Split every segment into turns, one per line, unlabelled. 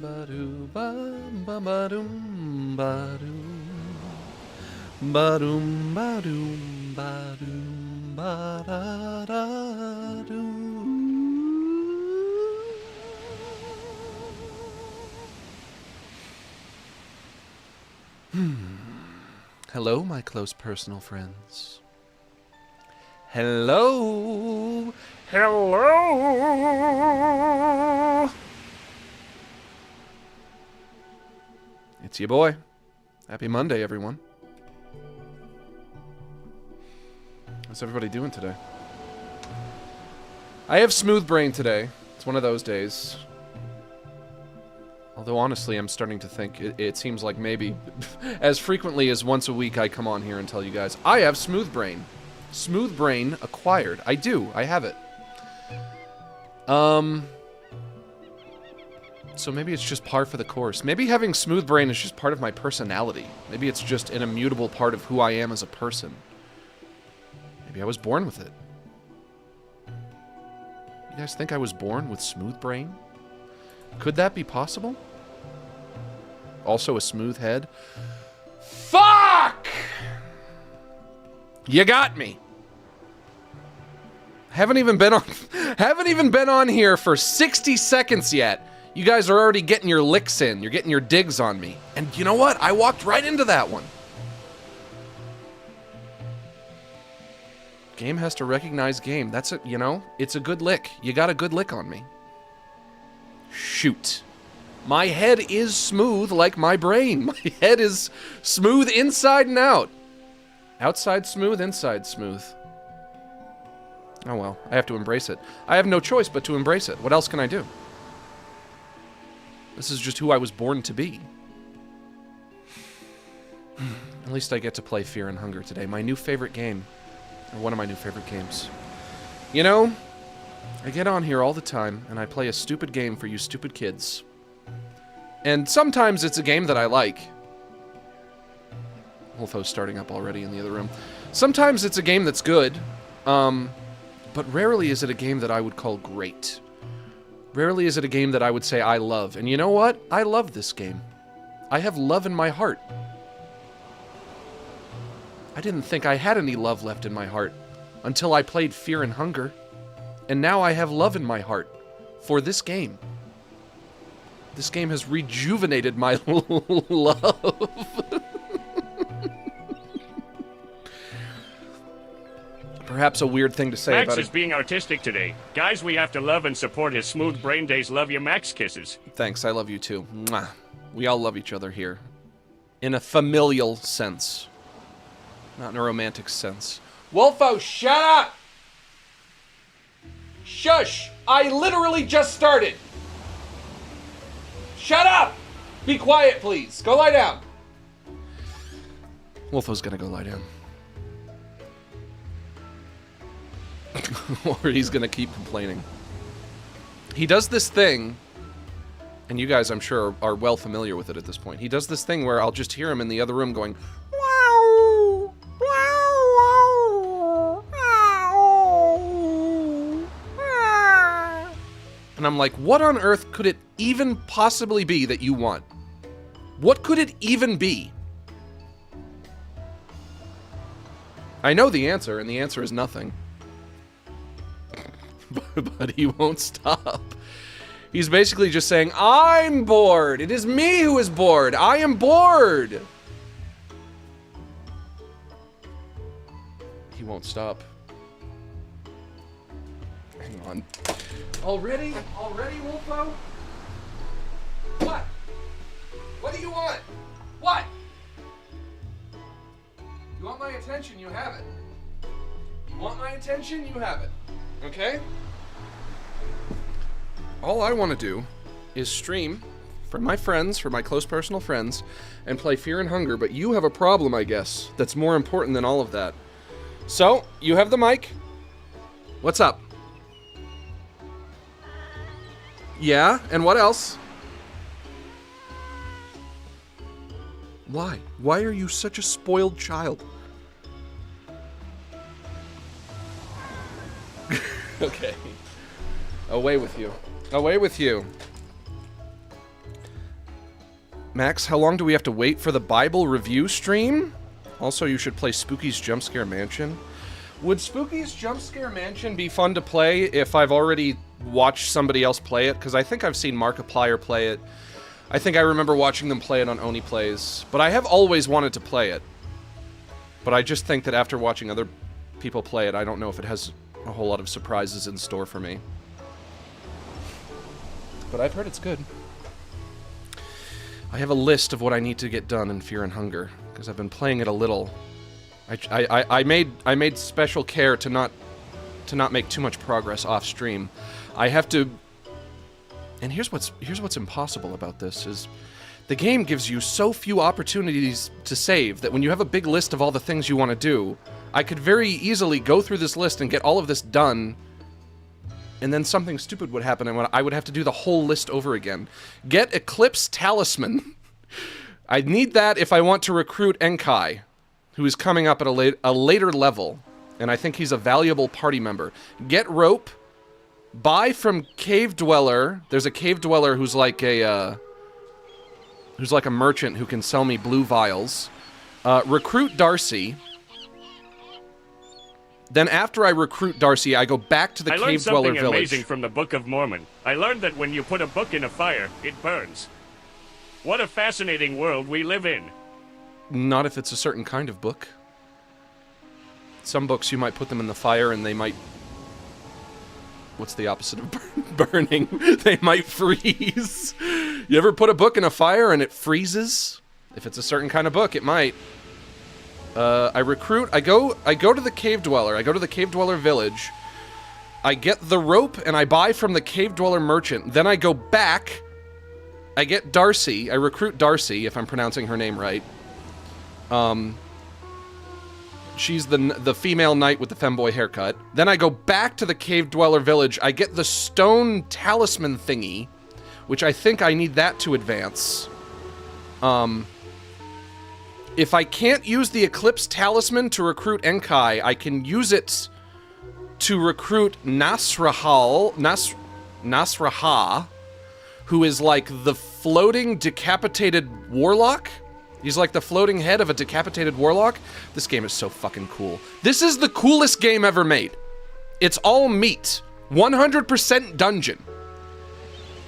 Ba-doo ba-ba-doom ba-doom ba-doom ba-doom ba-doom ba-da-da-doom. Hello, my close personal friends. Hello. Hello. It's your boy. Happy Monday, everyone. How's everybody doing today? I have smooth brain today. It's one of those days. Although, honestly, I'm starting to think it seems like maybe as frequently as once a week I come on here and tell you guys, I have smooth brain. Smooth brain acquired. I do. I have it. So maybe it's just par for the course. Maybe having smooth brain is just part of my personality. Maybe it's just an immutable part of who I am as a person. Maybe I was born with it. You guys think I was born with smooth brain? Could that be possible? Also a smooth head? Fuck! You got me. Haven't even been on here for 60 seconds yet. You guys are already getting your licks in. You're getting your digs on me. And you know what? I walked right into that one. Game has to recognize game. That's it, you know? It's a good lick. You got a good lick on me. Shoot. My head is smooth like my brain. My head is smooth inside and out. Outside smooth, inside smooth. Oh well, I have to embrace it. I have no choice but to embrace it. What else can I do? This is just who I was born to be. At least I get to play Fear and Hunger today. My new favorite game. Or one of my new favorite games. You know, I get on here all the time, and I play a stupid game for you stupid kids. And sometimes it's a game that I like. Wolfo's starting up already in the other room. Sometimes it's a game that's good, but rarely is it a game that I would call great. Rarely is it a game that I would say I love. And you know what? I love this game. I have love in my heart. I didn't think I had any love left in my heart until I played Fear and Hunger. And now I have love in my heart for this game. This game has rejuvenated my love. Perhaps a weird thing to say
Max
about
is being artistic today. Guys, we have to love and support his smooth brain days. Love you, Max. Kisses.
Thanks, I love you too. Mwah. We all love each other here. In a familial sense. Not in a romantic sense. Wolfo, shut up! Shush! I literally just started! Shut up! Be quiet, please. Go lie down. Wolfo's gonna go lie down. Or he's gonna keep complaining. He does this thing, and you guys, I'm sure, are well familiar with it at this point. He does this thing where I'll just hear him in the other room going, wow, wow, wow, wow. And I'm like, what on earth could it even possibly be that you want? What could it even be? I know the answer, and the answer is nothing. But he won't stop. He's basically just saying, I'm bored. It is me who is bored. I am bored. He won't stop. Hang on. Already? Already, Wolfo? What? What do you want? What? You want my attention? You have it. You want my attention? You have it. Okay? All I want to do is stream for my friends, for my close personal friends, and play Fear and Hunger, but you have a problem, I guess, that's more important than all of that. So, you have the mic. What's up? Yeah, and what else? Why? Why are you such a spoiled child? Okay. Away with you. Away with you. Max, how long do we have to wait for the Bible review stream? Also, you should play Spooky's Jump Scare Mansion. Would Spooky's Jump Scare Mansion be fun to play if I've already watched somebody else play it? Because I think I've seen Markiplier play it. I think I remember watching them play it on Oni Plays. But I have always wanted to play it. But I just think that after watching other people play it, I don't know if it has a whole lot of surprises in store for me. But I've heard it's good. I have a list of what I need to get done in Fear and Hunger, because I've been playing it a little. I made special care to not make too much progress off stream. I have to. And here's what's impossible about this is the game gives you so few opportunities to save that when you have a big list of all the things you want to do, I could very easily go through this list and get all of this done, and then something stupid would happen and I would have to do the whole list over again. Get Eclipse Talisman. I need that if I want to recruit Enkai, who is coming up at a later level, and I think he's a valuable party member. Get Rope. Buy from Cave Dweller. There's a Cave Dweller who's like a merchant who can sell me blue vials. Recruit Darcy. Then after I recruit Darcy, I go back to the Cave Dweller village.
I learned something amazing from the Book of Mormon. I learned that when you put a book in a fire, it burns. What a fascinating world we live in.
Not if it's a certain kind of book. Some books, you might put them in the fire and they might... What's the opposite of burning? They might freeze. You ever put a book in a fire and it freezes? If it's a certain kind of book, it might. I go to the Cave Dweller. I go to the Cave Dweller village. I get the rope and I buy from the Cave Dweller merchant. Then I go back. I get Darcy. I recruit Darcy, if I'm pronouncing her name right. She's the female knight with the femboy haircut. Then I go back to the Cave Dweller village. I get the stone talisman thingy, which I think I need that to advance. If I can't use the Eclipse Talisman to recruit Enkai, I can use it to recruit Nas'hrah, who is like the floating decapitated warlock. He's like the floating head of a decapitated warlock. This game is so fucking cool. This is the coolest game ever made. It's all meat. 100% dungeon.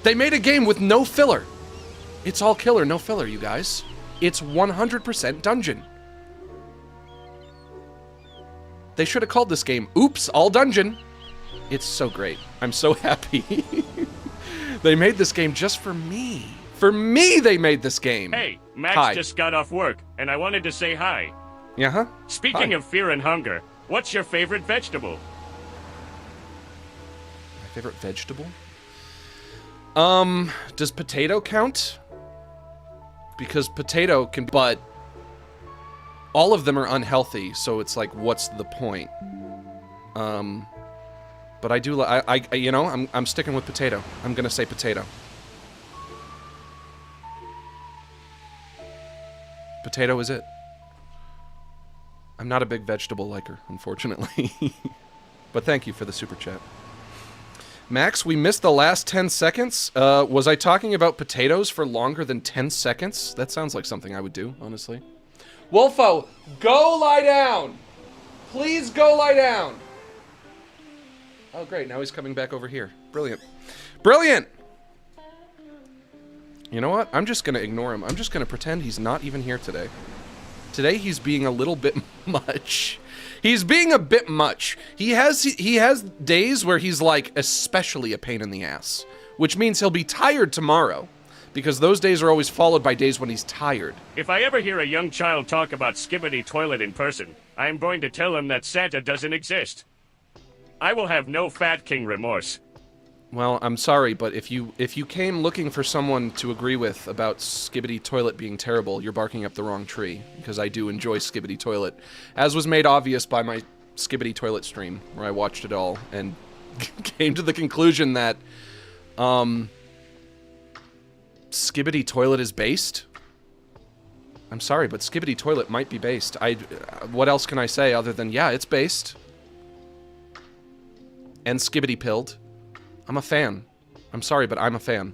They made a game with no filler. It's all killer, no filler, you guys. It's 100% dungeon. They should have called this game Oops, All Dungeon. It's so great. I'm so happy. They made this game just for me. For me, they made this game.
Hey, Max
Hi.
just got off work, and I wanted to say hi.
Yeah, huh?
Speaking
Hi.
of fear and hunger, what's your favorite vegetable?
My favorite vegetable? Does potato count? Because potato can, but all of them are unhealthy, so it's like, what's the point? But I do, you know, I'm sticking with potato. I'm gonna say potato. Potato is it. I'm not a big vegetable liker, unfortunately. But thank you for the super chat. Max, we missed the last 10 seconds. Was I talking about potatoes for longer than 10 seconds? That sounds like something I would do, honestly. Wolfo, go lie down! Please go lie down! Oh, great. Now he's coming back over here. Brilliant. Brilliant! You know what? I'm just going to ignore him. I'm just going to pretend he's not even here today. Today he's being a little bit much. He's being a bit much. He has days where he's like especially a pain in the ass, which means he'll be tired tomorrow because those days are always followed by days when he's tired.
If I ever hear a young child talk about skibidi toilet in person, I am going to tell him that Santa doesn't exist. I will have no Fat King remorse.
Well, I'm sorry, but if you came looking for someone to agree with about skibidi toilet being terrible, you're barking up the wrong tree, because I do enjoy skibidi toilet, as was made obvious by my skibidi toilet stream, where I watched it all, and came to the conclusion that, skibidi toilet is based? I'm sorry, but skibidi toilet might be based. What else can I say other than, yeah, it's based. And skibidi pilled. I'm a fan. I'm sorry, but I'm a fan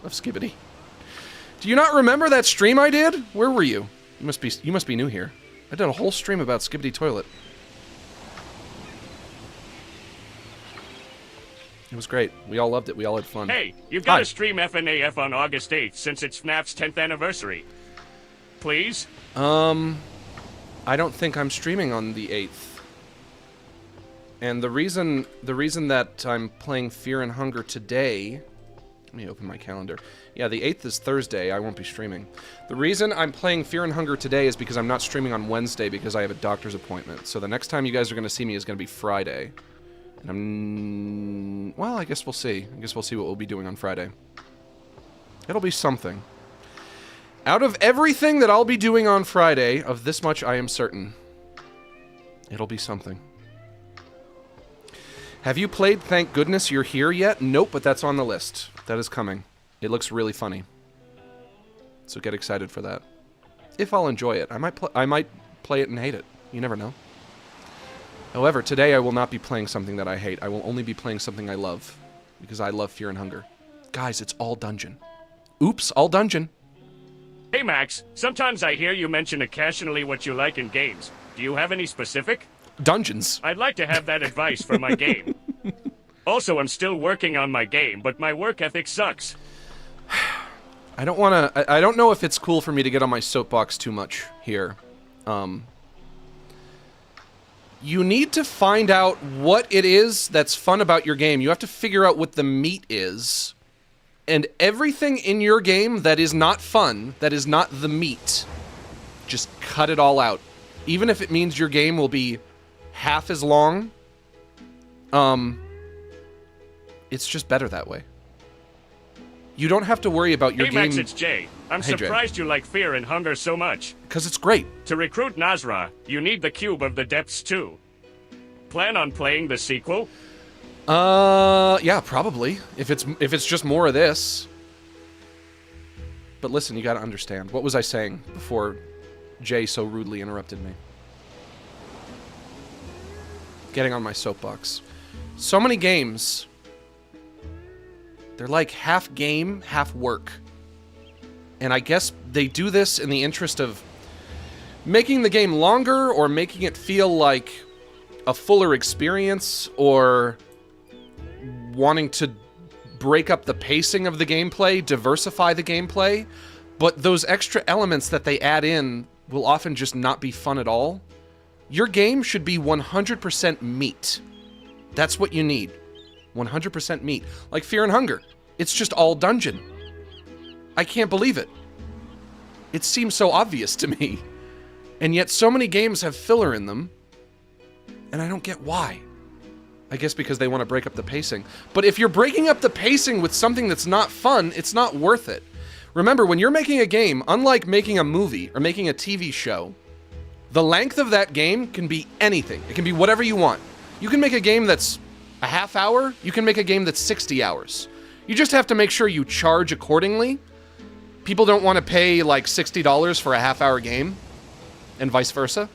of skibidi. Do you not remember that stream I did? Where were you? You must be new here. I did a whole stream about skibidi toilet. It was great. We all loved it. We all had fun.
Hey, you've got to stream FNAF on August 8th since it's FNAF's 10th anniversary. Please?
I don't think I'm streaming on the 8th. And the reason that I'm playing Fear and Hunger today... Let me open my calendar. Yeah, the 8th is Thursday. I won't be streaming. The reason I'm playing Fear and Hunger today is because I'm not streaming on Wednesday because I have a doctor's appointment. So the next time you guys are going to see me is going to be Friday. And well, I guess we'll see. I guess we'll see what we'll be doing on Friday. It'll be something. Out of everything that I'll be doing on Friday, of this much I am certain. It'll be something. Have you played Thank Goodness You're Here yet? Nope, but that's on the list. That is coming. It looks really funny. So get excited for that. If I'll enjoy it. I might play it and hate it. You never know. However, today I will not be playing something that I hate. I will only be playing something I love. Because I love Fear and Hunger. Guys, it's all dungeon. Oops, all dungeon.
Hey Max, sometimes I hear you mention occasionally what you like in games. Do you have any specific?
Dungeons.
I'd like to have that advice for my game. Also, I'm still working on my game, but my work ethic sucks.
I don't know if it's cool for me to get on my soapbox too much here. You need to find out what it is that's fun about your game. You have to figure out what the meat is. And everything in your game that is not fun, that is not the meat, just cut it all out. Even if it means your game will be half as long, it's just better that way. You don't have to worry about your game...
Hey Max, it's Jay. I'm surprised you like Fear and Hunger so much.
Because it's great.
To recruit Nas'hrah, you need the Cube of the Depths too. Plan on playing the sequel?
Yeah, probably. If it's just more of this. But listen, you gotta understand. What was I saying before Jay so rudely interrupted me? Getting on my soapbox. So many games, they're like half game, half work. And I guess they do this in the interest of making the game longer or making it feel like a fuller experience or wanting to break up the pacing of the gameplay, diversify the gameplay. But those extra elements that they add in will often just not be fun at all. Your game should be 100% meat. That's what you need. 100% meat. Like Fear and Hunger. It's just all dungeon. I can't believe it. It seems so obvious to me. And yet so many games have filler in them. And I don't get why. I guess because they want to break up the pacing. But if you're breaking up the pacing with something that's not fun, it's not worth it. Remember, when you're making a game, unlike making a movie or making a TV show, the length of that game can be anything. It can be whatever you want. You can make a game that's a half hour. You can make a game that's 60 hours. You just have to make sure you charge accordingly. People don't want to pay like $60 for a half-hour game, and vice versa.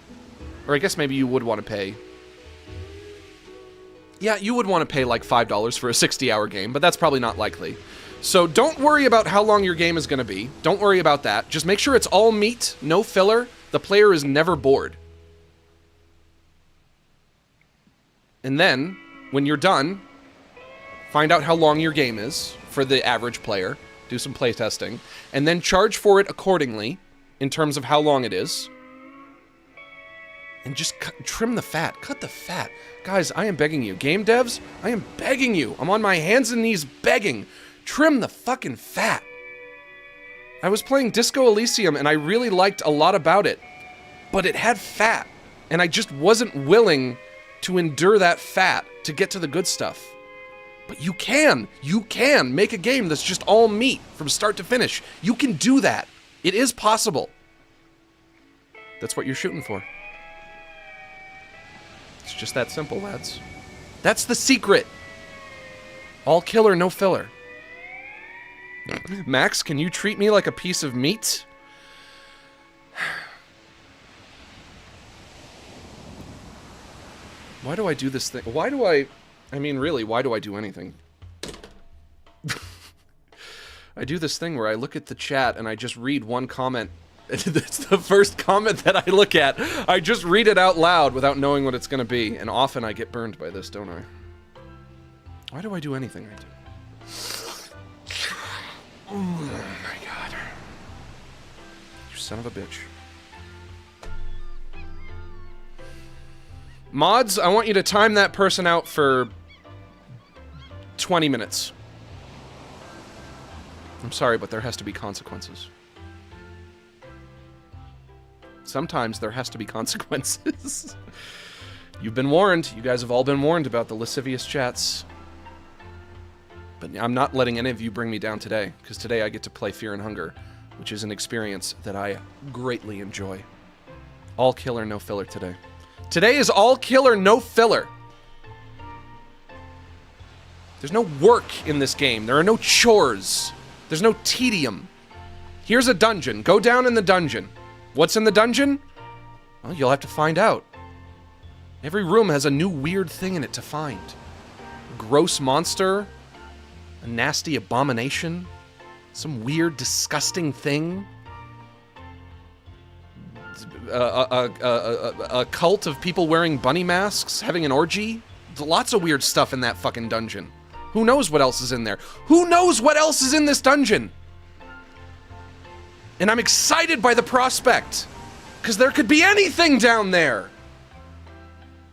Or I guess maybe you would want to pay... Yeah, you would want to pay like $5 for a 60-hour game, but that's probably not likely. So don't worry about how long your game is going to be. Don't worry about that. Just make sure it's all meat, no filler. The player is never bored. And then, when you're done, find out how long your game is for the average player. Do some playtesting. And then charge for it accordingly in terms of how long it is. And just trim the fat. Cut the fat. Guys, I am begging you. Game devs, I am begging you. I'm on my hands and knees begging. Trim the fucking fat. I was playing Disco Elysium and I really liked a lot about it. But it had fat. And I just wasn't willing to endure that fat to get to the good stuff. But you can make a game that's just all meat from start to finish. You can do that. It is possible. That's what you're shooting for. It's just that simple, lads. That's the secret. All killer, no filler. Max, can you treat me like a piece of meat? Why do I do this thing? Why do I mean, really, why do I do anything? I do this thing where I look at the chat and I just read one comment. It's the first comment that I look at. I just read it out loud without knowing what it's going to be. And often I get burned by this, don't I? Why do I do anything I do? Oh my god. You son of a bitch. Mods, I want you to time that person out for 20 minutes. I'm sorry, but there has to be consequences. Sometimes there has to be consequences. You've been warned. You guys have all been warned about the lascivious chats. But I'm not letting any of you bring me down today, because today I get to play Fear and Hunger, which is an experience that I greatly enjoy. All killer, no filler today. Today is all killer, no filler. There's no work in this game. There are no chores. There's no tedium. Here's a dungeon. Go down in the dungeon. What's in the dungeon? Well, you'll have to find out. Every room has a new weird thing in it to find. A gross monster. A nasty abomination. Some weird, disgusting thing. A cult of people wearing bunny masks, having an orgy. Lots of weird stuff in that fucking dungeon. Who knows what else is in there? Who knows what else is in this dungeon? And I'm excited by the prospect. Because there could be anything down there.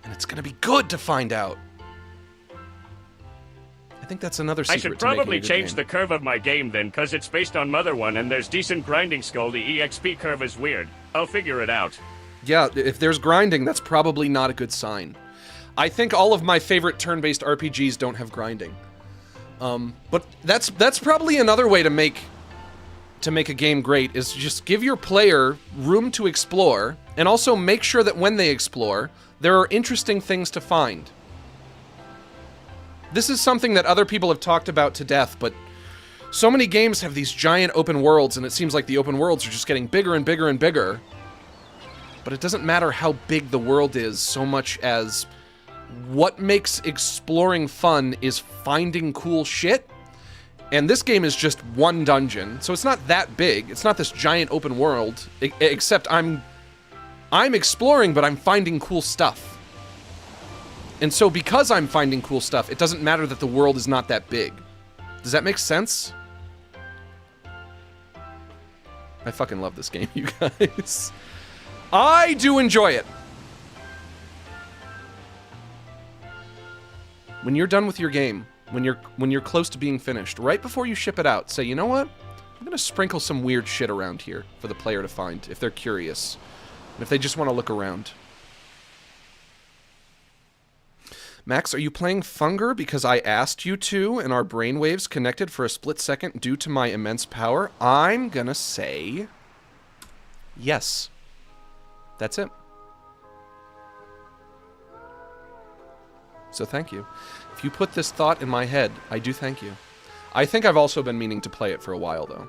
And it's gonna be good to find out. I think that's another secret.
I should probably change the curve of my game then, because it's based on Mother 1 and there's decent grinding skull. The EXP curve is weird. I'll figure it out. Yeah, if there's grinding, that's probably not a good sign. I think all of my favorite turn-based RPGs don't have grinding. But that's probably another way to make a game great, is just give your player room to explore, and also make sure that when they explore, there are interesting things to find. This is something that other people have talked about to death, but so many games have these giant open worlds, and it seems like the open worlds are just getting bigger and bigger and bigger. But it doesn't matter how big the world is so much as what makes exploring fun is finding cool shit. And this game is just one dungeon, so it's not that big. It's not this giant open world, except I'm exploring, but I'm finding cool stuff. And so because I'm finding cool stuff, it doesn't matter that the world is not that big. Does that make sense? I fucking love this game, you guys. I do enjoy it.
when you're done with your game, when you're close to being finished, right before you ship it out, say, you know what? I'm gonna sprinkle some weird shit around here for the player to find, if they're curious. And if they just want to look around. Max, are you playing Funger because I asked you to, and our brainwaves connected for a split second due to my immense power? I'm gonna say... yes. That's it. So thank you. If you put this thought in my head, I do thank you. I think I've also been meaning to play it for a while, though.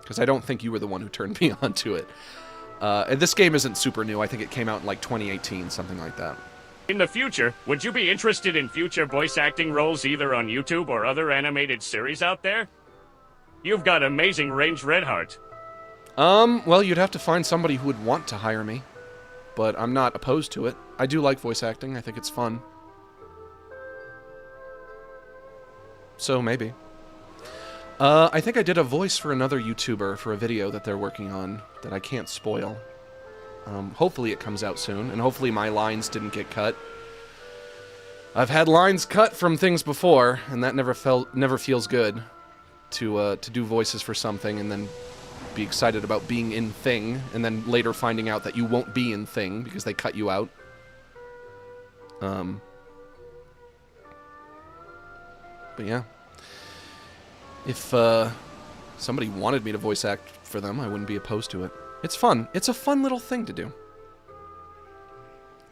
Because I don't think you were the one who turned me onto it. And this game isn't super new. I think it came out in, like, 2018, something like that.
In the future, would you be interested in future voice acting roles either on YouTube or other animated series out there? You've got amazing range, Redheart.
Well, you'd have to find somebody who would want to hire me. But I'm not opposed to it. I do like voice acting. I think it's fun. So, maybe. I think I did a voice for another YouTuber for a video that they're working on that I can't spoil. Hopefully it comes out soon, and hopefully my lines didn't get cut. I've had lines cut from things before, and that never feels good. To do voices for something and then be excited about being in Thing, and then later finding out that you won't be in Thing because they cut you out. But yeah. If somebody wanted me to voice act for them, I wouldn't be opposed to it. It's fun. It's a fun little thing to do.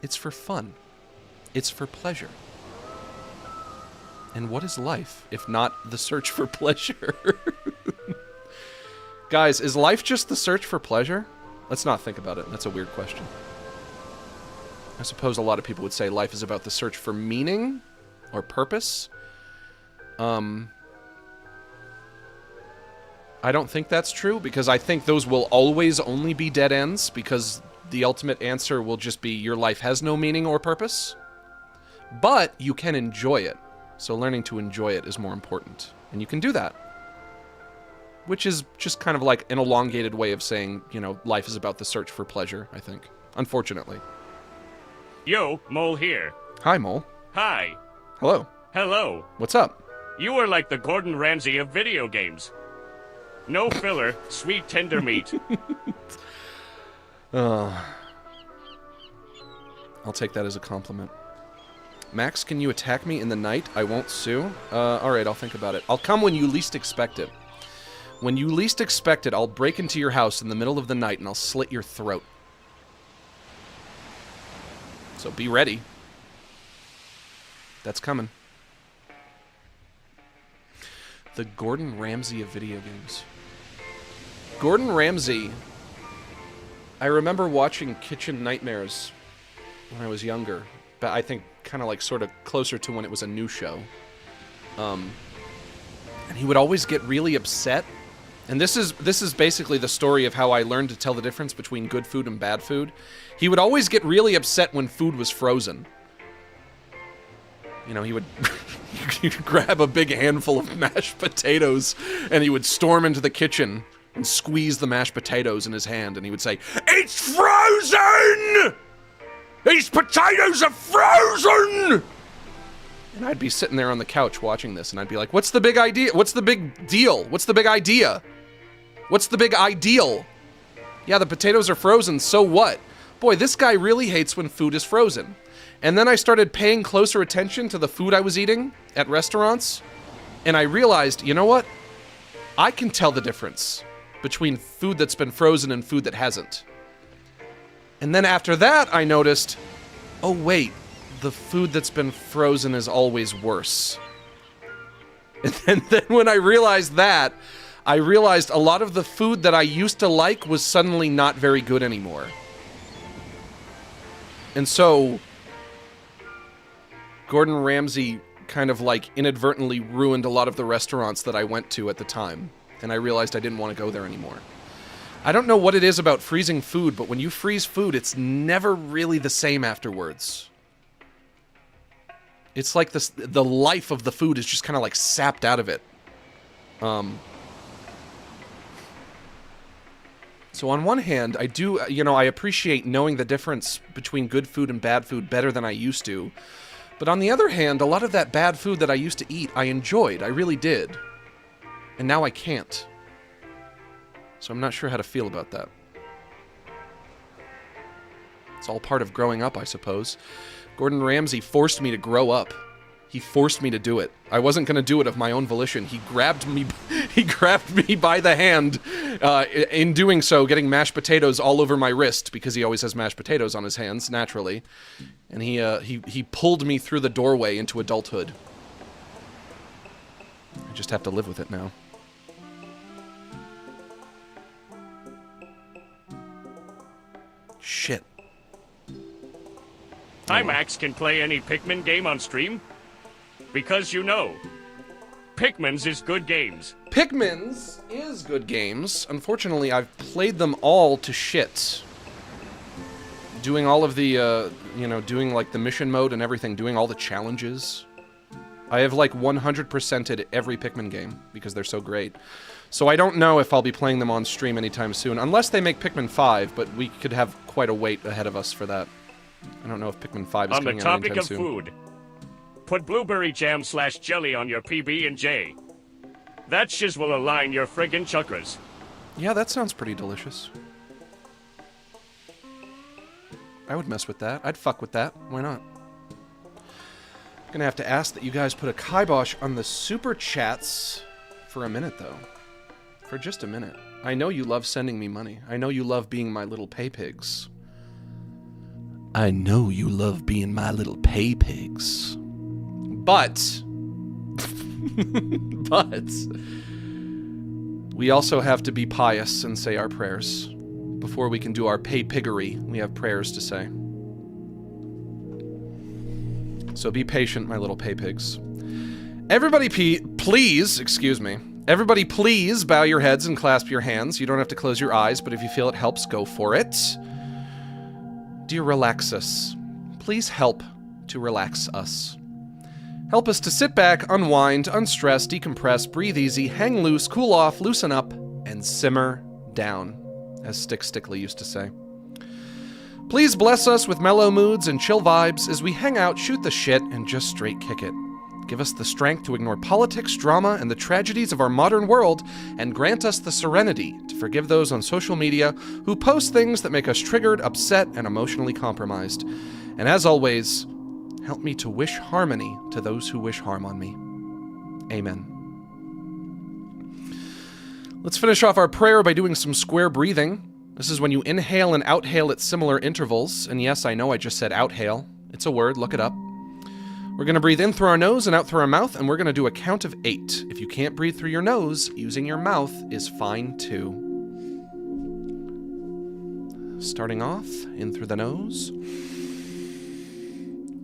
It's for fun. It's for pleasure. And what is life, if not the search for pleasure? Guys, is life just the search for pleasure? Let's not think about it. That's a weird question. I suppose a lot of people would say life is about the search for meaning or purpose. I don't think that's true, because I think those will always only be dead ends, because the ultimate answer will just be your life has no meaning or purpose. But you can enjoy it. So learning to enjoy it is more important. And you can do that. Which is just kind of like an elongated way of saying, you know, life is about the search for pleasure, I think. Unfortunately.
Yo, Mole here.
Hi, Mole.
Hi.
Hello.
Hello.
What's up?
You are like the Gordon Ramsay of video games. No filler, sweet tender meat.
I'll take that as a compliment. Max, can you attack me in the night? I won't sue. Alright, I'll think about it. I'll come when you least expect it. When you least expect it, I'll break into your house in the middle of the night and I'll slit your throat. So be ready. That's coming. The Gordon Ramsay of video games. Gordon Ramsay... I remember watching Kitchen Nightmares when I was younger. But I think kind of like sort of closer to when it was a new show. And he would always get really upset. And this is basically the story of how I learned to tell the difference between good food and bad food. He would always get really upset when food was frozen. You know, he would he'd grab a big handful of mashed potatoes and he would storm into the kitchen and squeeze the mashed potatoes in his hand, and he would say, "It's frozen! These potatoes are frozen!" And I'd be sitting there on the couch watching this, and I'd be like, what's the big idea? What's the big deal? What's the big idea? What's the big ideal? Yeah, the potatoes are frozen, so what? Boy, this guy really hates when food is frozen. And then I started paying closer attention to the food I was eating at restaurants, and I realized, you know what? I can tell the difference between food that's been frozen and food that hasn't. And then after that, I noticed, oh wait, the food that's been frozen is always worse. And then when I realized that, I realized a lot of the food that I used to like was suddenly not very good anymore. And so, Gordon Ramsay kind of like inadvertently ruined a lot of the restaurants that I went to at the time. And I realized I didn't want to go there anymore. I don't know what it is about freezing food, but when you freeze food, it's never really the same afterwards. It's like the life of the food is just kind of like sapped out of it. So on one hand, I do, I appreciate knowing the difference between good food and bad food better than I used to. But on the other hand, a lot of that bad food that I used to eat, I enjoyed. I really did. And now I can't. So I'm not sure how to feel about that. It's all part of growing up, I suppose. Gordon Ramsay forced me to grow up. He forced me to do it. I wasn't going to do it of my own volition. He grabbed me by the hand, in doing so, getting mashed potatoes all over my wrist, because he always has mashed potatoes on his hands, naturally. And he pulled me through the doorway into adulthood. I just have to live with it now. Shit.
Hi, Max can play any Pikmin game on stream? Because you know, Pikmin's is good games.
Pikmin's is good games. Unfortunately, I've played them all to shit. Doing all of the, doing like the mission mode and everything, doing all the challenges. I have like 100%ed every Pikmin game because they're so great. So I don't know if I'll be playing them on stream anytime soon, unless they make Pikmin 5, but we could have quite a wait ahead of us for that. I don't know if Pikmin 5 is coming out anytime soon.
On the topic of food, put blueberry jam/jelly on your PB&J. That shiz will align your friggin' chakras.
Yeah, that sounds pretty delicious. I would mess with that. I'd fuck with that. Why not? I'm gonna have to ask that you guys put a kibosh on the super chats for a minute, though. For just a minute. I know you love sending me money. I know you love being my little pay pigs. I know you love being my little pay pigs. But we also have to be pious and say our prayers. Before we can do our pay piggery, we have prayers to say. So be patient, my little pay pigs. Everybody please, excuse me. Everybody please bow your heads and clasp your hands. You don't have to close your eyes, but if you feel it helps, go for it. Dear Relaxus, please help to relax us. Help us to sit back, unwind, unstress, decompress, breathe easy, hang loose, cool off, loosen up, and simmer down, as Stick Stickly used to say. Please bless us with mellow moods and chill vibes as we hang out, shoot the shit, and just straight kick it. Give us the strength to ignore politics, drama, and the tragedies of our modern world, and grant us the serenity to forgive those on social media who post things that make us triggered, upset, and emotionally compromised. And as always, help me to wish harmony to those who wish harm on me. Amen. Let's finish off our prayer by doing some square breathing. This is when you inhale and outhale at similar intervals. And yes, I know I just said outhale. It's a word, look it up. We're going to breathe in through our nose and out through our mouth, and we're going to do a count of 8. If you can't breathe through your nose, using your mouth is fine too. Starting off, in through the nose.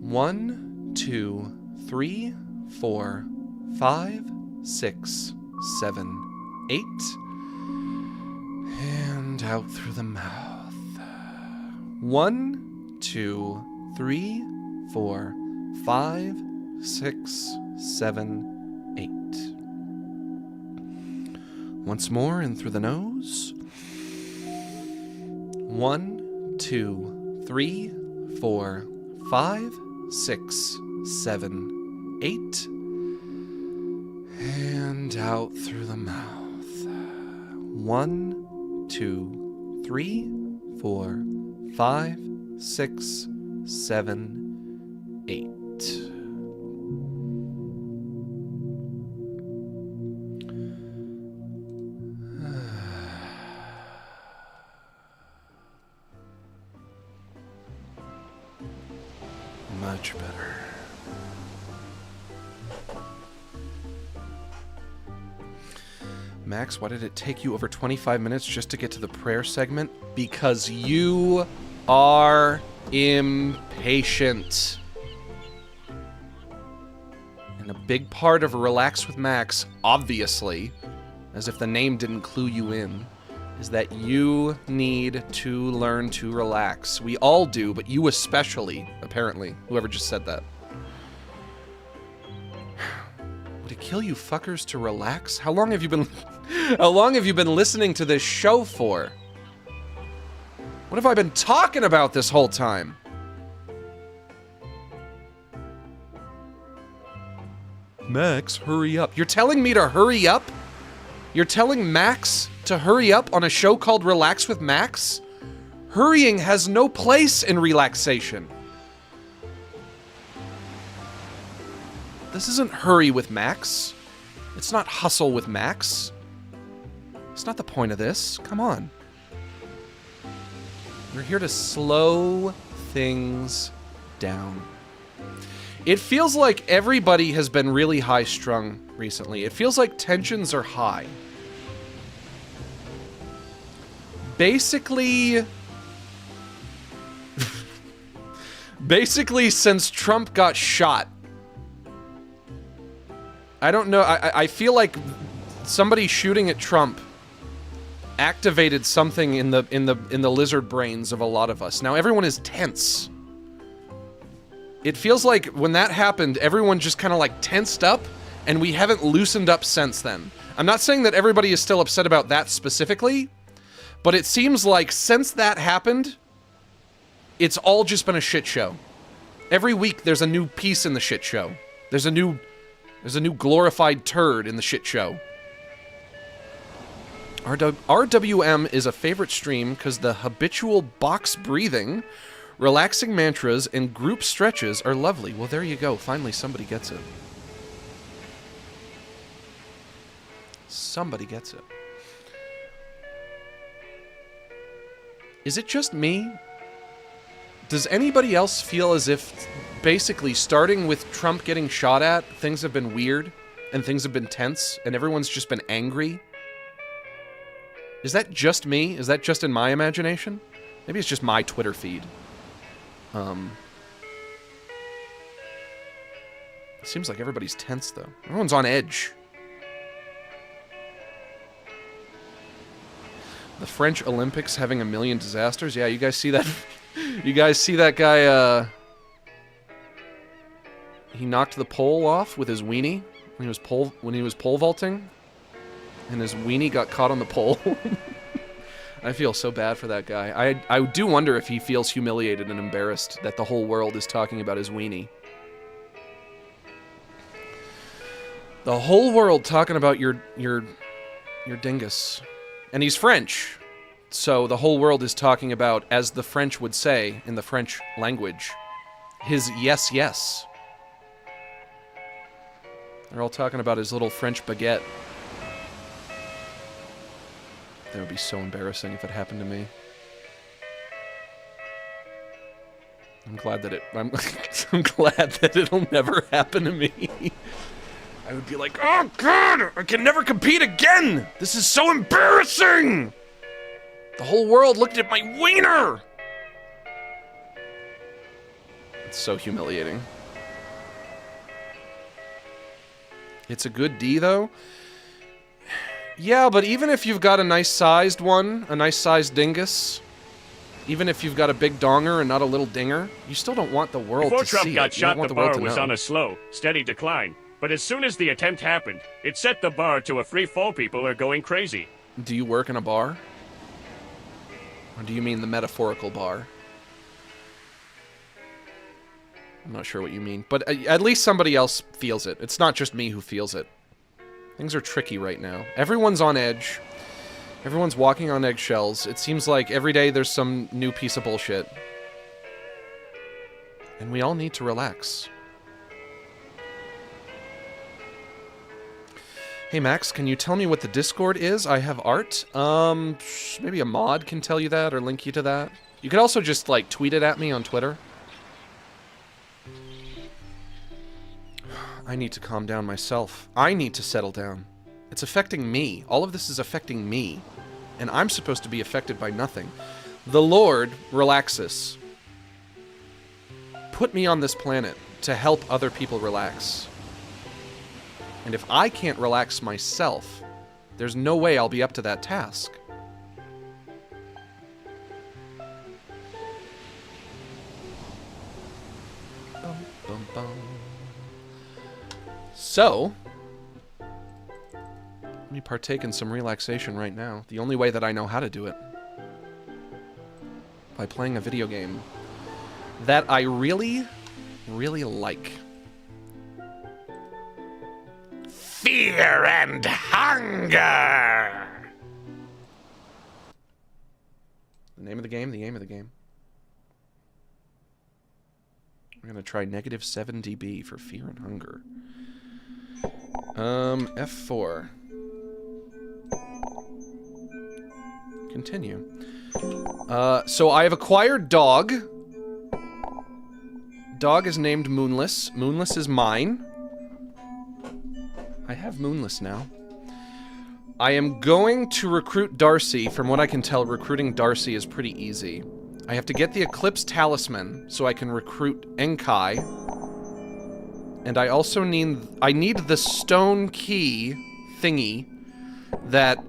1, 2, 3, 4, 5, 6, 7, 8. And out through the mouth. 1, 2, 3, 4, 5, 6, 7, 8. Once more, in through the nose. 1, 2, 3, 4, 5, 6, 7, 8. And out through the mouth. 1, 2, 3, 4, 5, 6, 7, 8. Much better. Max, why did it take you over 25 minutes just to get to the prayer segment? Because you are impatient. And a big part of Relax with Max, obviously, as if the name didn't clue you in, is that you need to learn to relax. We all do, but you especially, apparently. Whoever just said that. Would it kill you fuckers to relax? How long have you been listening to this show for?
What have I been talking about this whole time? Max, hurry up. You're telling me to hurry up? You're telling Max to hurry up on a show called Relax with Max? Hurrying has no place in relaxation. This isn't Hurry with Max. It's not Hustle with Max. It's not the point of this. Come on. We're here to slow things down. It feels like everybody has been really high-strung recently. It feels like tensions are high. Basically... basically, since Trump got shot. I don't know, I feel like somebody shooting at Trump activated something in the lizard brains of a lot of us. Now everyone is tense. It feels like when that happened, everyone just kind of like tensed up, and we haven't loosened up since then. I'm not saying that everybody is still upset about that specifically, but it seems like since that happened, it's all just been a shit show. Every week there's a new piece in the shit show. There's a new glorified turd in the shit show. RWM is a favorite stream because the habitual box breathing, relaxing mantras, and group stretches are lovely. Well, there you go. Finally, somebody gets it. Somebody gets it. Is it just me? Does anybody else feel as if, basically, starting with Trump getting shot at, things have been weird, and things have been tense, and everyone's just been angry? Is that just me? Is that just in my imagination? Maybe it's just my Twitter feed. It seems like everybody's tense, though. Everyone's on edge. The French Olympics having a million disasters? Yeah, you guys see that? You guys see that guy, he knocked the pole off with his weenie when he was pole vaulting, and his weenie got caught on the pole. I feel so bad for that guy. I do wonder if he feels humiliated and embarrassed that the whole world is talking about his weenie. The whole world talking about your dingus. And he's French. So the whole world is talking about, as the French would say in the French language, his yes, yes. They're all talking about his little French baguette. That would be so embarrassing if it happened to me. I'm glad that I'm glad that it'll never happen to me. I would be like, oh god, I can never compete again! This is so embarrassing! The whole world looked at my wiener! It's so humiliating. It's a good D, though. Yeah, but even if you've got a nice-sized one, a nice-sized dingus, even if you've got a big donger and not a little dinger, you still don't want the world to see it.
Before Trump got shot, the bar was
know.
on a slow, steady decline. But as soon as the attempt happened, it set the bar to a free fall. People are going crazy.
Do you work in a bar? Or do you mean the metaphorical bar? I'm not sure what you mean. But at least somebody else feels it. It's not just me who feels it. Things are tricky right now. Everyone's on edge. Everyone's walking on eggshells. It seems like every day there's some new piece of bullshit. And we all need to relax. Hey Max, can you tell me what the Discord is? I have art. Maybe a mod can tell you that or link you to that. You could also just, like, tweet it at me on Twitter. I need to calm down myself. I need to settle down. It's affecting me. All of this is affecting me. And I'm supposed to be affected by nothing. The Lord relaxes. Put me on this planet to help other people relax. And if I can't relax myself, there's no way I'll be up to that task. Bum, bum, bum. So, let me partake in some relaxation right now. The only way that I know how to do it.
by playing a video game that I really, really like.
Fear and hunger!
The name of the game, the aim of the game. We're gonna try -7 dB for fear and hunger. F4. Continue. So I have acquired dog. Dog is named Moonless. Moonless is mine. I have Moonless now. I am going to recruit Darcy. From what I can tell, recruiting Darcy is pretty easy. I have to get the Eclipse Talisman so I can recruit Enkai. And I also need the stone key thingy that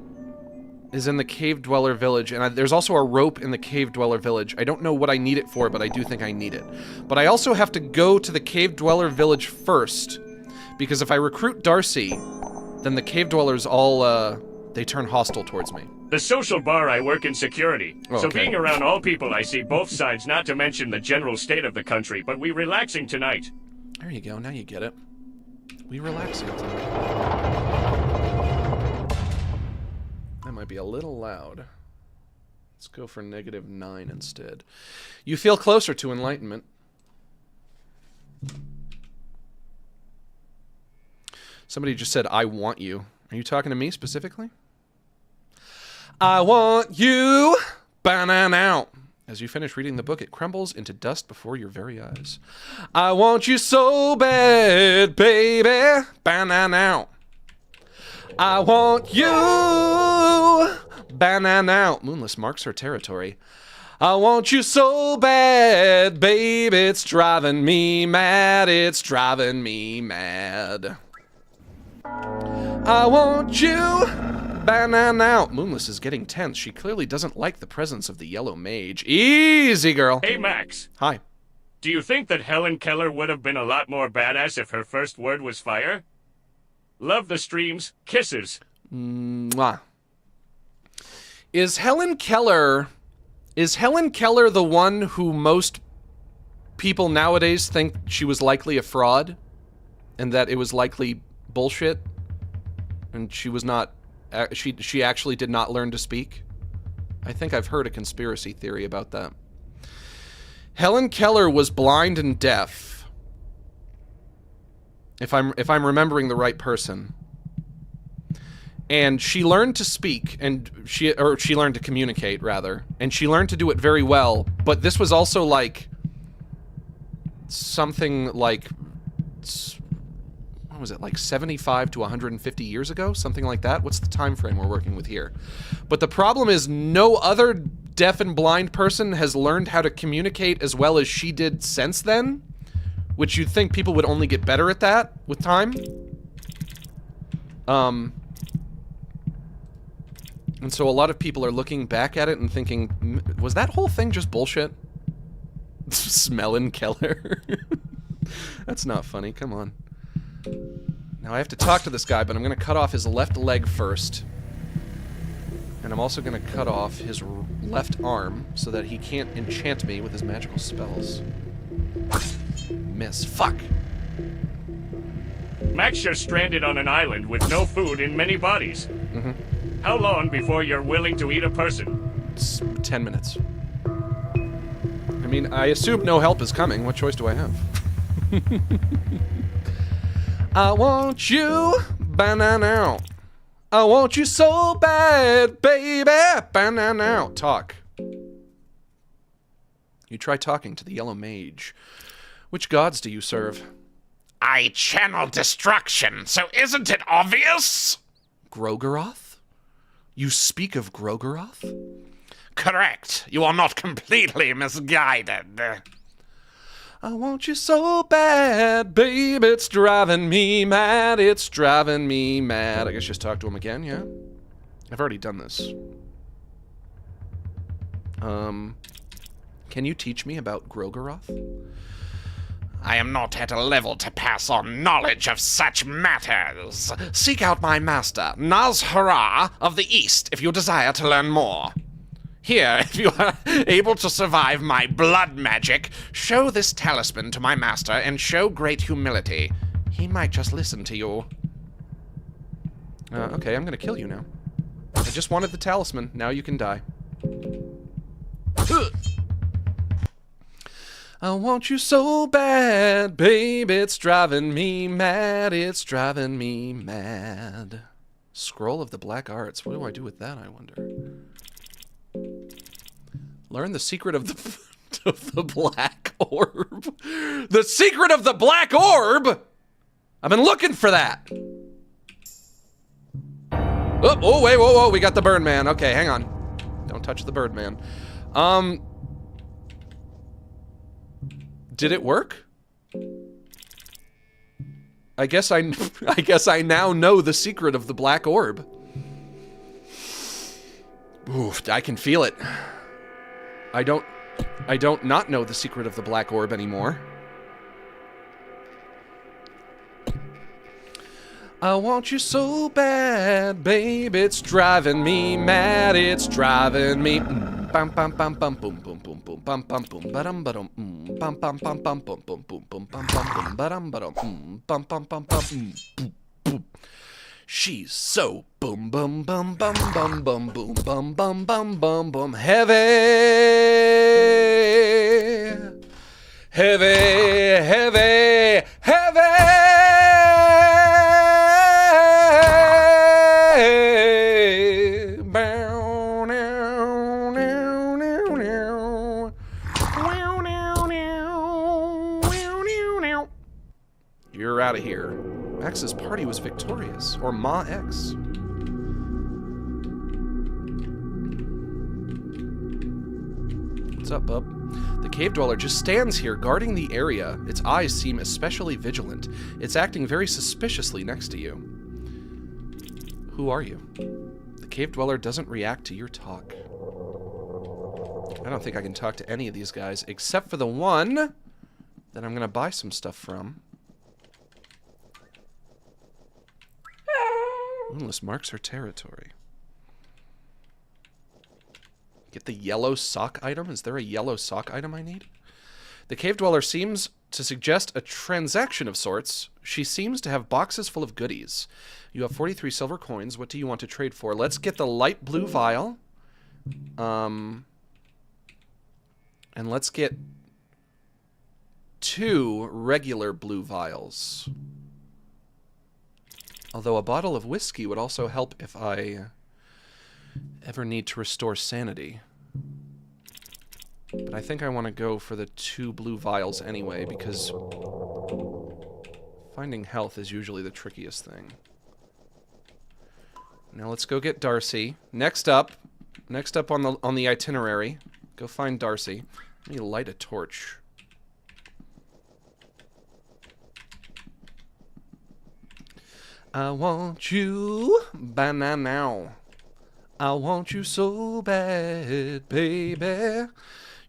is in the Cave Dweller Village. And there's also a rope in the Cave Dweller Village. I don't know what I need it for, but I do think I need it. But I also have to go to the Cave Dweller Village first, because if I recruit Darcy, then the Cave Dwellers all, they turn hostile towards me.
The social bar, I work in security.
Oh,
so
okay.
being around all people, I see both sides, not to mention the general state of the country, but we relaxing tonight.
There you go, now you get it. We relaxing tonight. That might be a little loud. Let's go for -9 instead. You feel closer to enlightenment. Somebody just said, I want you. Are you talking to me specifically? I want you! Banana! As you finish reading the book, it crumbles into dust before your very eyes. I want you so bad, baby! Banana! I want you! Banana! Moonless marks her territory. I want you so bad, babe, it's driving me mad, it's driving me mad. I want you, banana. Moonless is getting tense. She clearly doesn't like the presence of the yellow mage. Easy, girl.
Hey, Max.
Hi.
Do you think that Helen Keller would have been a lot more badass if her first word was fire? Love the streams. Kisses.
Mwah. Is Helen Keller the one who most people nowadays think she was likely a fraud? And that it was likely bullshit? And she was not, she actually did not learn to speak? I think I've heard a conspiracy theory about that. Helen Keller was blind and deaf. If I'm remembering the right person. And she learned to speak, and she learned to communicate, rather. And she learned to do it very well, but this was also like something like, what was it, like 75 to 150 years ago? Something like that? What's the time frame we're working with here? But the problem is no other deaf and blind person has learned how to communicate as well as she did since then, which you'd think people would only get better at that with time. And so a lot of people are looking back at it and thinking, was that whole thing just bullshit? Smelling Keller. That's not funny, come on. Now I have to talk to this guy, but I'm gonna cut off his left leg first. And I'm also gonna cut off his left arm so that he can't enchant me with his magical spells. Miss. Fuck!
Max, you're stranded on an island with no food in many bodies.
Mm-hmm.
How long before you're willing to eat a person?
It's 10 minutes. I mean, I assume no help is coming. What choice do I have? I want you, banana. I want you so bad, baby, banana. Talk. You try talking to the yellow mage. Which gods do you serve?
I channel destruction, so isn't it obvious?
Grogaroth? You speak of Grogaroth?
Correct. You are not completely misguided.
I want you so bad, babe, it's driving me mad, it's driving me mad. I guess just talk to him again, yeah? I've already done this. Can you teach me about Grogaroth?
I am not at a level to pass on knowledge of such matters. Seek out my master, Nas'hrah of the East, if you desire to learn more. Here, if you are able to survive my blood magic, show this talisman to my master and show great humility. He might just listen to you.
Okay, I'm gonna kill you now. I just wanted the talisman. Now you can die. I want you so bad, babe. It's driving me mad. It's driving me mad. Scroll of the Black Arts. What do I do with that, I wonder? Learn the secret of the of the Black Orb. The secret of the Black Orb? I've been looking for that. Oh, wait, whoa, we got the Birdman. Okay, hang on. Don't touch the Birdman. Did it work? I guess I now know the secret of the Black Orb. Oof, I can feel it. I don't not know the secret of the Black Orb anymore. I want you so bad, babe. It's driving me mad. It's driving me. Bam bam bam bam boom boom boom boom bam bam boom badum badum bam bam bam bam boom boom boom boom bam bam boom badum badum bam bam bam bam boom boom. She's so boom boom bum bum bum bum boom bum bum bum bum bum heavy, heavy, heavy, heavy. You're out of here. X's party was victorious, or Ma X. What's up, bub? The cave dweller just stands here guarding the area. Its eyes seem especially vigilant. It's acting very suspiciously next to you. Who are you? The cave dweller doesn't react to your talk. I don't think I can talk to any of these guys, except for the one that I'm gonna buy some stuff from. Moonless marks her territory. Get the yellow sock item? Is there a yellow sock item I need? The cave dweller seems to suggest a transaction of sorts. She seems to have boxes full of goodies. You have 43 silver coins. What do you want to trade for? Let's get the light blue vial. And let's get 2 regular blue vials. Although a bottle of whiskey would also help if I ever need to restore sanity. But I think I want to go for the 2 blue vials anyway, because finding health is usually the trickiest thing. Now let's go get Darcy. Next up on the itinerary, go find Darcy. Let me light a torch. I want you banana. I want you so bad, baby.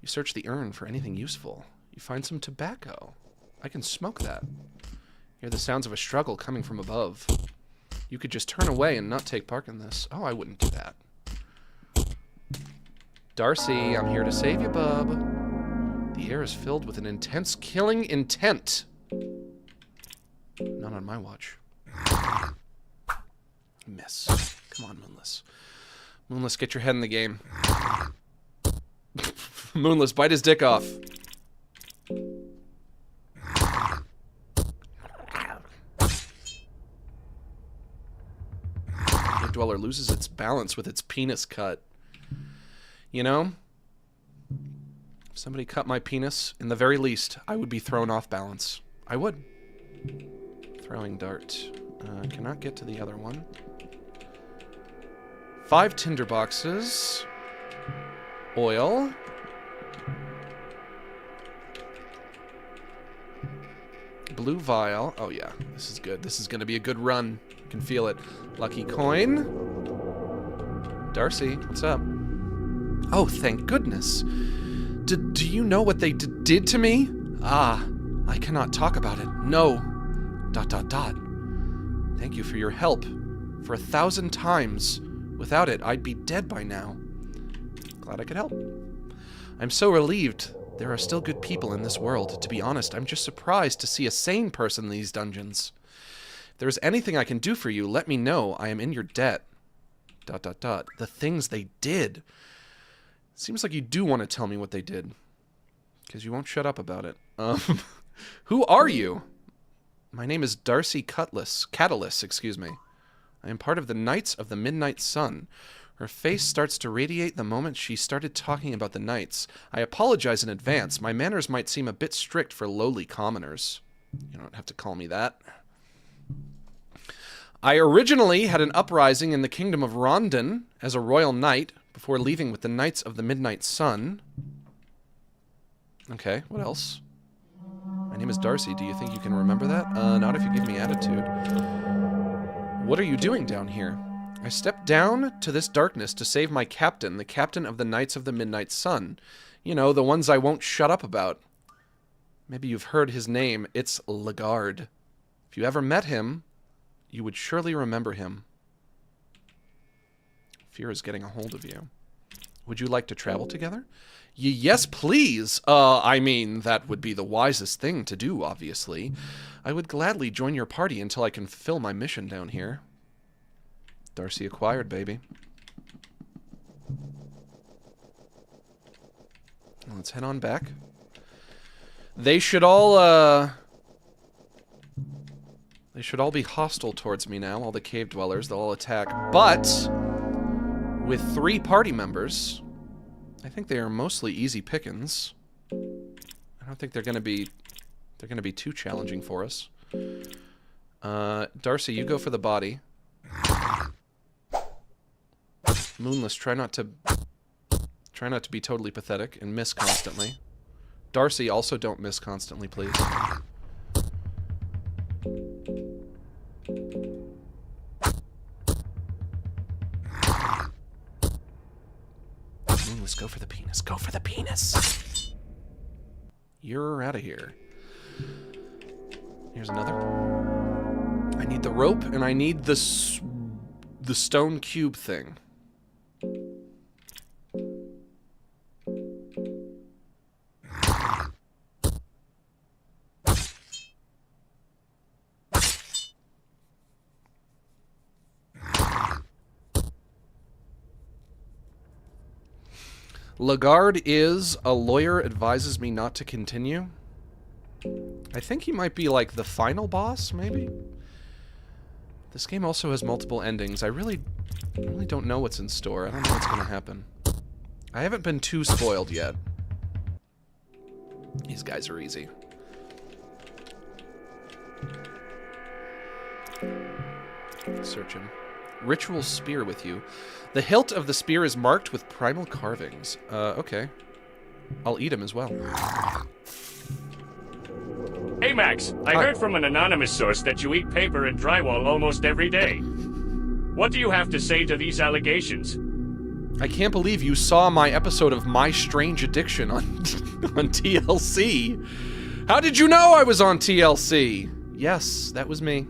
You search the urn for anything useful. You find some tobacco. I can smoke that. Hear the sounds of a struggle coming from above. You could just turn away and not take part in this. Oh, I wouldn't do that. Darcy, I'm here to save you, bub. The air is filled with an intense killing intent. Not on my watch. Miss. Come on, Moonless. Moonless, get your head in the game. Moonless, bite his dick off. The dweller loses its balance with its penis cut. You know? If somebody cut my penis, in the very least, I would be thrown off balance. I would. Throwing dart. Cannot get to the other one. 5 tinder boxes. Oil. Blue vial. Oh yeah, this is good. This is gonna be a good run. You can feel it. Lucky coin. Darcy, what's up? Oh, thank goodness. Do you know what they did to me? Ah, I cannot talk about it. No. ... Thank you for your help. For 1,000 times. Without it, I'd be dead by now. Glad I could help. I'm so relieved there are still good people in this world. To be honest, I'm just surprised to see a sane person in these dungeons. If there is anything I can do for you, let me know. I am in your debt. ... The things they did. Seems like you do want to tell me what they did. Because you won't shut up about it. Who are you? My name is Darcy Catalyst, excuse me. I am part of the Knights of the Midnight Sun. Her face starts to radiate the moment she started talking about the Knights. I apologize in advance. My manners might seem a bit strict for lowly commoners. You don't have to call me that. I originally had an uprising in the Kingdom of Rondon as a royal knight before leaving with the Knights of the Midnight Sun. Okay, what else? My name is Darcy. Do you think you can remember that? Not if you give me attitude. What are you doing down here? I stepped down to this darkness to save my captain, the captain of the Knights of the Midnight Sun. You know, the ones I won't shut up about. Maybe you've heard his name. It's Lagarde. If you ever met him, you would surely remember him. Fear is getting a hold of you. Would you like to travel together? Yes, please. I mean, that would be the wisest thing to do, obviously. I would gladly join your party until I can fulfill my mission down here. Darcy acquired, baby. Let's head on back. They should all be hostile towards me now, all the cave dwellers. They'll all attack. But with 3 party members, I think they are mostly easy pickings. I don't think they're gonna be too challenging for us. Darcy, you go for the body. Moonless, try not to be totally pathetic and miss constantly. Darcy, also don't miss constantly, please. Moonless, go for the penis. Go for the penis. You're out of here. Here's another. I need the rope and I need the stone cube thing. Lagarde is a lawyer advises me not to continue. I think he might be like the final boss, maybe? This game also has multiple endings. I really don't know what's in store. I don't know what's gonna happen. I haven't been too spoiled yet. These guys are easy. Search him. Ritual spear with you. The hilt of the spear is marked with primal carvings. Okay. I'll eat him as well.
Hey, Max. I heard from an anonymous source that you eat paper and drywall almost every day. What do you have to say to these allegations?
I can't believe you saw my episode of My Strange Addiction on TLC. How did you know I was on TLC? Yes, that was me.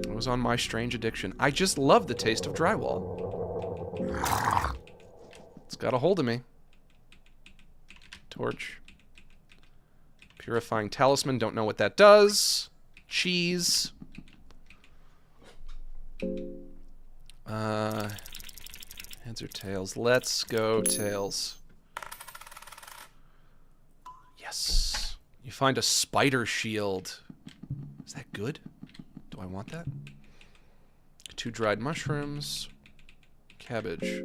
I was on My Strange Addiction. I just love the taste of drywall. It's got a hold of me. Torch. Purifying Talisman, don't know what that does. Cheese. Heads or tails? Let's go tails. Yes. You find a spider shield. Is that good? Do I want that? 2 dried mushrooms. Cabbage.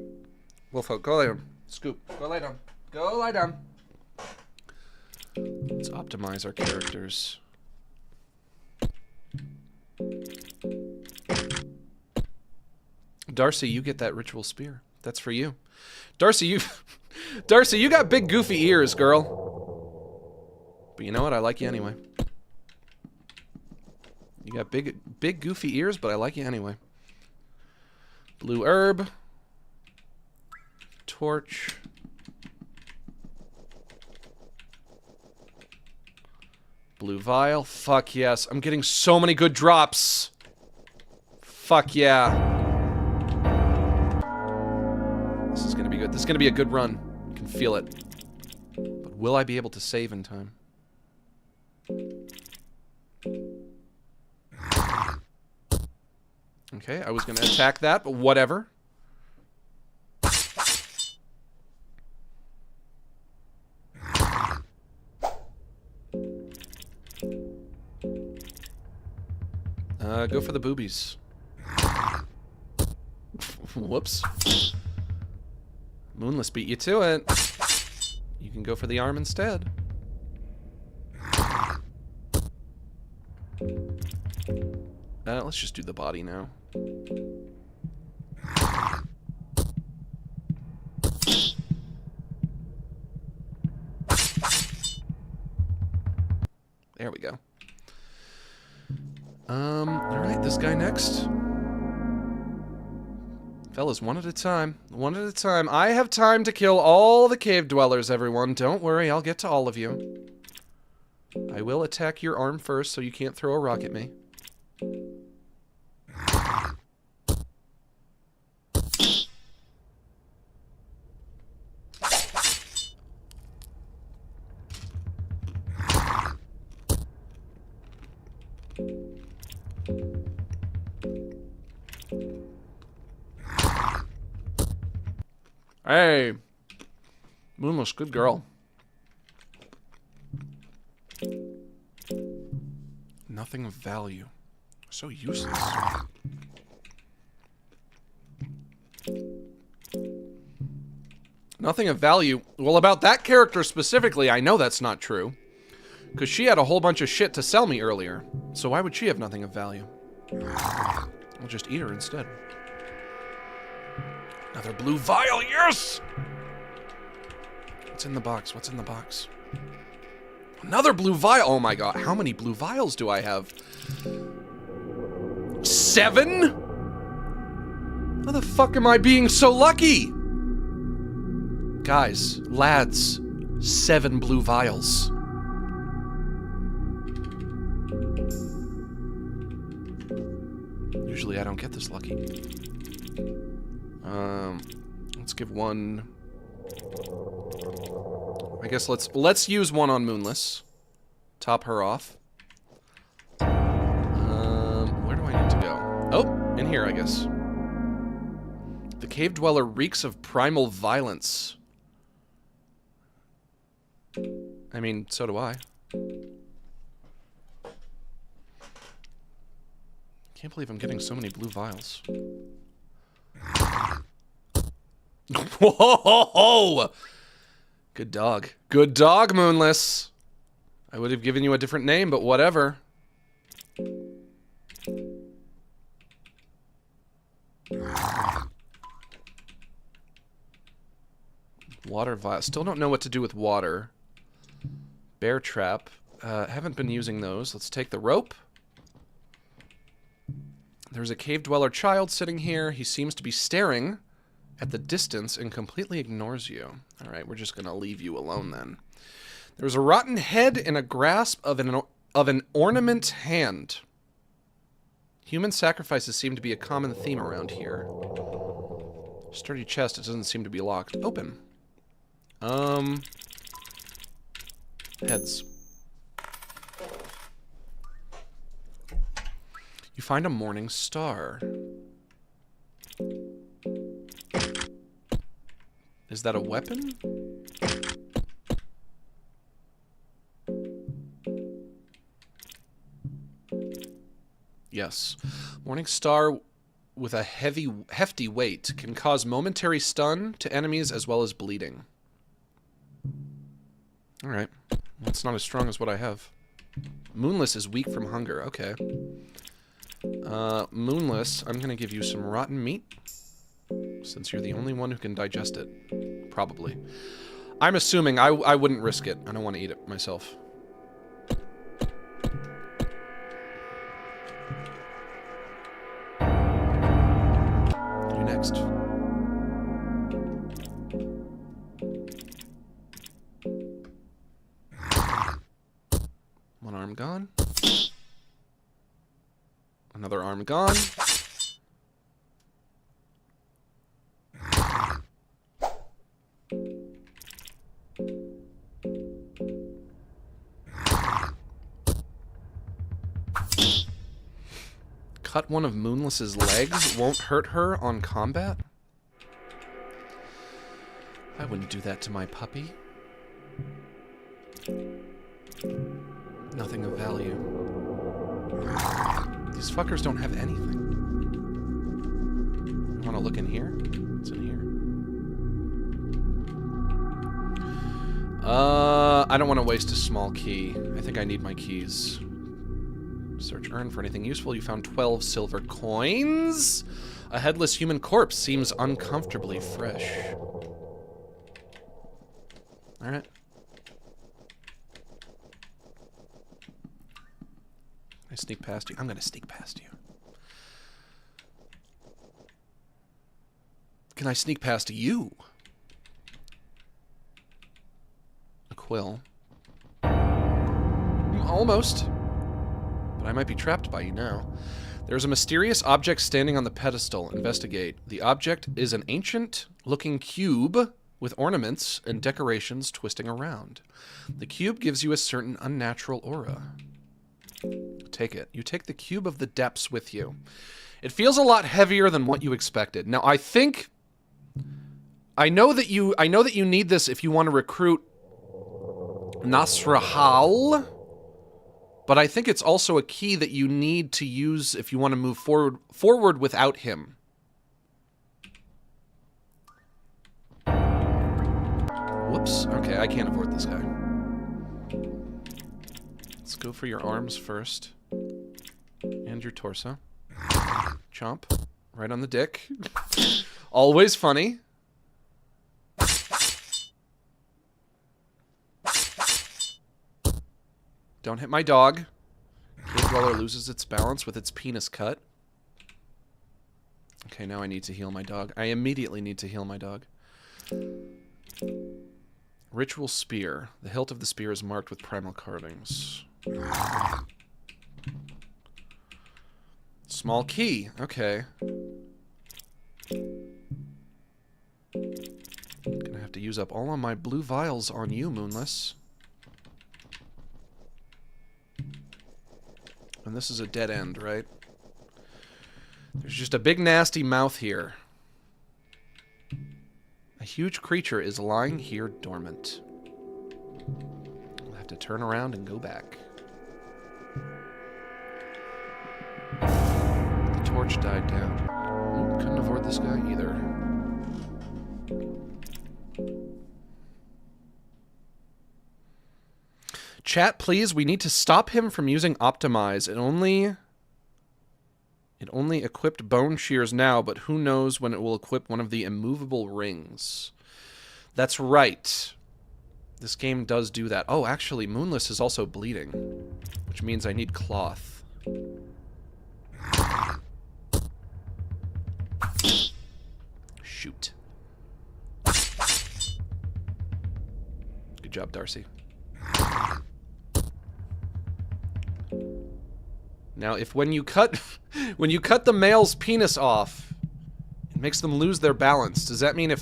Wolfo, go lay down. Scoop. Go lay down. Go lie down. Let's optimize our characters. Darcy, you get that ritual spear. That's for you. Darcy, you got big goofy ears, girl. But you know what? I like you anyway. You got big goofy ears, but I like you anyway. Blue herb. Torch. Blue vial. Fuck yes. I'm getting so many good drops. Fuck yeah. This is gonna be good. is going to be a good run. I can feel it. But will I be able to save in time? Okay, I was going to attack that, but whatever. Go for the boobies. Whoops. Moonless beat you to it. You can go for the arm instead. Let's just do the body now. There we go. Alright, this guy next. Fellas, one at a time. One at a time. I have time to kill all the cave dwellers, everyone. Don't worry, I'll get to all of you. I will attack your arm first so you can't throw a rock at me. Hey, Moonless, good girl. Nothing of value. So useless. Nothing of value. Well, about that character specifically, I know that's not true. Because she had a whole bunch of shit to sell me earlier. So why would she have nothing of value? I'll just eat her instead. Another blue vial, yes! What's in the box? What's in the box? Another blue vial! Oh my god, how many blue vials do I have? 7? How the fuck am I being so lucky? Guys, lads, 7 blue vials. Usually I don't get this lucky. Let's give one. I guess let's use one on Moonless. Top her off. Where do I need to go? Oh, in here, I guess. The cave dweller reeks of primal violence. I mean, so do I. Can't believe I'm getting so many blue vials. Whoa! Good dog. Good dog, Moonless. I would have given you a different name, but whatever. Water vial. Still don't know what to do with water. Bear trap. Haven't been using those. Let's take the rope. There's a cave dweller child sitting here. He seems to be staring at the distance and completely ignores you. Alright, we're just gonna leave you alone then. There's a rotten head in a grasp of an ornament hand. Human sacrifices seem to be a common theme around here. Sturdy chest, it doesn't seem to be locked. Open. Heads. You find a morning star. Is that a weapon? Yes. Morning star with a hefty weight can cause momentary stun to enemies as well as bleeding. Alright. Well, it's not as strong as what I have. Moonless is weak from hunger. Okay. Moonless, I'm gonna give you some rotten meat. Since you're the only one who can digest it. Probably. I'm assuming I wouldn't risk it. I don't want to eat it myself. You next. One arm gone. Another arm gone. Cut one of Moonless's legs won't hurt her on combat? I wouldn't do that to my puppy. Nothing of value. These fuckers don't have anything. You want to look in here? What's in here? I don't want to waste a small key. I think I need my keys. Search urn for anything useful. You found 12 silver coins. A headless human corpse seems uncomfortably fresh. Alright. I sneak past you. I'm gonna sneak past you. Can I sneak past you? A quill. Almost. But I might be trapped by you now. There's a mysterious object standing on the pedestal. Investigate. The object is an ancient-looking cube with ornaments and decorations twisting around. The cube gives you a certain unnatural aura. Take it. You take the cube of the depths with you. It feels a lot heavier than what you expected. Now, I think... I know that you need this if you want to recruit Nas'hrah, but I think it's also a key that you need to use if you want to move forward without him. Whoops. Okay, I can't afford this guy. Let's go for your arms first. And your torso. Chomp. Right on the dick. Always funny. Don't hit my dog. Cave dweller loses its balance with its penis cut. Okay, now I need to heal my dog. I immediately need to heal my dog. Ritual spear. The hilt of the spear is marked with primal carvings. Small key. Okay. Gonna have to use up all of my blue vials on you, Moonless. And this is a dead end, right? There's just a big nasty mouth here. A huge creature is lying here dormant. I'll have to turn around and go back. The torch died down. Ooh, couldn't afford this guy either. Chat, please. We need to stop him from using Optimize. It only equipped bone shears now, but who knows when it will equip one of the immovable rings. That's right. This game does do that. Oh, actually, Moonless is also bleeding, which means I need cloth. Shoot. Good job, Darcy. Now, if when you cut the male's penis off, it makes them lose their balance. Does that mean if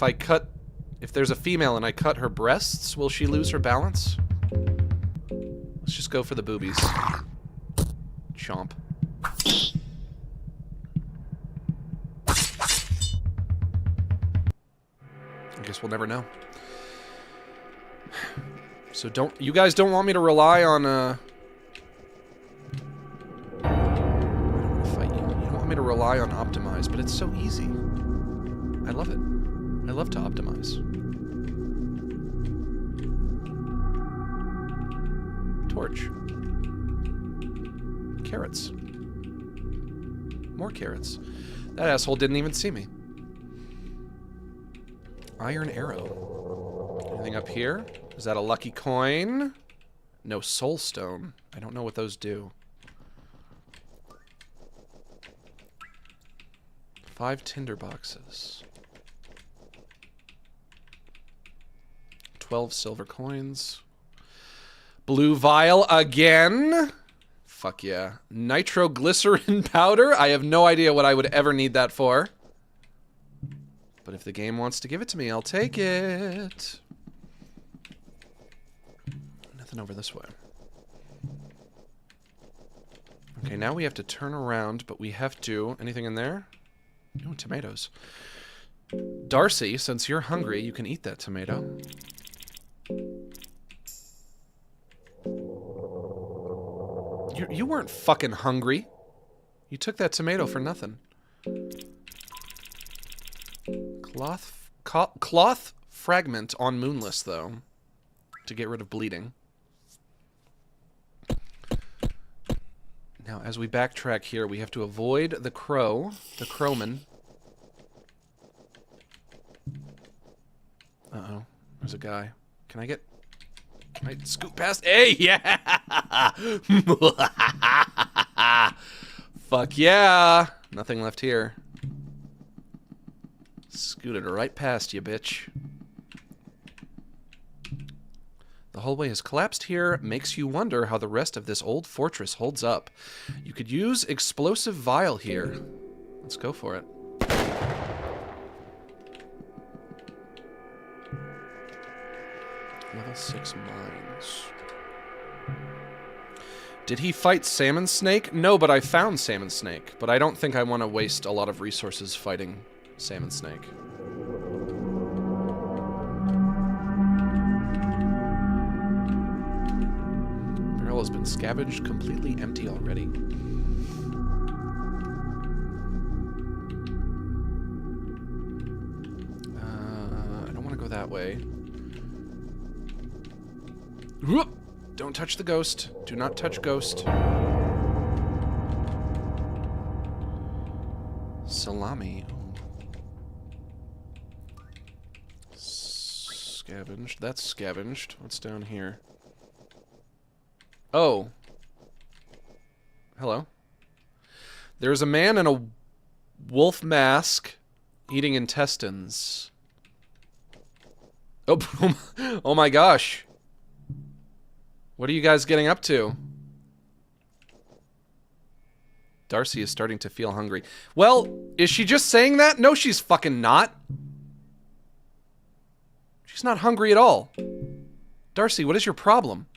there's a female and I cut her breasts, will she lose her balance? Let's just go for the boobies. Chomp. I guess we'll never know. So you guys don't want me to rely on, to rely on Optimize, but it's so easy. I love it. I love to optimize. Torch. Carrots. More carrots. That asshole didn't even see me. Iron arrow. Anything up here? Is that a lucky coin? No, soul stone. I don't know what those do. 5 tinder boxes. 12 silver coins. Blue vial again. Fuck yeah. Nitroglycerin powder. I have no idea what I would ever need that for. But if the game wants to give it to me, I'll take it. Nothing over this way. Okay, now we have to turn around, but we have to... Anything in there? Ooh, tomatoes. Darcy, since you're hungry, you can eat that tomato. You weren't fucking hungry. You took that tomato for nothing. Cloth fragment on Moonless, though, to get rid of bleeding. Now, as we backtrack here, we have to avoid the crow, the crowman. Uh-oh, there's a guy. Can I scoot past? Hey, yeah! Fuck yeah! Nothing left here. Scooted right past you, bitch. The hallway has collapsed here, makes you wonder how the rest of this old fortress holds up. You could use explosive vial here. Let's go for it. Level 6 mines. Did he fight Salmon Snake? No, but I found Salmon Snake. But I don't think I want to waste a lot of resources fighting Salmon Snake. Barrel has been scavenged, completely empty already. I don't want to go that way. Whoop! Don't touch the ghost. Do not touch ghost. Salami. Scavenged. That's scavenged. What's down here? Oh. Hello. There's a man in a wolf mask eating intestines. Oh, oh my gosh. What are you guys getting up to? Darcy is starting to feel hungry. Well, is she just saying that? No, she's fucking not. She's not hungry at all. Darcy, what is your problem?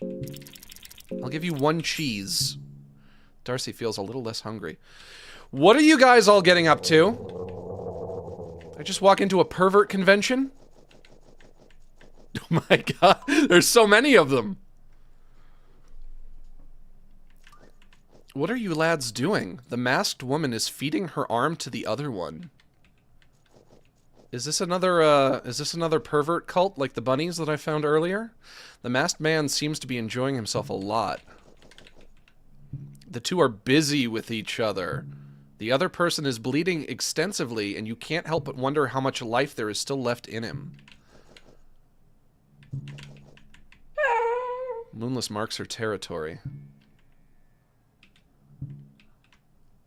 I'll give you 1 cheese. Darcy feels a little less hungry. What are you guys all getting up to? I just walk into a pervert convention? Oh my god, there's so many of them. What are you lads doing? The masked woman is feeding her arm to the other one. Is this another pervert cult like the bunnies that I found earlier? The masked man seems to be enjoying himself a lot. The two are busy with each other. The other person is bleeding extensively, and you can't help but wonder how much life there is still left in him. Moonless marks her territory.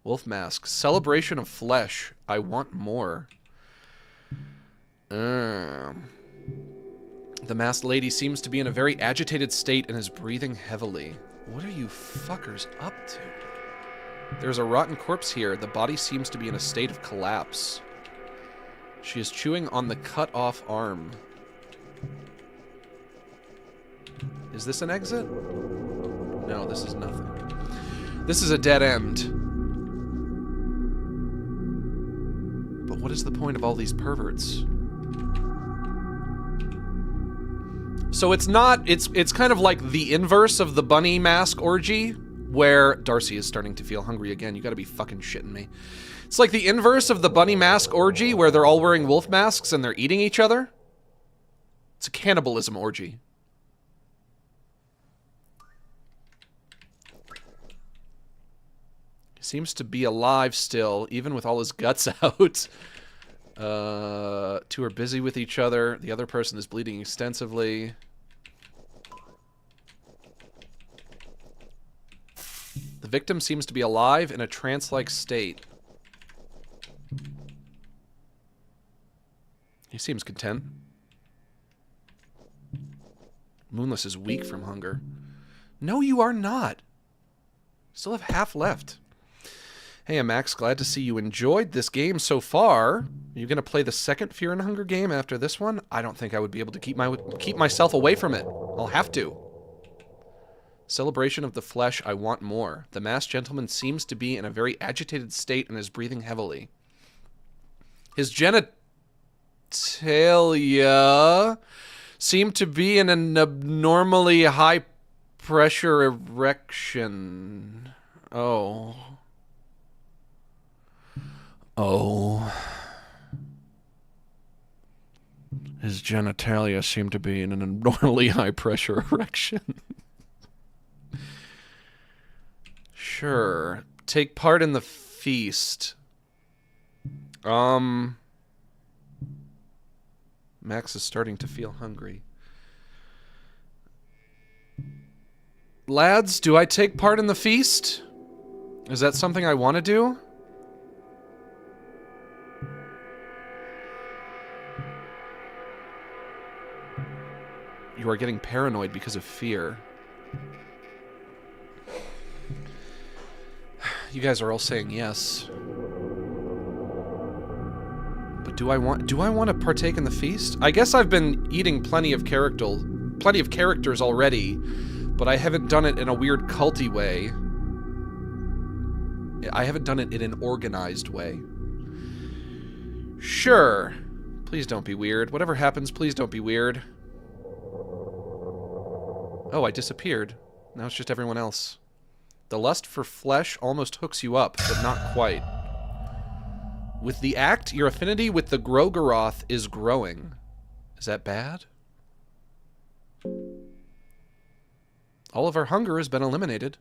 Wolf mask. Celebration of flesh. I want more. The masked lady seems to be in a very agitated state and is breathing heavily. What are you fuckers up to? There's a rotten corpse here. The body seems to be in a state of collapse. She is chewing on the cut-off arm. Is this an exit? No, this is nothing. This is a dead end. But what is the point of all these perverts? So it's not, it's kind of like the inverse of the bunny mask orgy, where Darcy is starting to feel hungry again. You gotta be fucking shitting me. It's like the inverse of the bunny mask orgy, where they're all wearing wolf masks and they're eating each other. It's a cannibalism orgy. He seems to be alive still, even with all his guts out. Two are busy with each other. The other person is bleeding extensively. The victim seems to be alive in a trance-like state. He seems content. Moonless is weak from hunger. No, you are not. Still have half left. Hey, Max, glad to see you enjoyed this game so far. Are you going to play the second Fear and Hunger game after this one? I don't think I would be able to keep myself away from it. I'll have to. Celebration of the flesh, I want more. The masked gentleman seems to be in a very agitated state and is breathing heavily. His genitalia seem to be in an abnormally high pressure erection. Oh. Oh. His genitalia seem to be in an abnormally high pressure erection. Sure. Take part in the feast. Max is starting to feel hungry. Lads, do I take part in the feast? Is that something I want to do? You are getting paranoid because of fear. You guys are all saying yes. But do I want to partake in the feast? I guess I've been eating plenty of characters already, but I haven't done it in a weird culty way. I haven't done it in an organized way. Sure. Please don't be weird. Whatever happens, please don't be weird. Oh, I disappeared. Now it's just everyone else. The lust for flesh almost hooks you up, but not quite. With the act, your affinity with the Grogaroth is growing. Is that bad? All of our hunger has been eliminated.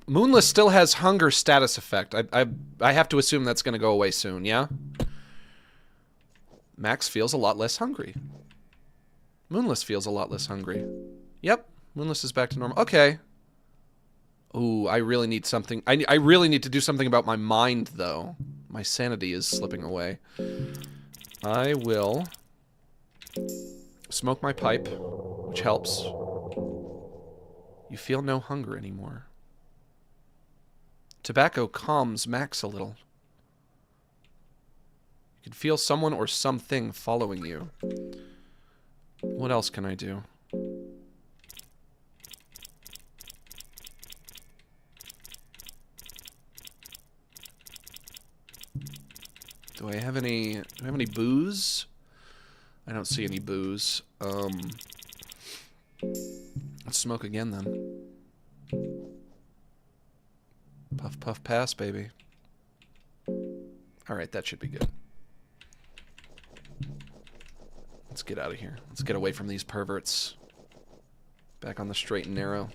Moonless still has hunger status effect. I have to assume that's going to go away soon, yeah? Max feels a lot less hungry. Moonless feels a lot less hungry. Yep, Moonless is back to normal. Okay. Ooh, I really need something. I really need to do something about my mind, though. My sanity is slipping away. I will smoke my pipe, which helps. You feel no hunger anymore. Tobacco calms Max a little. You can feel someone or something following you. What else can I do? Do I have any booze? I don't see any booze. Let's smoke again then. Puff, puff, pass, baby. Alright, that should be good. Let's get out of here. Let's get away from these perverts. Back on the straight and narrow.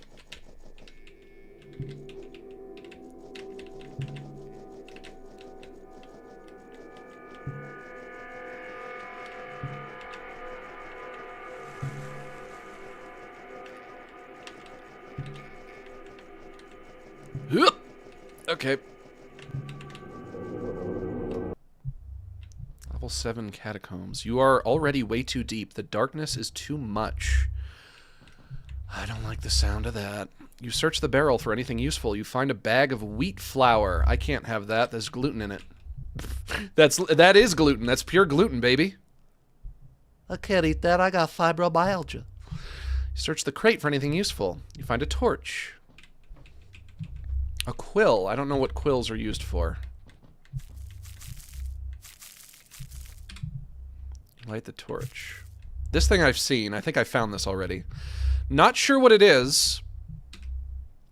Okay. Level 7 catacombs. You are already way too deep. The darkness is too much. I don't like the sound of that. You search the barrel for anything useful. You find a bag of wheat flour. I can't have that. There's gluten in it. That is gluten. That's pure gluten, baby.
I can't eat that. I got fibromyalgia.
You search the crate for anything useful. You find a torch. A quill. I don't know what quills are used for. Light the torch. This thing I've seen. I think I found this already. Not sure what it is.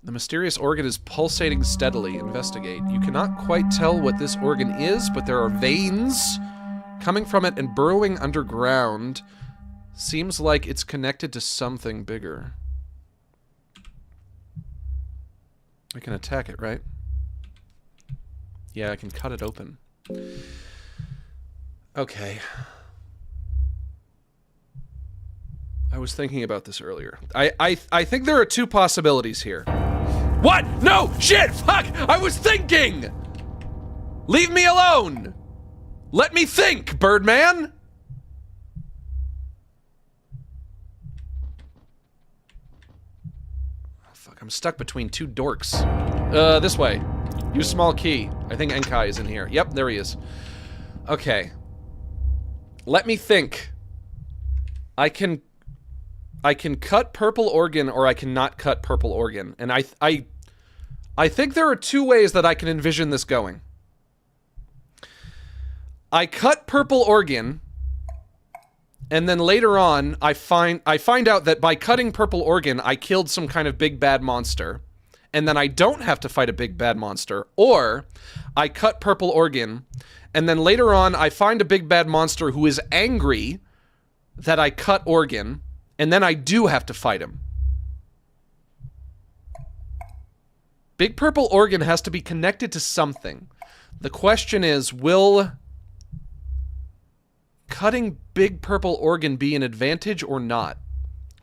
The mysterious organ is pulsating steadily. Investigate. You cannot quite tell what this organ is, but there are veins coming from it and burrowing underground. Seems like it's connected to something bigger. I can attack it, right? Yeah, I can cut it open. Okay. I was thinking about this earlier. I think there are two possibilities here. What? No! Shit! Fuck! I was thinking! Leave me alone! Let me think, Birdman! Oh, fuck, I'm stuck between two dorks. This way. Use small key. I think Enkai is in here. Yep, there he is. Okay. Let me think.
I can cut purple organ or I cannot cut purple organ. And I think there are two ways that I can envision this going. I cut purple organ, and then later on I find out that by cutting purple organ I killed some kind of big bad monster, and then I don't have to fight a big bad monster. Or I cut purple organ, and then later on I find a big bad monster who is angry that I cut organ, and then I do have to fight him. Big purple organ has to be connected to something. The question is, will cutting big purple organ be an advantage or not?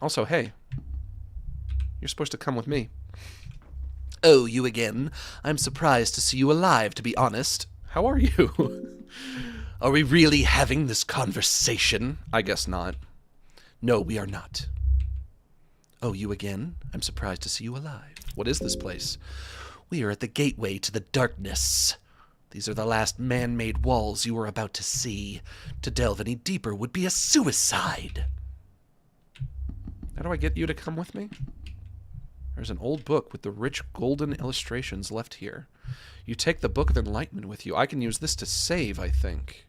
Also, hey, you're supposed to come with me.
Oh, you again? I'm surprised to see you alive, to be honest.
How are you?
Are we really having this conversation?
I guess not.
No, we are not. Oh, you again? I'm surprised to see you alive.
What is this place?
We are at the gateway to the darkness. These are the last man-made walls you are about to see. To delve any deeper would be a suicide.
How do I get you to come with me? There's an old book with the rich golden illustrations left here. You take the Book of Enlightenment with you. I can use this to save, I think.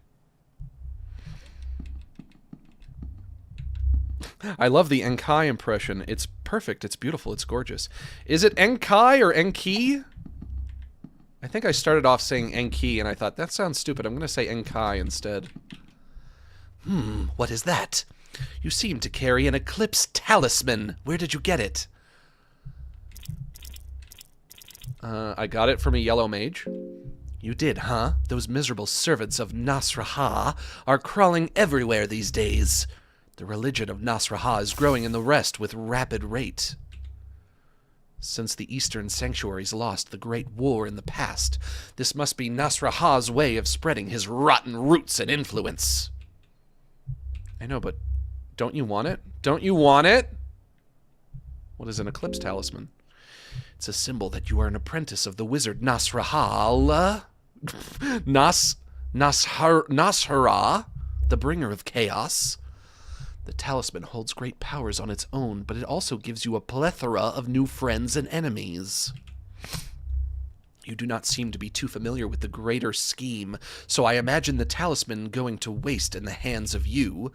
I love the Enkai impression. It's perfect. It's beautiful. It's gorgeous. Is it Enkai or Enki? I think I started off saying Enki, and I thought, that sounds stupid. I'm going to say Enkai instead.
What is that? You seem to carry an eclipse talisman. Where did you get it?
I got it from a yellow mage.
You did, huh? Those miserable servants of Nas'hrah are crawling everywhere these days. The religion of Nas'hrah is growing in the West with rapid rate. Since the Eastern sanctuaries lost the Great War in the past, this must be Nas'rah's way of spreading his rotten roots and influence.
I know, but don't you want it? Don't you want it? What is an eclipse talisman?
It's a symbol that you are an apprentice of the wizard Nas'hrah. Nas'hrah, the bringer of chaos. The talisman holds great powers on its own, but it also gives you a plethora of new friends and enemies. You do not seem to be too familiar with the greater scheme, so I imagine the talisman going to waste in the hands of you.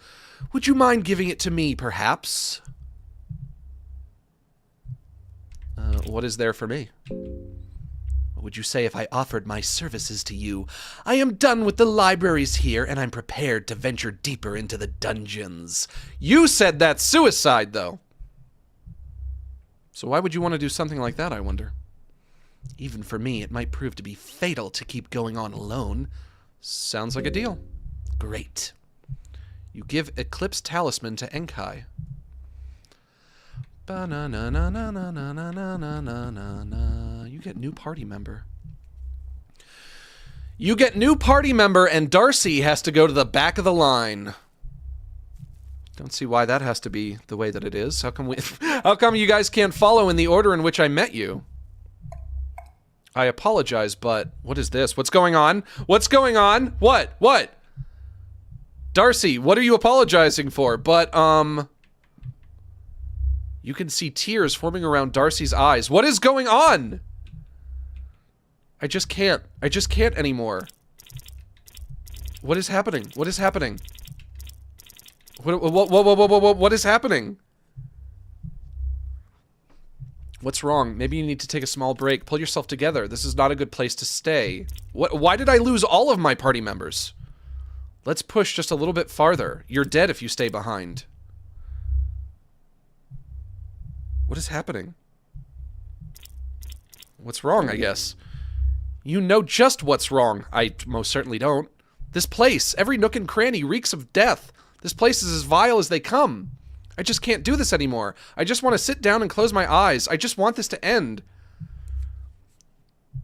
Would you mind giving it to me, perhaps?
What is there for me?
What would you say if I offered my services to you? I am done with the libraries here, and I'm prepared to venture deeper into the dungeons.
You said that's suicide, though. So why would you want to do something like that, I wonder?
Even for me, it might prove to be fatal to keep going on alone.
Sounds like a deal.
Great.
You give Eclipse Talisman to Enkai. You get new party member. You get new party member, and Darcy has to go to the back of the line. Don't see why that has to be the way that it is. How come you guys can't follow in the order in which I met you? I apologize, but what is this? What's going on? What's going on? What? What? Darcy, what are you apologizing for? But, you can see tears forming around Darcy's eyes. What is going on? I just can't. I just can't anymore. What is happening? What is happening? What is happening? What's wrong? Maybe you need to take a small break. Pull yourself together. This is not a good place to stay. Why did I lose all of my party members? Let's push just a little bit farther. You're dead if you stay behind. What is happening? What's wrong, I guess? You know just what's wrong. I most certainly don't. This place, every nook and cranny reeks of death. This place is as vile as they come. I just can't do this anymore. I just want to sit down and close my eyes. I just want this to end.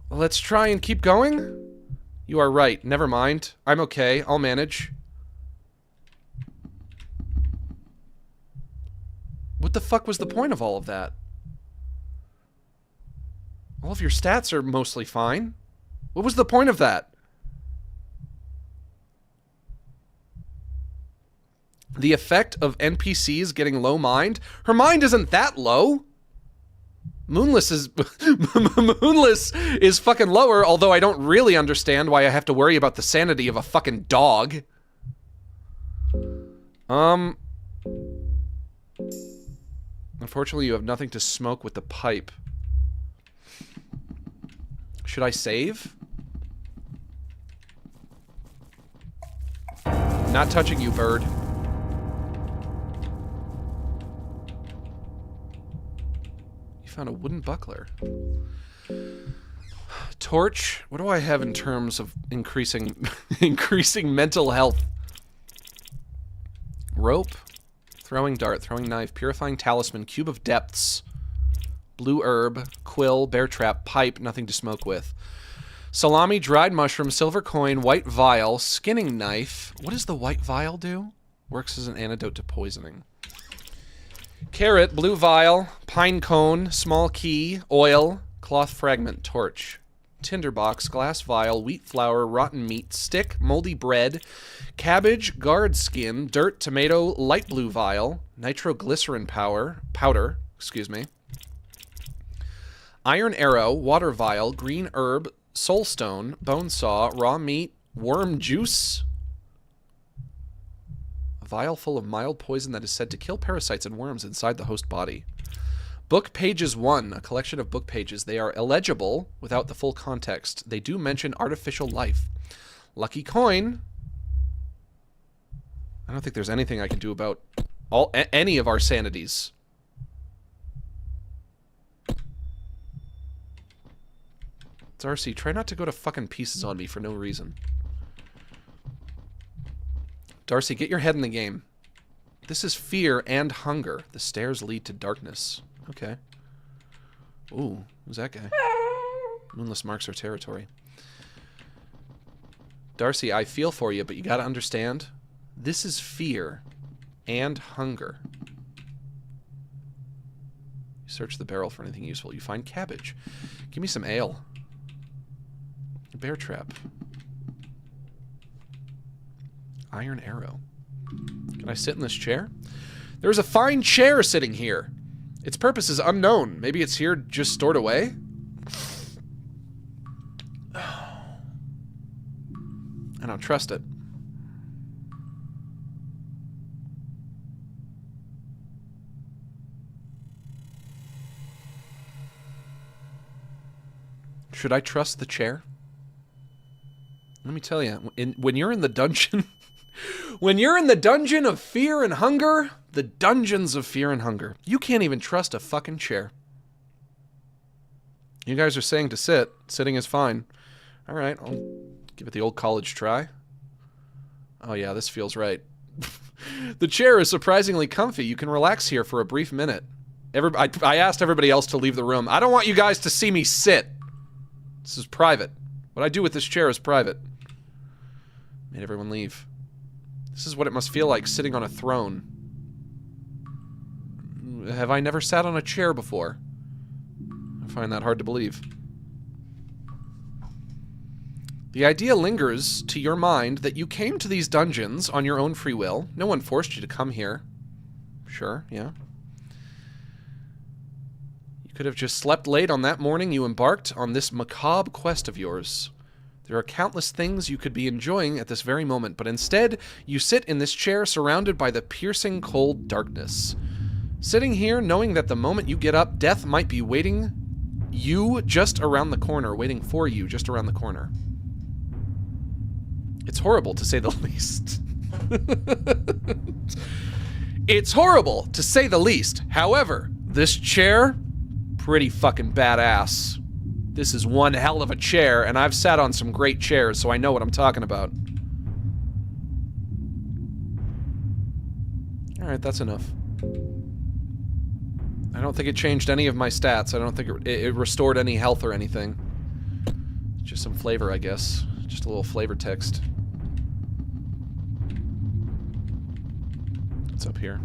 Let's try and keep going? You are right. Never mind. I'm okay. I'll manage. What the fuck was the point of all of that? All of your stats are mostly fine. What was the point of that? The effect of NPCs getting low mind? Her mind isn't that low. Moonless is Moonless is fucking lower, although I don't really understand why I have to worry about the sanity of a fucking dog. Unfortunately, you have nothing to smoke with the pipe. Should I save? Not touching you, bird. You found a wooden buckler. Torch. What do I have in terms of increasing mental health? Rope. Throwing dart, throwing knife, purifying talisman, cube of depths, blue herb, quill, bear trap, pipe, nothing to smoke with. Salami, dried mushroom, silver coin, white vial, skinning knife. What does the white vial do? Works as an antidote to poisoning. Carrot, blue vial, pine cone, small key, oil, cloth fragment, torch. Tinderbox, glass vial, wheat flour, rotten meat, stick, moldy bread, cabbage, guard skin, dirt, tomato, light blue vial, nitroglycerin powder, excuse me. Iron arrow, water vial, green herb, soulstone, bone saw, raw meat, worm juice. A vial full of mild poison that is said to kill parasites and worms inside the host body. Book Pages 1, a collection of book pages. They are illegible without the full context. They do mention artificial life. Lucky coin. I don't think there's anything I can do about any of our sanities. Darcy, try not to go to fucking pieces on me for no reason. Darcy, get your head in the game. This is fear and hunger. The stairs lead to darkness. Okay. Ooh, who's that guy? Moonless marks our territory. Darcy, I feel for you, but you gotta understand, this is fear and hunger. You search the barrel for anything useful. You find cabbage. Give me some ale. Bear trap. Iron arrow. Can I sit in this chair? There's a fine chair sitting here. Its purpose is unknown. Maybe it's here just stored away? I don't trust it. Should I trust the chair? Let me tell you, when you're in the dungeon... when you're in the dungeon of fear and hunger... The dungeons of fear and hunger. You can't even trust a fucking chair. You guys are saying to sit. Sitting is fine. Alright, I'll give it the old college try. Oh yeah, this feels right. The chair is surprisingly comfy. You can relax here for a brief minute. I asked everybody else to leave the room. I don't want you guys to see me sit. This is private. What I do with this chair is private. Made everyone leave. This is what it must feel like sitting on a throne. Have I never sat on a chair before? I find that hard to believe. The idea lingers to your mind that you came to these dungeons on your own free will. No one forced you to come here. Sure, yeah. You could have just slept late on that morning you embarked on this macabre quest of yours. There are countless things you could be enjoying at this very moment, but instead, you sit in this chair surrounded by the piercing cold darkness. Sitting here knowing that the moment you get up, death might be waiting you just around the corner, waiting for you just around the corner. It's horrible to say the least. It's horrible to say the least. However, this chair, pretty fucking badass. This is one hell of a chair, and I've sat on some great chairs, so I know what I'm talking about. Alright, that's enough. I don't think it changed any of my stats. I don't think it restored any health or anything. Just some flavor, I guess. Just a little flavor text. What's up here?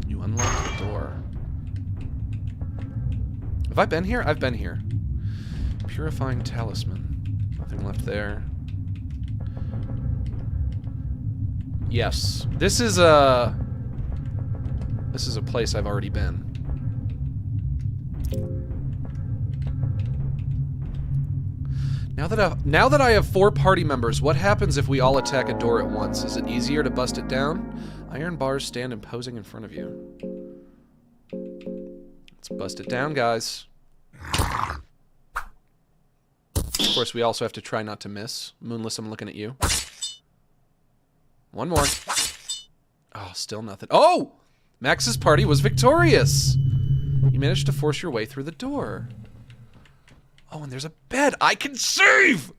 You unlock the door. Have I been here? I've been here. Purifying talisman. Nothing left there.
Yes. This is a place I've already been. Now that I have 4 party members, what happens if we all attack a door at once? Is it easier to bust it down? Iron bars stand imposing in front of you. Let's bust it down, guys. Of course, we also have to try not to miss. Moonless, I'm looking at you. One more. Oh, still nothing. Oh! Max's party was victorious! You managed to force your way through the door. Oh, and there's a bed! I can save!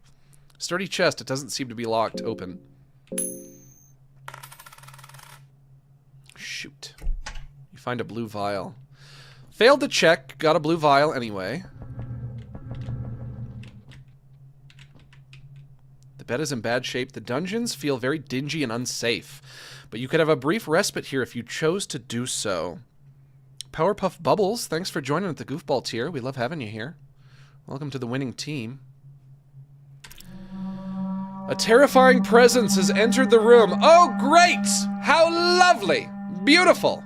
Sturdy chest. It doesn't seem to be locked open. Shoot. You find a blue vial. Failed to check. Got a blue vial anyway. The bed is in bad shape. The dungeons feel very dingy and unsafe. But you could have a brief respite here if you chose to do so. Powerpuff Bubbles, thanks for joining at the Goofball tier. We love having you here. Welcome to the winning team. A terrifying presence has entered the room. Oh, great! How lovely! Beautiful!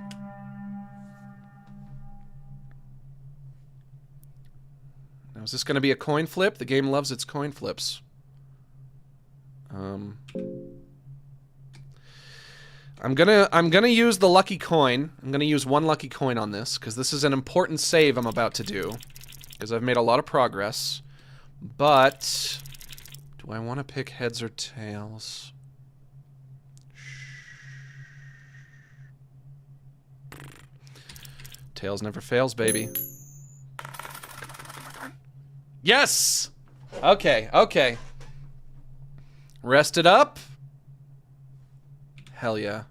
Now, is this going to be a coin flip? The game loves its coin flips. I'm gonna use the lucky coin. I'm gonna use 1 lucky coin on this, because this is an important save I'm about to do. Because I've made a lot of progress. But do I want to pick heads or tails? Tails never fails, baby. Yes! Okay, okay. Rest it up. Hell yeah.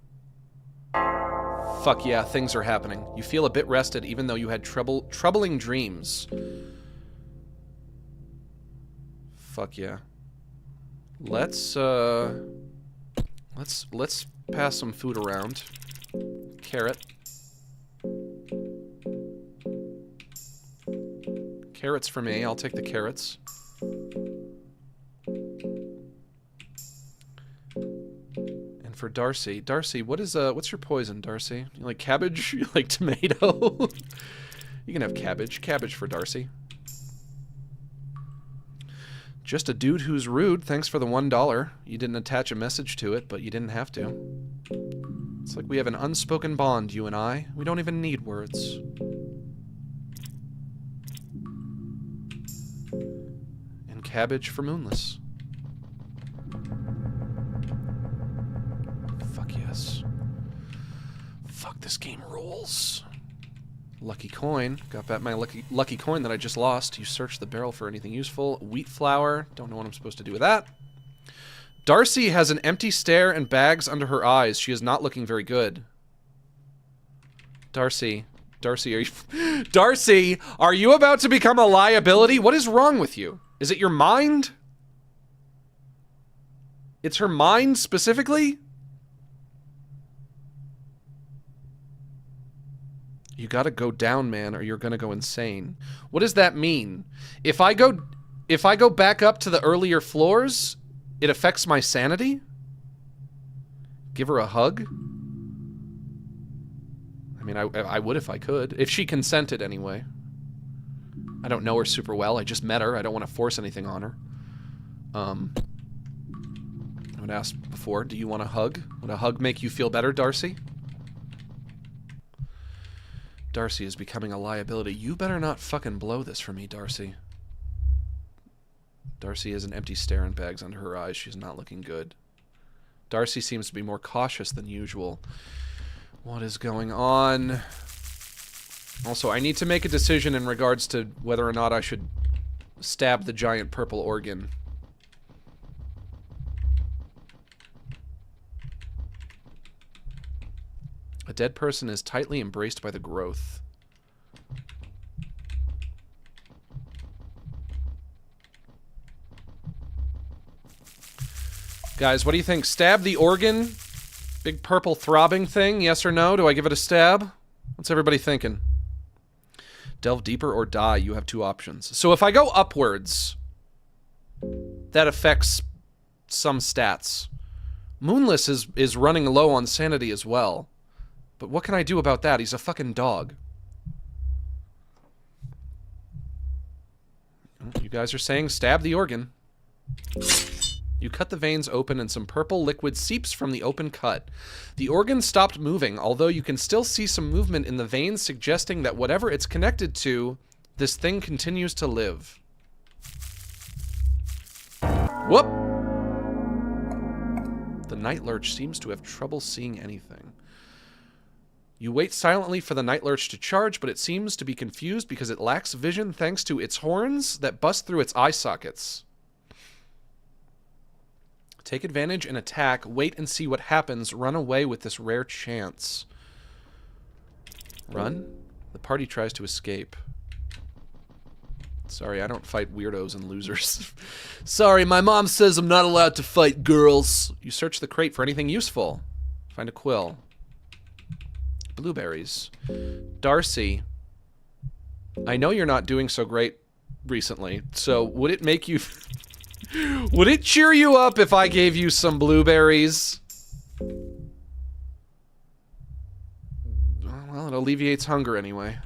Fuck yeah, things are happening. You feel a bit rested even though you had troubling dreams. Fuck yeah. Let's pass some food around. Carrot. Carrots for me. I'll take the carrots. And for Darcy. Darcy, what's your poison, Darcy? You like cabbage? You like tomato? You can have cabbage. Cabbage for Darcy. Just a dude who's rude. Thanks for the $1. You didn't attach a message to it, but you didn't have to. It's like we have an unspoken bond, you and I. We don't even need words. And cabbage for Moonless. Fuck yes. Fuck, this game rules. Lucky coin. Got back my lucky coin that I just lost. You search the barrel for anything useful. Wheat flour. Don't know what I'm supposed to do with that. Darcy has an empty stare and bags under her eyes. She is not looking very good. Darcy. Darcy, are you... Darcy, are you about to become a liability? What is wrong with you? Is it your mind? It's her mind specifically? You gotta go down, man, or you're gonna go insane. What does that mean? If I go back up to the earlier floors, it affects my sanity? Give her a hug? I mean, I would if I could. If she consented, anyway. I don't know her super well. I just met her. I don't want to force anything on her. I would ask before, do you want a hug? Would a hug make you feel better, Darcy? Darcy is becoming a liability. You better not fucking blow this for me, Darcy. Darcy has an empty stare and bags under her eyes. She's not looking good. Darcy seems to be more cautious than usual. What is going on? Also, I need to make a decision in regards to whether or not I should stab the giant purple organ. A dead person is tightly embraced by the growth. Guys, what do you think? Stab the organ? Big purple throbbing thing? Yes or no? Do I give it a stab? What's everybody thinking? Delve deeper or die. You have 2 options. So if I go upwards, that affects some stats.
Moonless is running low on sanity as well. But what can I do about that? He's a fucking dog. You guys are saying stab the organ. You cut the veins open and some purple liquid seeps from the open cut. The organ stopped moving, although you can still see some movement in the veins suggesting that whatever it's connected to, this thing continues to live. Whoop! The night lurch seems to have trouble seeing anything. You wait silently for the night lurch to charge, but it seems to be confused because it lacks vision thanks to its horns that bust through its eye sockets. Take advantage and attack. Wait and see what happens. Run away with this rare chance. Run? The party tries to escape. Sorry, I don't fight weirdos and losers. Sorry, my mom says I'm not allowed to fight girls. You search the crate for anything useful. Find a quill. Blueberries. Darcy, I know you're not doing so great recently, so would it make you... would it cheer you up if I gave you some blueberries? Well, it alleviates hunger anyway.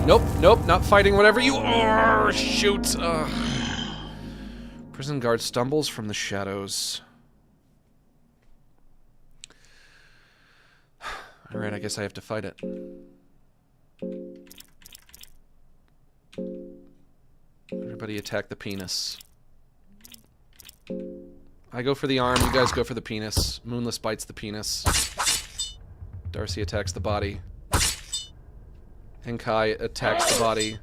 Nope, nope, not fighting whatever you are. Shoot. Prison guard stumbles from the shadows. Alright, I guess I have to fight it. Everybody attack the penis. I go for the arm, you guys go for the penis. Moonless bites the penis. Darcy attacks the body. Henkai attacks the body.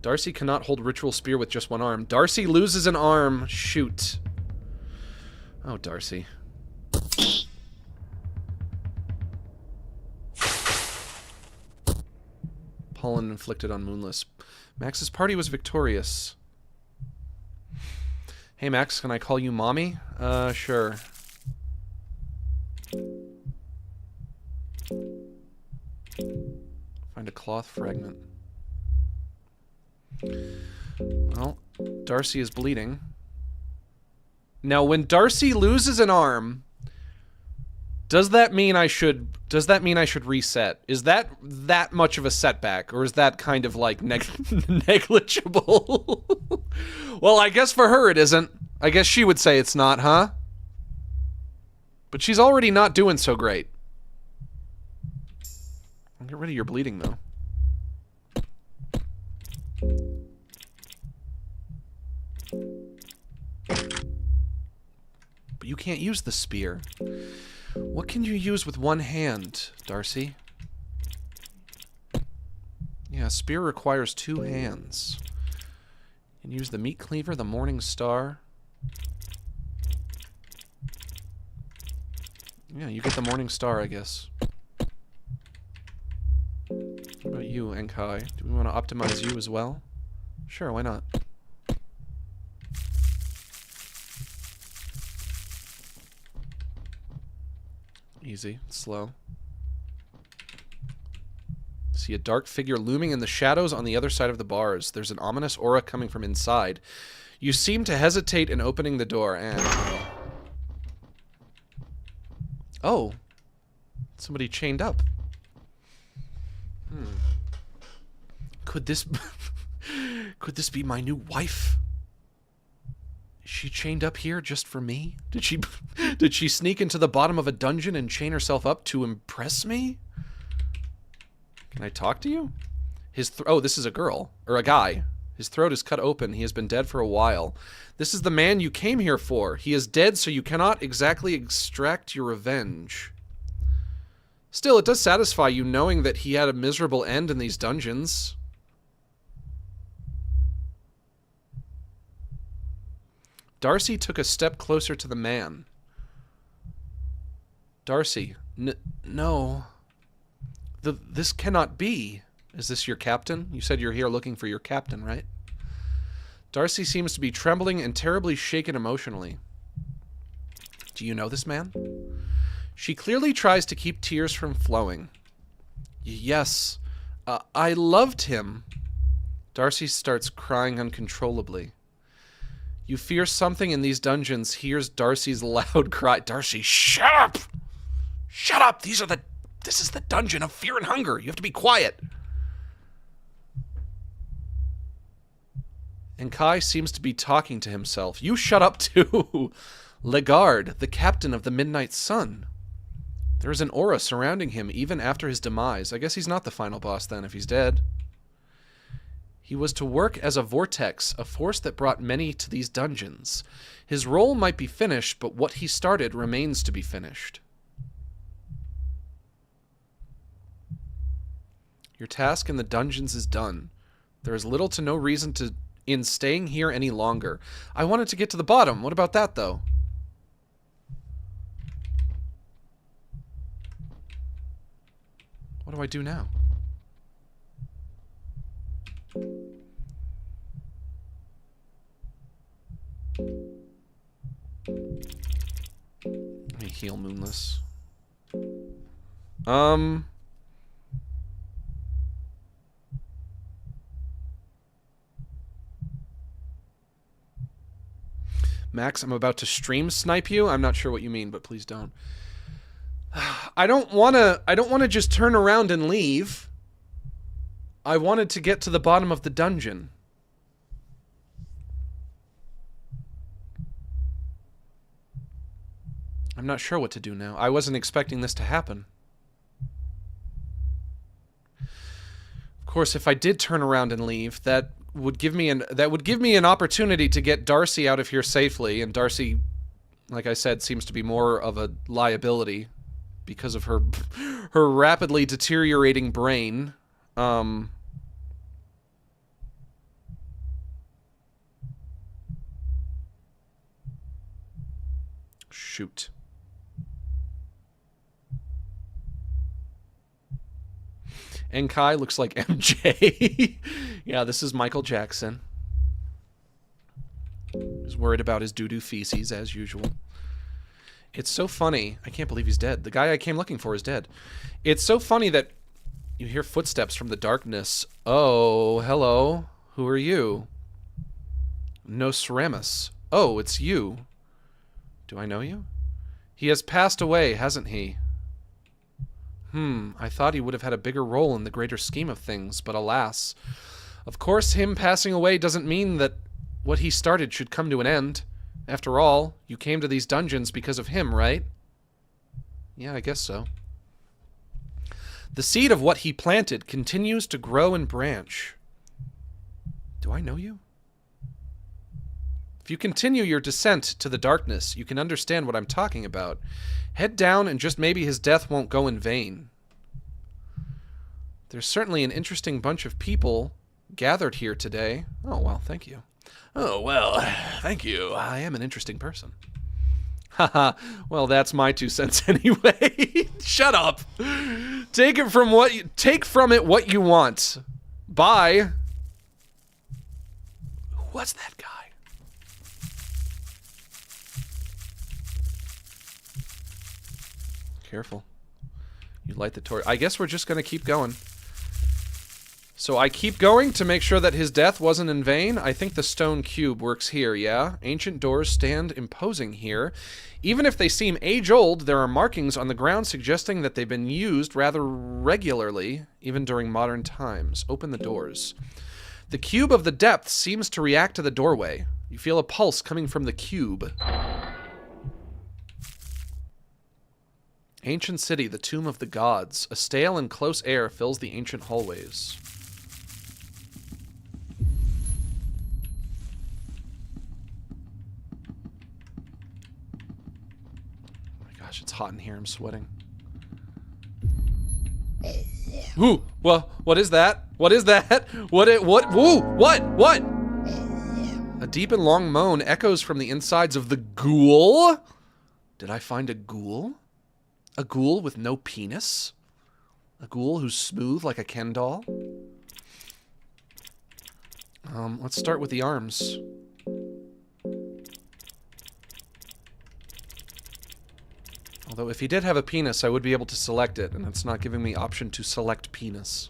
Darcy cannot hold ritual spear with just one arm. Darcy loses an arm. Shoot. Oh, Darcy. Pollen inflicted on Moonless. Max's party was victorious. Hey Max, can I call you mommy? Sure. Find a cloth fragment. Well, Darcy is bleeding. Now, when Darcy loses an arm, does that mean I should reset? Is that much of a setback, or is that kind of like negligible? Well, I guess for her it isn't. I guess she would say it's not, huh? But she's already not doing so great. I'll get rid of your bleeding, though. But you can't use the spear. What can you use with one hand, Darcy? Yeah, spear requires two hands. You can use the meat cleaver, the morning star. Yeah, you get the morning star, I guess. What about you, Enkai? Do we want to optimize you as well? Sure, why not? Easy, slow. See a dark figure looming in the shadows on the other side of the bars. There's an ominous aura coming from inside. You seem to hesitate in opening the door and... Oh. Somebody chained up. Could this... Could this be my new wife? Is she chained up here just for me? Did she sneak into the bottom of a dungeon and chain herself up to impress me? Can I talk to you? Oh, this is a girl. Or a guy. His throat is cut open. He has been dead for a while. This is the man you came here for. He is dead, so you cannot exactly extract your revenge. Still, it does satisfy you knowing that he had a miserable end in these dungeons. Darcy took a step closer to the man. Darcy, no. This cannot be. Is this your captain? You said you're here looking for your captain, right? Darcy seems to be trembling and terribly shaken emotionally. Do you know this man? She clearly tries to keep tears from flowing. Yes, I loved him. Darcy starts crying uncontrollably. You fear something in these dungeons. Hears Darcy's loud cry. Darcy, shut up! Shut up! This is the dungeon of fear and hunger. You have to be quiet. And Kai seems to be talking to himself. You shut up too. Legard, the captain of the Midnight Sun. There is an aura surrounding him even after his demise. I guess he's not the final boss then if he's dead. He was to work as a vortex, a force that brought many to these dungeons. His role might be finished, but what he started remains to be finished. Your task in the dungeons is done. There is little to no reason in staying here any longer. I wanted to get to the bottom. What about that, though? What do I do now? Let me heal Moonless. Max, I'm about to stream snipe you. I'm not sure what you mean, but please don't. I don't want to just turn around and leave. I wanted to get to the bottom of the dungeon. I'm not sure what to do now. I wasn't expecting this to happen. Of course, if I did turn around and leave, that would give me an opportunity to get Darcy out of here safely, and Darcy, like I said, seems to be more of a liability because of her rapidly deteriorating brain. Shoot. And Kai looks like MJ. Yeah, this is Michael Jackson. He's worried about his doo-doo feces, as usual. It's so funny. I can't believe he's dead. The guy I came looking for is dead. It's so funny that you hear footsteps from the darkness. Oh, hello. Who are you? Nostradamus. Oh, it's you. Do I know you? He has passed away, hasn't he? I thought he would have had a bigger role in the greater scheme of things, but alas. Of course, him passing away doesn't mean that what he started should come to an end. After all, you came to these dungeons because of him, right? Yeah, I guess so. The seed of what he planted continues to grow and branch. Do I know you? If you continue your descent to the darkness, you can understand what I'm talking about. Head down and just maybe his death won't go in vain. There's certainly an interesting bunch of people gathered here today. Oh, well, thank you. Oh, well, thank you. I am an interesting person. Haha, well, that's my 2 cents anyway. Shut up. Take from it what you want. Bye. Who was that guy? Careful. You light the torch. I guess we're just going to keep going. So I keep going to make sure that his death wasn't in vain. I think the stone cube works here, yeah? Ancient doors stand imposing here. Even if they seem age-old, there are markings on the ground suggesting that they've been used rather regularly, even during modern times. Open the doors. The cube of the depths seems to react to the doorway. You feel a pulse coming from the cube. Ancient city, the tomb of the gods. A stale and close air fills the ancient hallways. Oh my gosh, it's hot in here. I'm sweating. Ooh, well, what is that? What is that? What? A deep and long moan echoes from the insides of the ghoul. Did I find a ghoul? A ghoul with no penis? A ghoul who's smooth like a Ken doll? Let's start with the arms. Although if he did have a penis, I would be able to select it, and it's not giving me option to select penis.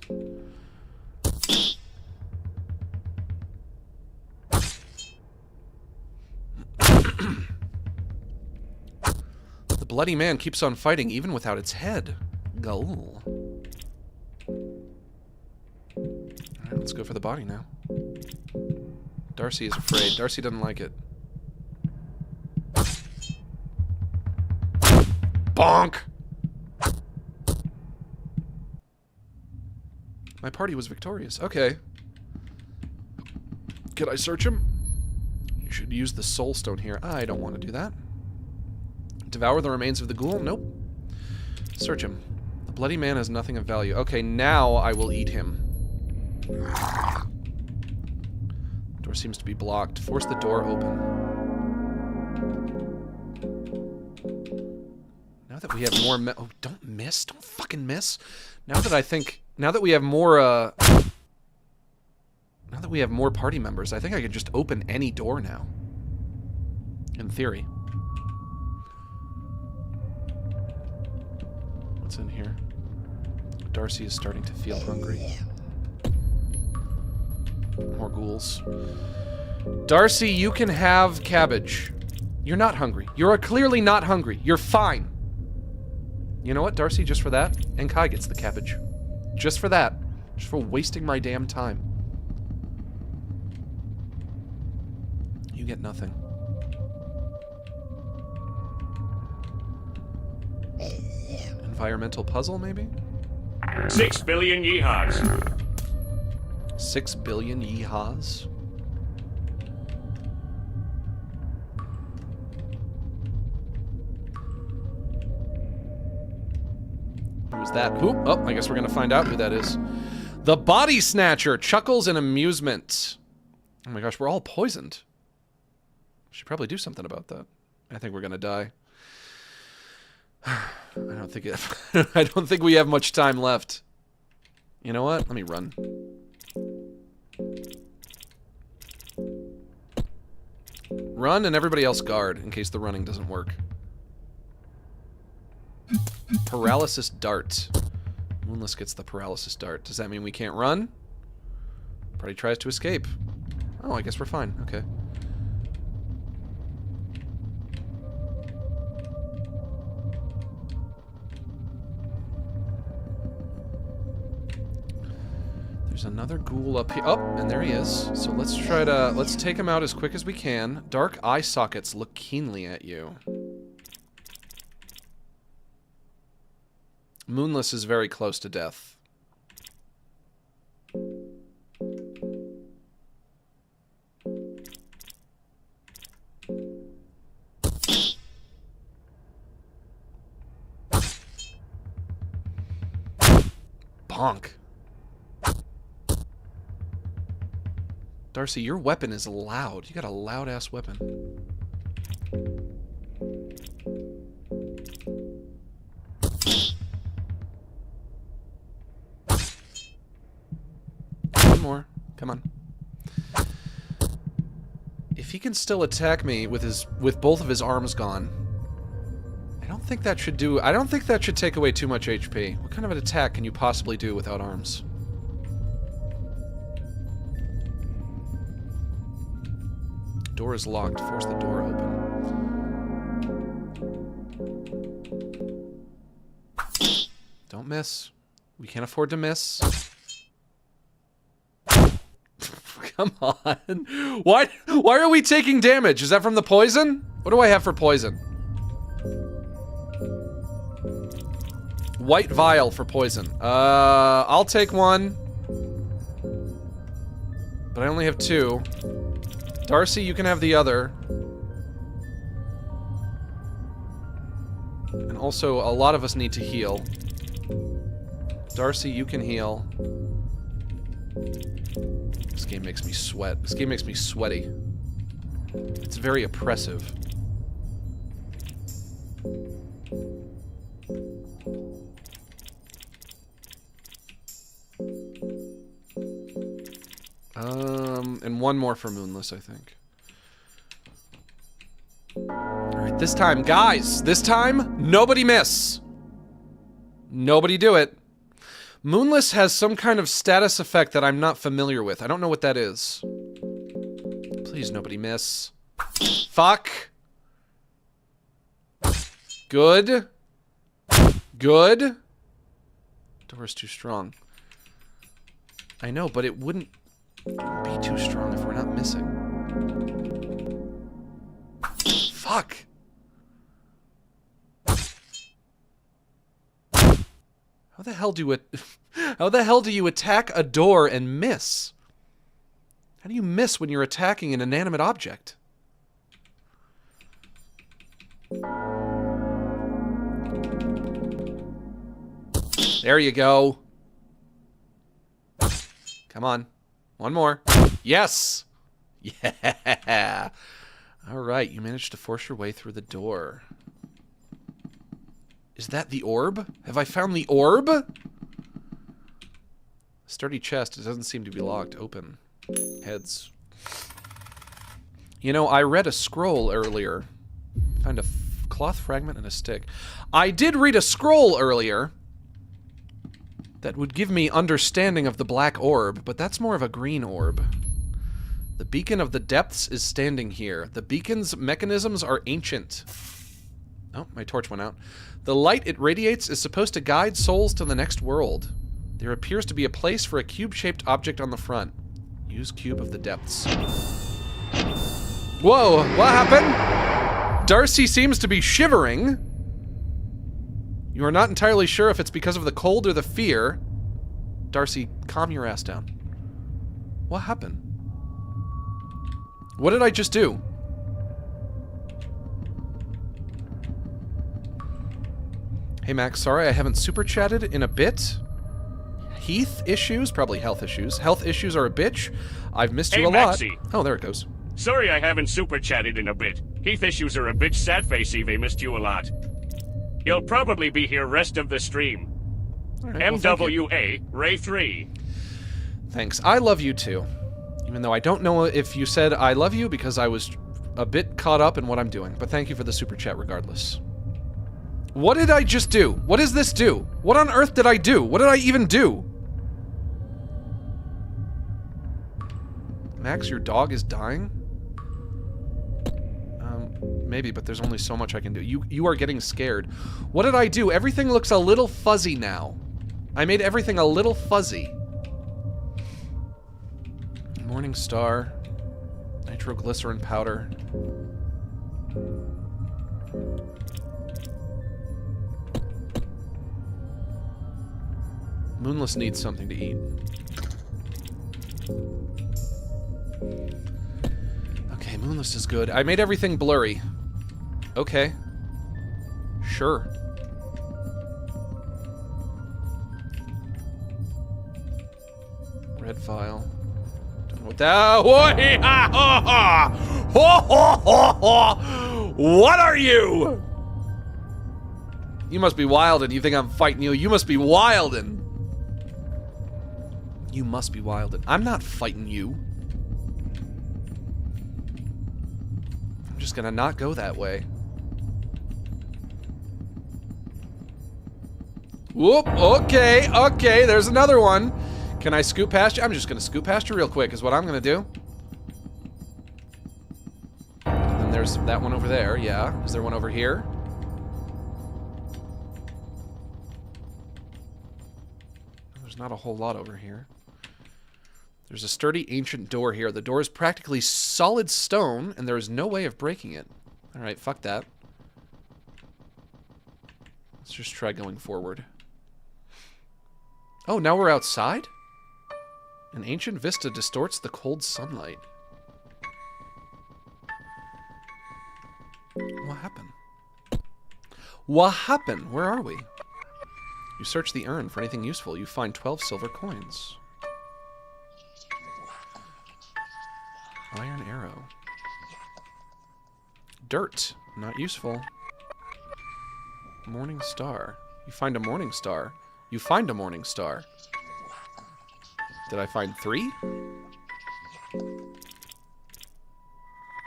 The bloody man keeps on fighting even without its head. Go. Alright, let's go for the body now. Darcy is afraid. Darcy doesn't like it. Bonk! My party was victorious. Okay. Could I search him? You should use the soul stone here. I don't want to do that. Devour the remains of the ghoul? Nope. Search him. The bloody man has nothing of value. Okay, now I will eat him. Door seems to be blocked. Force the door open. Now that we have more oh, don't miss. Don't fucking miss. Now that I think... Now that we have more, now that we have more party members, I think I could just open any door now. In theory. What's in here? Darcy is starting to feel hungry. More ghouls. Darcy, you can have cabbage. You're not hungry. You're clearly not hungry. You're fine. You know what, Darcy? Just for that, and Kai gets the cabbage. Just for that. Just for wasting my damn time. You get nothing. Environmental puzzle, maybe?
6 billion yeehaws.
6 billion yeehaws? Who's that? Who? Oh, I guess we're gonna find out who that is. The Body Snatcher chuckles in amusement. Oh my gosh, we're all poisoned. Should probably do something about that. I think we're gonna die. I don't think I don't think we have much time left. You know what? Let me run. Run and everybody else guard in case the running doesn't work. Paralysis dart. Moonless gets the paralysis dart. Does that mean we can't run? Party tries to escape. Oh, I guess we're fine. Okay. There's another ghoul up here. Oh, and there he is. So let's try to... Let's take him out as quick as we can. Dark eye sockets look keenly at you. Moonless is very close to death. Bonk. Darcy, your weapon is loud. You got a loud-ass weapon. One more. Come on. If he can still attack me with both of his arms gone, I don't think that should do... I don't think that should take away too much HP. What kind of an attack can you possibly do without arms? Door is locked. Force the door open. Don't miss. We can't afford to miss. Come on. Why are we taking damage? Is that from the poison? What do I have for poison? White vial for poison. I'll take one. But I only have 2. Darcy, you can have the other. And also, a lot of us need to heal. Darcy, you can heal. This game makes me sweat. This game makes me sweaty. It's very oppressive. And one more for Moonless, I think. Alright, this time, guys! This time, nobody miss! Nobody do it. Moonless has some kind of status effect that I'm not familiar with. I don't know what that is. Please, nobody miss. Fuck!
Good. Good. Door's too strong. I know, but it wouldn't be too strong if we're not missing. Fuck. How the hell do it? How the hell do you attack a door and miss? How do you miss when you're attacking an inanimate object? There you go. Come on. One more. Yes! Yeah! Alright, you managed to force your way through the door. Is that the orb? Have I found the orb? Sturdy chest. It doesn't seem to be locked. Open. Heads. You know, I read a scroll earlier. Found a cloth fragment and a stick. I did read a scroll earlier that would give me understanding of the black orb, but that's more of a green orb. The beacon of the depths is standing here. The beacon's mechanisms are ancient. Oh, my torch went out. The light it radiates is supposed to guide souls to the next world. There appears to be a place for a cube-shaped object on the front. Use cube of the depths. Whoa, what happened? Darcy seems to be shivering. You are not entirely sure if it's because of the cold or the fear. Darcy, calm your ass down. What happened? What did I just do? Hey Max, sorry I haven't super chatted in a bit. Heath issues? Probably health issues. Health issues are a bitch. I've missed you a
Maxie.
lot. Oh, there it goes.
Sorry I haven't super chatted in a bit. Heath issues are a bitch, sad face Eve, missed you a lot. You'll probably be here rest of the stream.
All right, well, thank you.
MWA, Ray 3.
Thanks. I love you too. Even though I don't know if you said I love you because I was a bit caught up in what I'm doing. But thank you for the super chat regardless. What did I just do? What does this do? What on earth did I do? What did I even do? Max, your dog is dying? Maybe, but there's only so much I can do. You are getting scared. What did I do? Everything looks a little fuzzy now. I made everything a little fuzzy. Morning Star. Nitroglycerin powder. Moonless needs something to eat. Okay, Moonless is good. I made everything blurry. Okay. Sure. Red vial. Don't know what that... What are you? You must be wildin'. You think I'm fighting you? You must be wildin'. You must be wildin'. I'm not fighting you. I'm just gonna not go that way. Whoop, okay, okay, there's another one. Can I scoot past you? I'm just gonna scoot past you real quick is what I'm gonna do. And there's that one over there, yeah. Is there one over here? There's not a whole lot over here. There's a sturdy ancient door here. The door is practically solid stone, and there is no way of breaking it. Alright, fuck that. Let's just try going forward. Oh, now we're outside? An ancient vista distorts the cold sunlight. What happened? What happened? Where are we? You search the urn for anything useful. You find 12 silver coins. Iron arrow. Dirt. Not useful. Morning star. You find a morning star. You find a morning star. Did I find 3?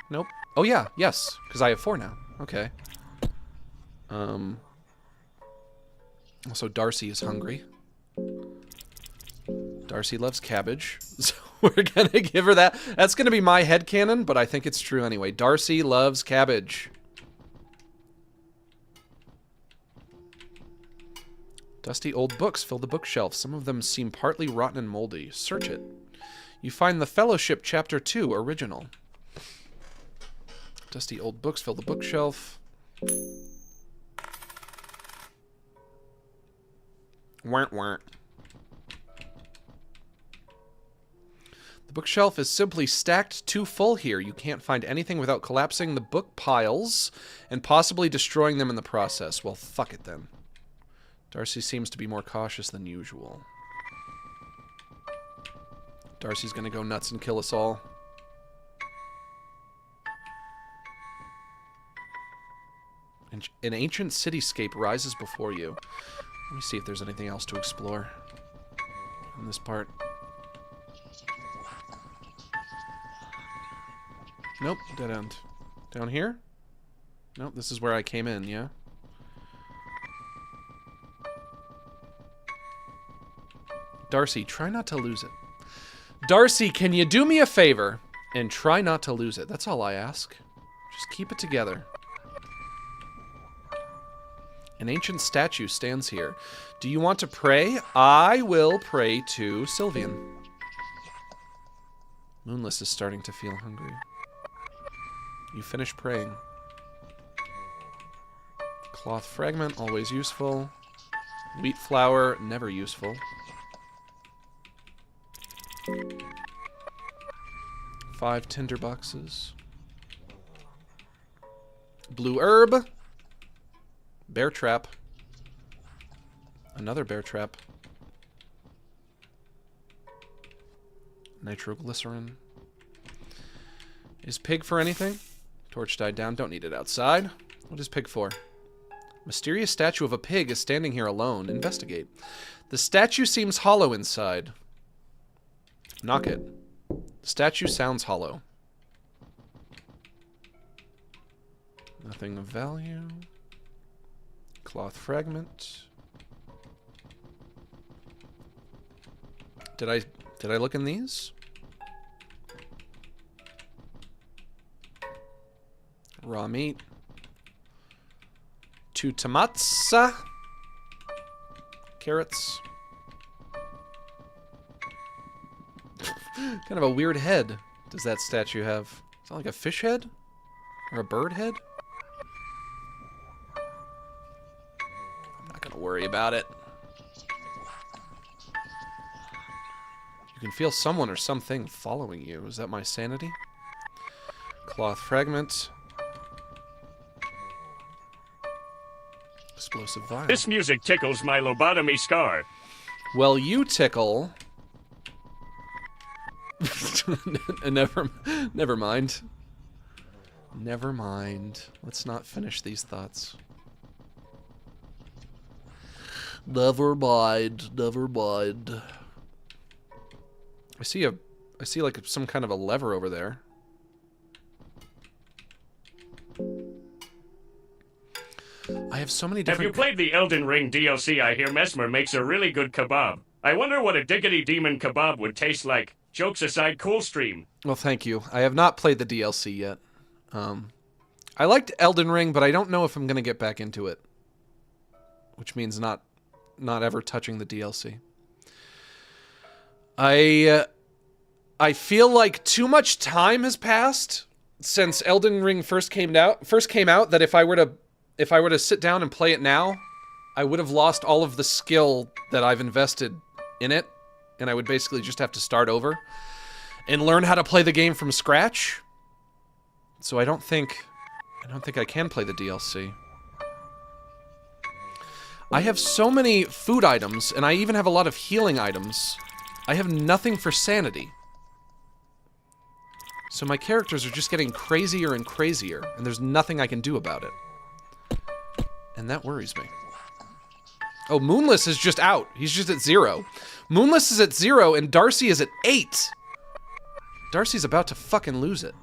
Nope. Oh yeah, yes. Because I have 4 now. Okay. Also, Darcy is hungry. Darcy loves cabbage. So we're gonna give her that. That's gonna be my headcanon, but I think it's true anyway. Darcy loves cabbage.
Dusty old books fill the bookshelf. Some of them seem partly rotten and moldy. Search it. You find The Fellowship, Chapter 2, original. Dusty old books fill the bookshelf. Warnt, warnt. The bookshelf is simply stacked too full here. You can't find anything without collapsing the book piles and possibly destroying them in the process. Well, fuck it then. Darcy seems to be more cautious than usual. Darcy's gonna go nuts and kill us all. An ancient cityscape rises before you. Let me see if there's anything else to explore in this part. Nope, dead end. Down here? Nope, this is where I came in, yeah? Darcy, try not to lose it. Darcy, can you do me a favor and try not to lose it? That's all I ask. Just keep it together. An ancient statue stands here. Do you want to pray? I will pray to Sylvian. Moonless is starting to feel hungry. You finish praying. Cloth fragment, always useful. Wheat flour, never useful. 5 tinder boxes. Blue herb. Bear trap. Another bear trap. Nitroglycerin. Is pig for anything? Torch died down. Don't need it outside. What is pig for? Mysterious statue of a pig is standing here alone. Investigate. The statue seems hollow inside. Knock it. The statue sounds hollow. Nothing of value. Cloth fragment. Did I look in these? Raw meat. 2 tomats. Carrots. Kind of a weird head does that statue have. Is that like a fish head? Or a bird head? I'm not gonna worry about it. You can feel someone or something following you. Is that my sanity? Cloth fragment. Explosive vial.
This music tickles my lobotomy scar.
Well, you tickle. Never mind. Never mind. Let's not finish these thoughts. Never mind. Never mind. I see like some kind of a lever over there. I have so many different...
Have you played the Elden Ring DLC? I hear Mesmer makes a really good kebab. I wonder what a diggity demon kebab would taste like. Jokes aside, cool stream.
Well, thank you. I have not played the DLC yet. I liked Elden Ring, but I don't know if I'm going to get back into it. Which means not ever touching the DLC. I feel like too much time has passed since Elden Ring first came out that if I were to sit down and play it now, I would have lost all of the skill that I've invested in it, and I would basically just have to start over and learn how to play the game from scratch. So I don't think I can play the DLC. I have so many food items, and I even have a lot of healing items. I have nothing for sanity. So my characters are just getting crazier and crazier, and there's nothing I can do about it. And that worries me. Oh, Moonless is just out. He's just at 0. Moonless is at 0, and Darcy is at 8. Darcy's about to fucking lose it.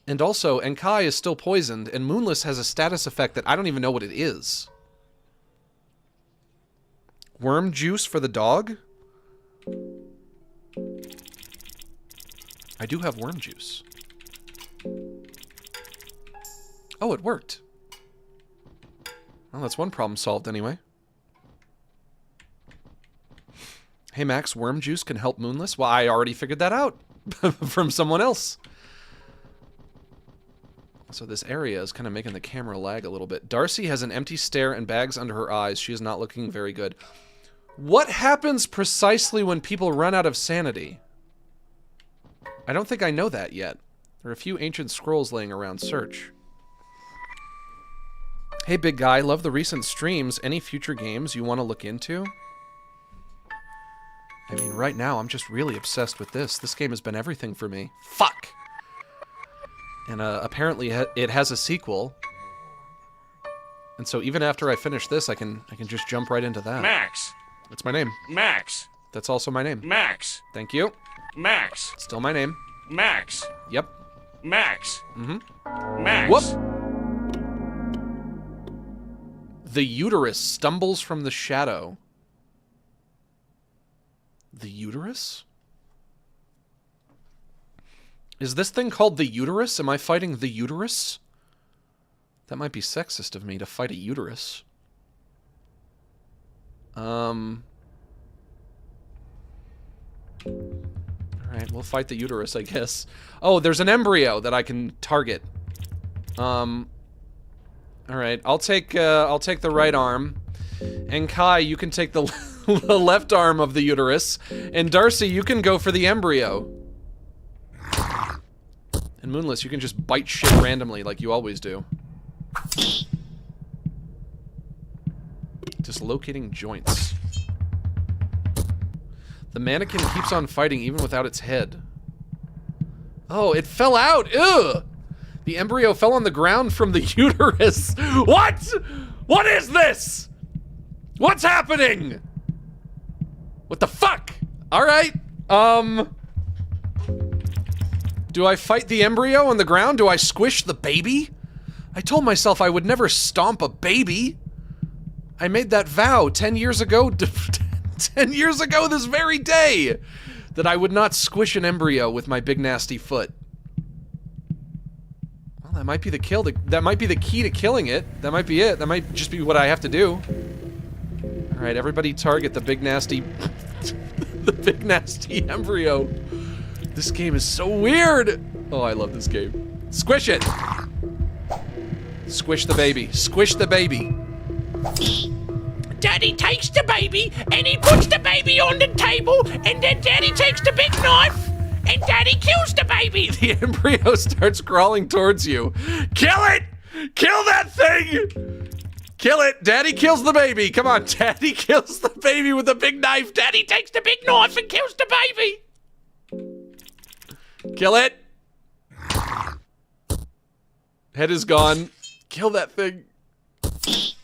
And also, Enkai is still poisoned, and Moonless has a status effect that I don't even know what it is. Worm juice for the dog? I do have worm juice. Oh, it worked. Well, that's one problem solved anyway. Hey Max, worm juice can help Moonless? Well, I already figured that out from someone else. So this area is kind of making the camera lag a little bit. Darcy has an empty stare and bags under her eyes. She is not looking very good. What happens precisely when people run out of sanity? I don't think I know that yet. There are a few ancient scrolls laying around. Search. Hey big guy, love the recent streams. Any future games you want to look into? I mean, right now, I'm just really obsessed with this. This game has been everything for me. Fuck! And apparently it has a sequel. And so even after I finish this, I can just jump right into that.
Max.
That's my name.
Max.
That's also my name.
Max.
Thank you.
Max.
Still my name.
Max.
Yep.
Max.
Mm-hmm.
Max.
Whoop! The uterus stumbles from the shadow. The uterus? Is this thing called the uterus? Am I fighting the uterus? That might be sexist of me to fight a uterus. Alright, we'll fight the uterus, I guess. Oh, there's an embryo that I can target. Alright, I'll take the right arm. And Kai, you can take the the left arm of the uterus. And Darcy, you can go for the embryo. And Moonless, you can just bite shit randomly like you always do. Dislocating joints. The mannequin keeps on fighting even without its head. Oh, it fell out! Ugh! The embryo fell on the ground from the uterus. What? What is this? What's happening? What the fuck? Alright. Do I fight the embryo on the ground? Do I squish the baby? I told myself I would never stomp a baby. I made that vow 10 years ago, 10 years ago this very day, that I would not squish an embryo with my big nasty foot. Well, that might be the kill. That might be the key to killing it. That might be it. That might just be what I have to do. Alright, everybody target the big nasty... the big nasty embryo. This game is so weird! Oh, I love this game. Squish it! Squish the baby. Squish the baby.
Daddy takes the baby, and he puts the baby on the table, and then Daddy takes the big knife, and Daddy kills the baby!
The embryo starts crawling towards you. Kill it! Kill that thing! Kill it! Daddy kills the baby! Come on, Daddy kills the baby with a big knife!
Daddy takes the big knife and kills the baby!
Kill it! Head is gone. Kill that thing.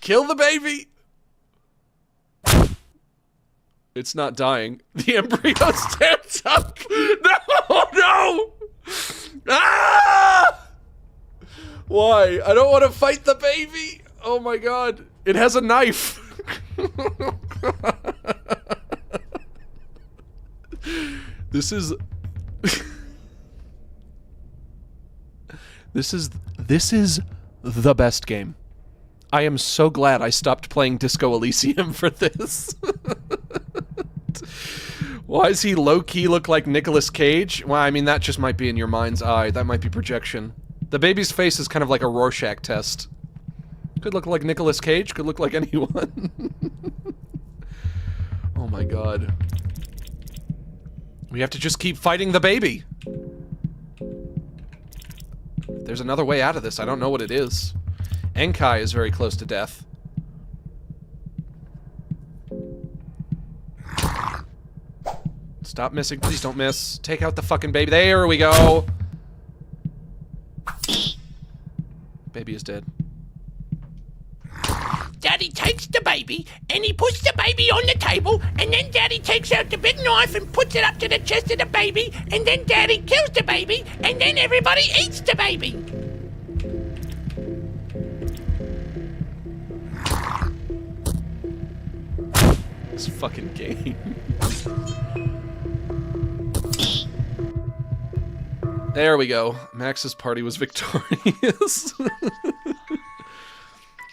Kill the baby! It's not dying. The embryo stands up! No! No! Ah! Why? I don't want to fight the baby! Oh my god. It has a knife. This is... This is the best game. I am so glad I stopped playing Disco Elysium for this. Why does he low-key look like Nicolas Cage? Well, I mean, that just might be in your mind's eye. That might be projection. The baby's face is kind of like a Rorschach test. Could look like Nicolas Cage, could look like anyone. Oh my god. We have to just keep fighting the baby. There's another way out of this. I don't know what it is. Enkai is very close to death. Stop missing. Please don't miss. Take out the fucking baby. There we go. Baby is dead.
Daddy takes the baby, and he puts the baby on the table, and then Daddy takes out the big knife and puts it up to the chest of the baby, and then Daddy kills the baby, and then everybody eats the baby.
This fucking game. There we go. Max's party was victorious.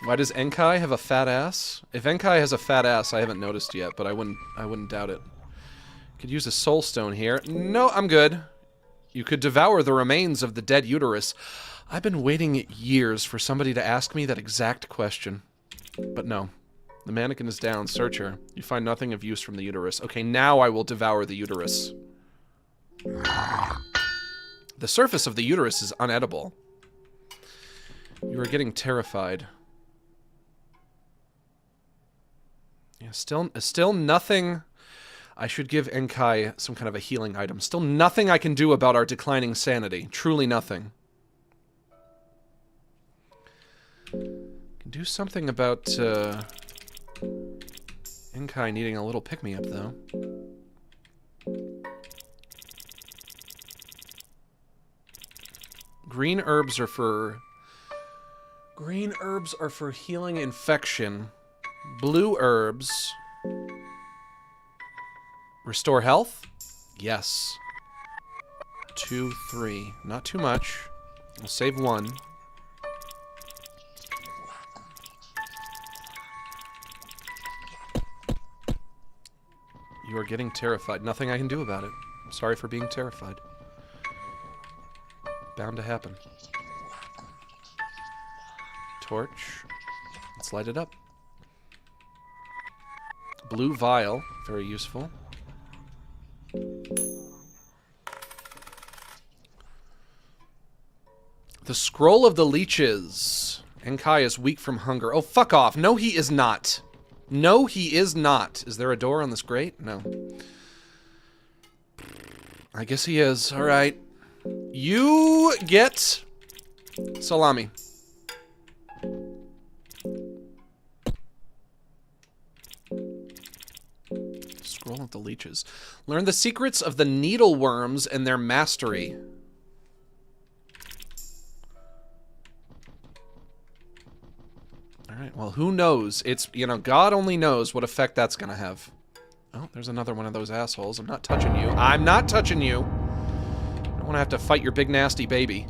Why does Enkai have a fat ass? If Enkai has a fat ass, I haven't noticed yet, but I wouldn't doubt it. Could use a soul stone here. No, I'm good. You could devour the remains of the dead uterus. I've been waiting years for somebody to ask me that exact question. But no. The mannequin is down. Search her. You find nothing of use from the uterus. Okay, now I will devour the uterus. The surface of the uterus is unedible. You are getting terrified. Yeah, still nothing. I should give Enkai some kind of a healing item. Still nothing I can do about our declining sanity. Truly nothing. Can do something about Enkai needing a little pick-me-up, though. Green herbs are for healing infection. Blue herbs restore health? Yes. 2, 3. Not too much. I'll save 1. You are getting terrified. Nothing I can do about it. I'm sorry for being terrified. Bound to happen. Torch. Let's light it up. Blue vial. Very useful. The Scroll of the Leeches. Enkai is weak from hunger. Oh, fuck off. No, he is not. No, he is not. Is there a door on this grate? No. I guess he is. All right. You get salami. Scroll of the Leeches. Learn the secrets of the needleworms and their mastery. Alright, well, who knows? It's, you know, God only knows what effect that's gonna have. Oh, there's another one of those assholes. I'm not touching you. I'm not touching you! I don't want to have to fight your big nasty baby.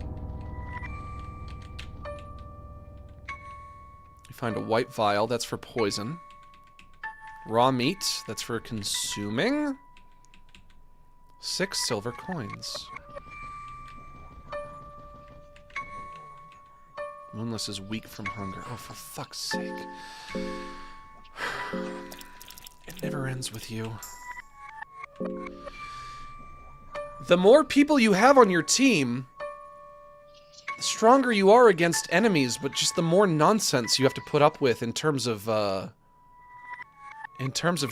You find a white vial. That's for poison. Raw meat. That's for consuming. 6 silver coins. Moonless is weak from hunger. Oh, for fuck's sake. It never ends with you. The more people you have on your team, the stronger you are against enemies, but just the more nonsense you have to put up with in terms of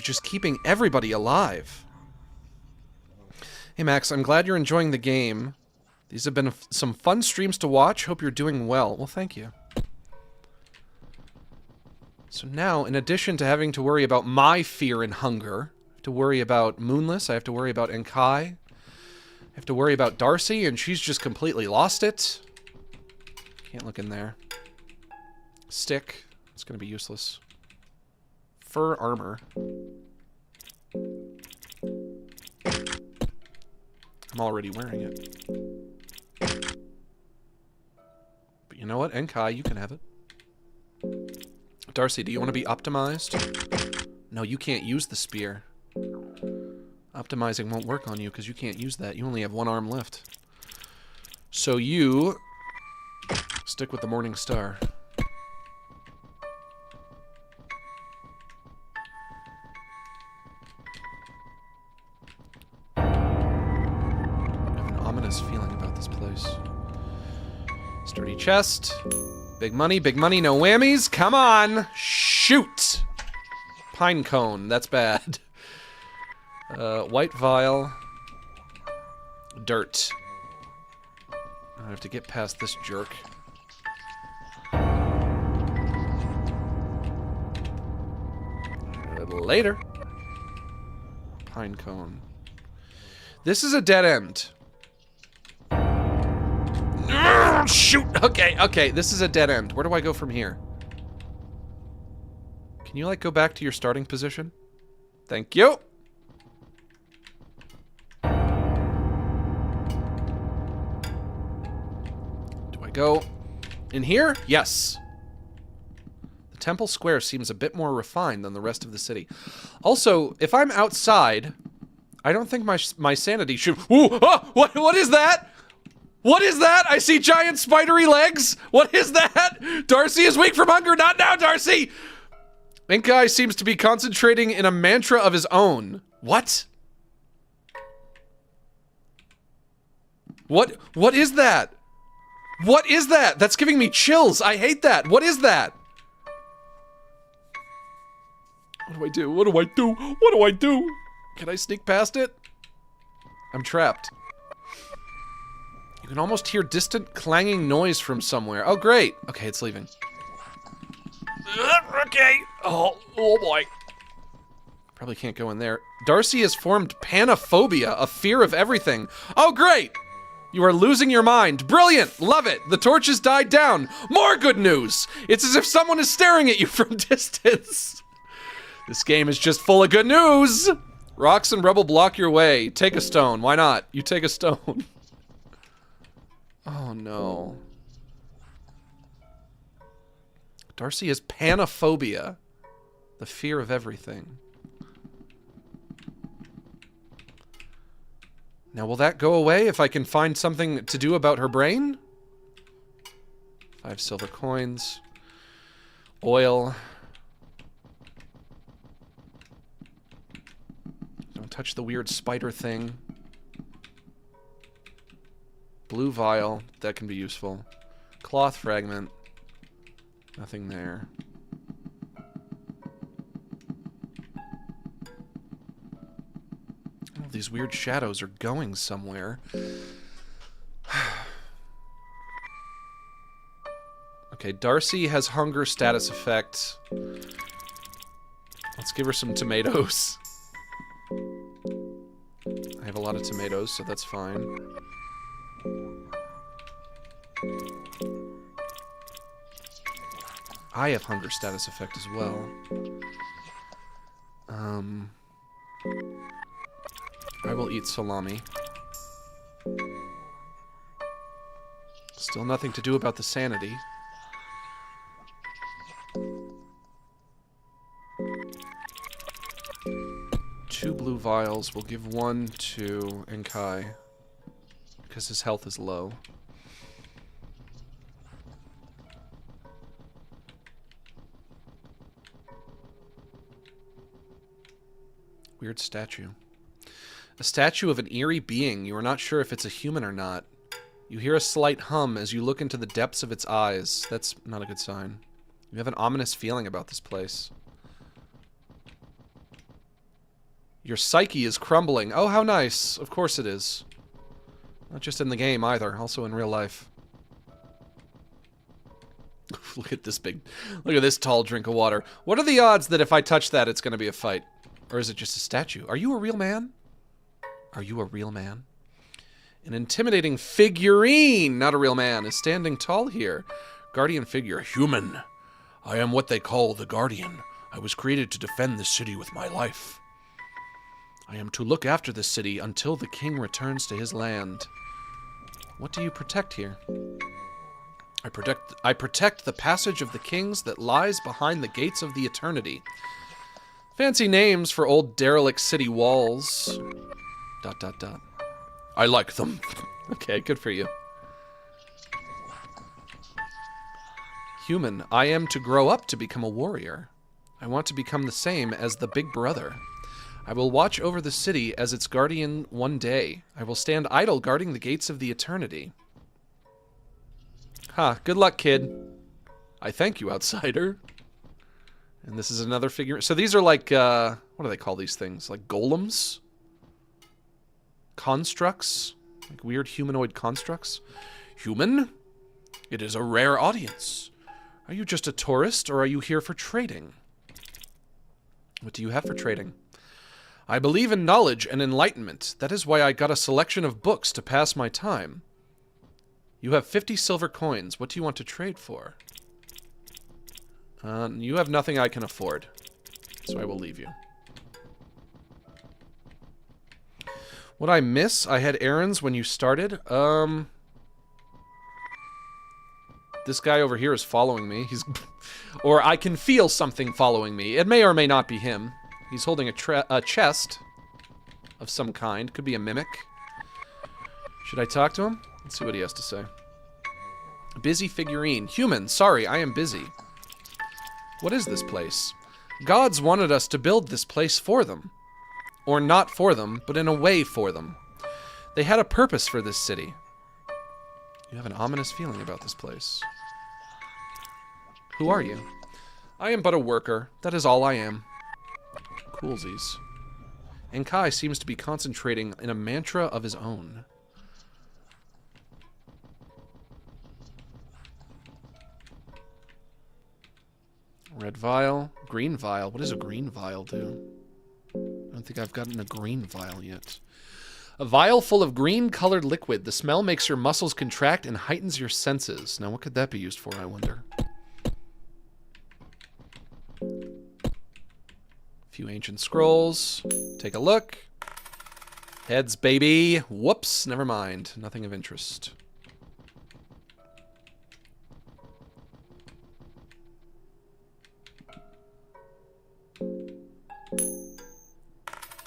just keeping everybody alive. Hey, Max, I'm glad you're enjoying the game. These have been some fun streams to watch. Hope you're doing well. Well, thank you. So now, in addition to having to worry about my fear and hunger, I have to worry about Moonless, I have to worry about Enkai, I have to worry about Darcy, and she's just completely lost it. Can't look in there. Stick. It's going to be useless. Fur armor. I'm already wearing it. But you know what? Enkai, you can have it. Darcy, do you want to be optimized? No, you can't use the spear. Optimizing won't work on you because you can't use that. You only have 1 arm left. So you stick with the Morning Star. I have an ominous feeling about this place. Sturdy chest. Big money, no whammies. Come on! Shoot! Pine cone, that's bad. White vial. Dirt. I have to get past this jerk. Later. Pine cone. This is a dead end. Shoot! Okay, this is a dead end. Where do I go from here? Can you, like, go back to your starting position? Thank you! Do I go in here? Yes.
Temple Square seems a bit more refined than the rest of the city. Also, if I'm outside, I don't think my sanity should... Ooh, oh, what is that? What is that? I see giant spidery legs. What is that? Darcy is weak from hunger. Not now, Darcy! Inkai seems to be concentrating in a mantra of his own. What? What is that? What is that? That's giving me chills. I hate that. What is that? What do I do? What do I do? What do I do? Can I sneak past it? I'm trapped. You can almost hear distant clanging noise from somewhere. Oh, great. Okay, it's leaving. Okay. Oh boy. Probably can't go in there. Darcy has formed panophobia, a fear of everything. Oh, great. You are losing your mind. Brilliant. Love it. The torches died down. More good news. It's as if someone is staring at you from distance. This game is just full of good news. Rocks and rubble block your way. Take a stone. Why not? You take a stone. Oh, no. Darcy has panophobia. The fear of everything. Now, will that go away if I can find something to do about her brain? 5 silver coins. Oil. Don't touch the weird spider thing. Blue vial. That can be useful. Cloth fragment. Nothing there. Oh, these weird shadows are going somewhere. Okay, Darcy has hunger status effect. Let's give her some tomatoes. I have a lot of tomatoes, so that's fine. I have hunger status effect as well. I will eat salami. Still nothing to do about the sanity. Two blue vials. We'll give one to Enkai, because his health is low. Weird statue. A statue of an eerie being. You are not sure if it's a human or not. You hear a slight hum as you look into the depths of its eyes. That's not a good sign. You have an ominous feeling about this place. Your psyche is crumbling. Oh, how nice. Of course it is. Not just in the game either, also in real life. Look at this big... Look at this tall drink of water. What are the odds that if I touch that, it's going to be a fight? Or is it just a statue? Are you a real man? Are you a real man? An intimidating figurine, not a real man, is standing tall here. Guardian figure. Human. I am what they call the Guardian. I was created to defend this city with my life. I am to look after this city until the king returns to his land. What do you protect here? I protect the passage of the kings that lies behind the gates of the eternity. Fancy names for old derelict city walls. ... I like them. Okay, good for you. Human, I am to grow up to become a warrior. I want to become the same as the big brother. I will watch over the city as its guardian one day. I will stand idle guarding the gates of the eternity. Ha, good luck, kid. I thank you, outsider. And this is another figure. So these are like, what do they call these things? Like golems? Constructs? Like weird humanoid constructs? Human? It is a rare audience. Are you just a tourist, or are you here for trading? What do you have for trading? I believe in knowledge and enlightenment. That is why I got a selection of books to pass my time. You have 50 silver coins. What do you want to trade for? You have nothing I can afford, so I will leave you. What I miss? I had errands when you started.
this guy over here is following me. He's... or I can feel something following me. It may or may not be him. He's holding a chest of some kind. Could be a mimic. Should I talk to him? Let's see what he has to say. Busy figurine. Human, sorry, I am busy. What is this place? Gods wanted us to build this place for them. Or not for them, but in a way for them. They had a purpose for this city. You have an ominous feeling about this place. Who are you? I am but a worker. That is all I am. Coolsies. Enkai seems to be concentrating in a mantra of his own. Red vial. Green vial. What does a green vial do? I don't think I've gotten a green vial yet. A vial full of green-colored liquid. The smell makes your muscles contract and heightens your senses. Now, what could that be used for, I wonder? A few ancient scrolls. Take a look. Heads, baby. Whoops. Never mind. Nothing of interest.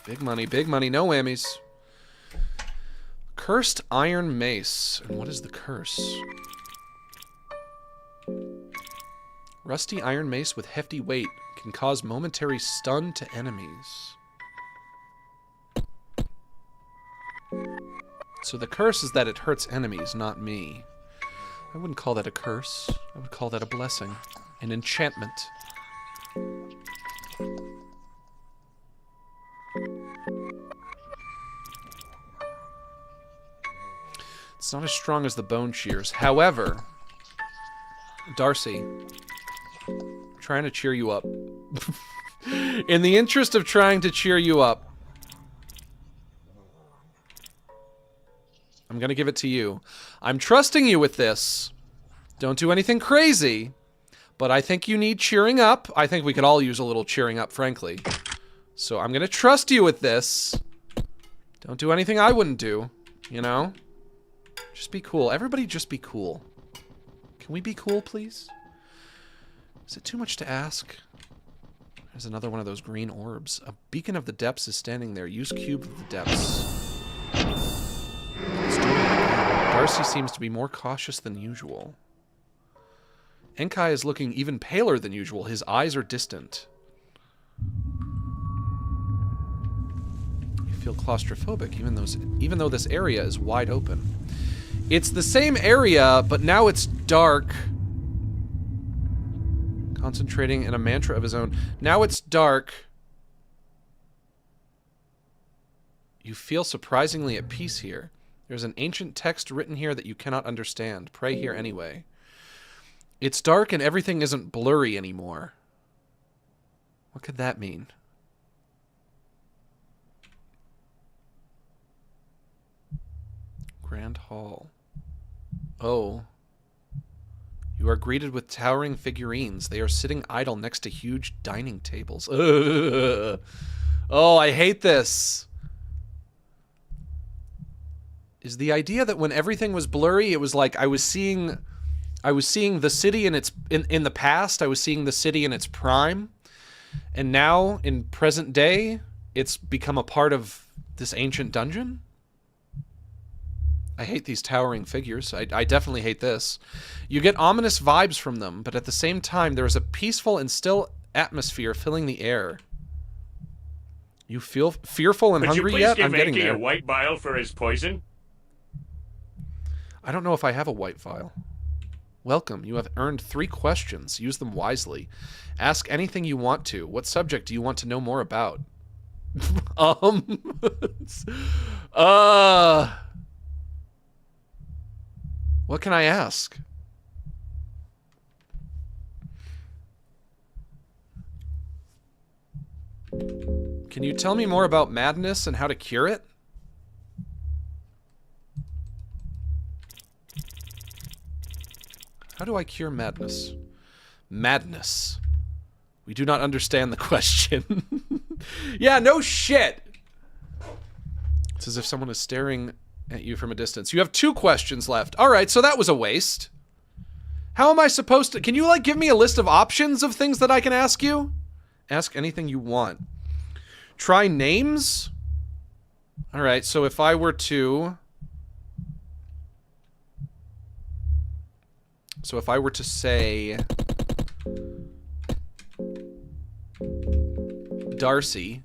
Big money, no whammies. Cursed iron mace. And what is the curse? Rusty iron mace with hefty weight can cause momentary stun to enemies. So the curse is that it hurts enemies, not me. I wouldn't call that a curse. I would call that a blessing. An enchantment. It's not as strong as the bone shears. However, Darcy, I'm trying to cheer you up. In the interest of trying to cheer you up, I'm gonna give it to you. I'm trusting you with this. Don't do anything crazy, but I think you need cheering up. I think we could all use a little cheering up, frankly. So I'm gonna trust you with this. Don't do anything I wouldn't do, you know? Just be cool. Everybody just be cool. Can we be cool, please? Is it too much to ask? There's another one of those green orbs. A beacon of the depths is standing there. Use cube of the depths. Let's do it. Darcy seems to be more cautious than usual. Enkai is looking even paler than usual. His eyes are distant. You feel claustrophobic, even though this area is wide open. It's the same area, but now it's dark. Concentrating in a mantra of his own. Now it's dark. You feel surprisingly at peace here. There's an ancient text written here that you cannot understand. Pray here anyway. It's dark and everything isn't blurry anymore. What could that mean? Grand Hall. Oh. You are greeted with towering figurines. They are sitting idle next to huge dining tables. Ugh. Oh, I hate this. Is the idea that when everything was blurry, it was like I was seeing the city in its in the past, I was seeing the city in its prime, and now in present day, it's become a part of this ancient dungeon? I hate these towering figures. I definitely hate this. You get ominous vibes from them, but at the same time, there is a peaceful and still atmosphere filling the air. You feel fearful and hungry yet? I'm getting there.
Could you please give Enki a white vial for his poison?
I don't know if I have a white vial. Welcome. You have earned 3 questions. Use them wisely. Ask anything you want to. What subject do you want to know more about? What can I ask? Can you tell me more about madness and how to cure it? How do I cure madness? Madness. We do not understand the question. Yeah, no shit. It's as if someone is staring at you from a distance. You have 2 questions left. All right, so that was a waste.
How am I supposed to... Can you, like, give me a list of options of things that I can ask you? Ask anything you want. Try names? Alright, so if I were to... So if I were to say... Darcy.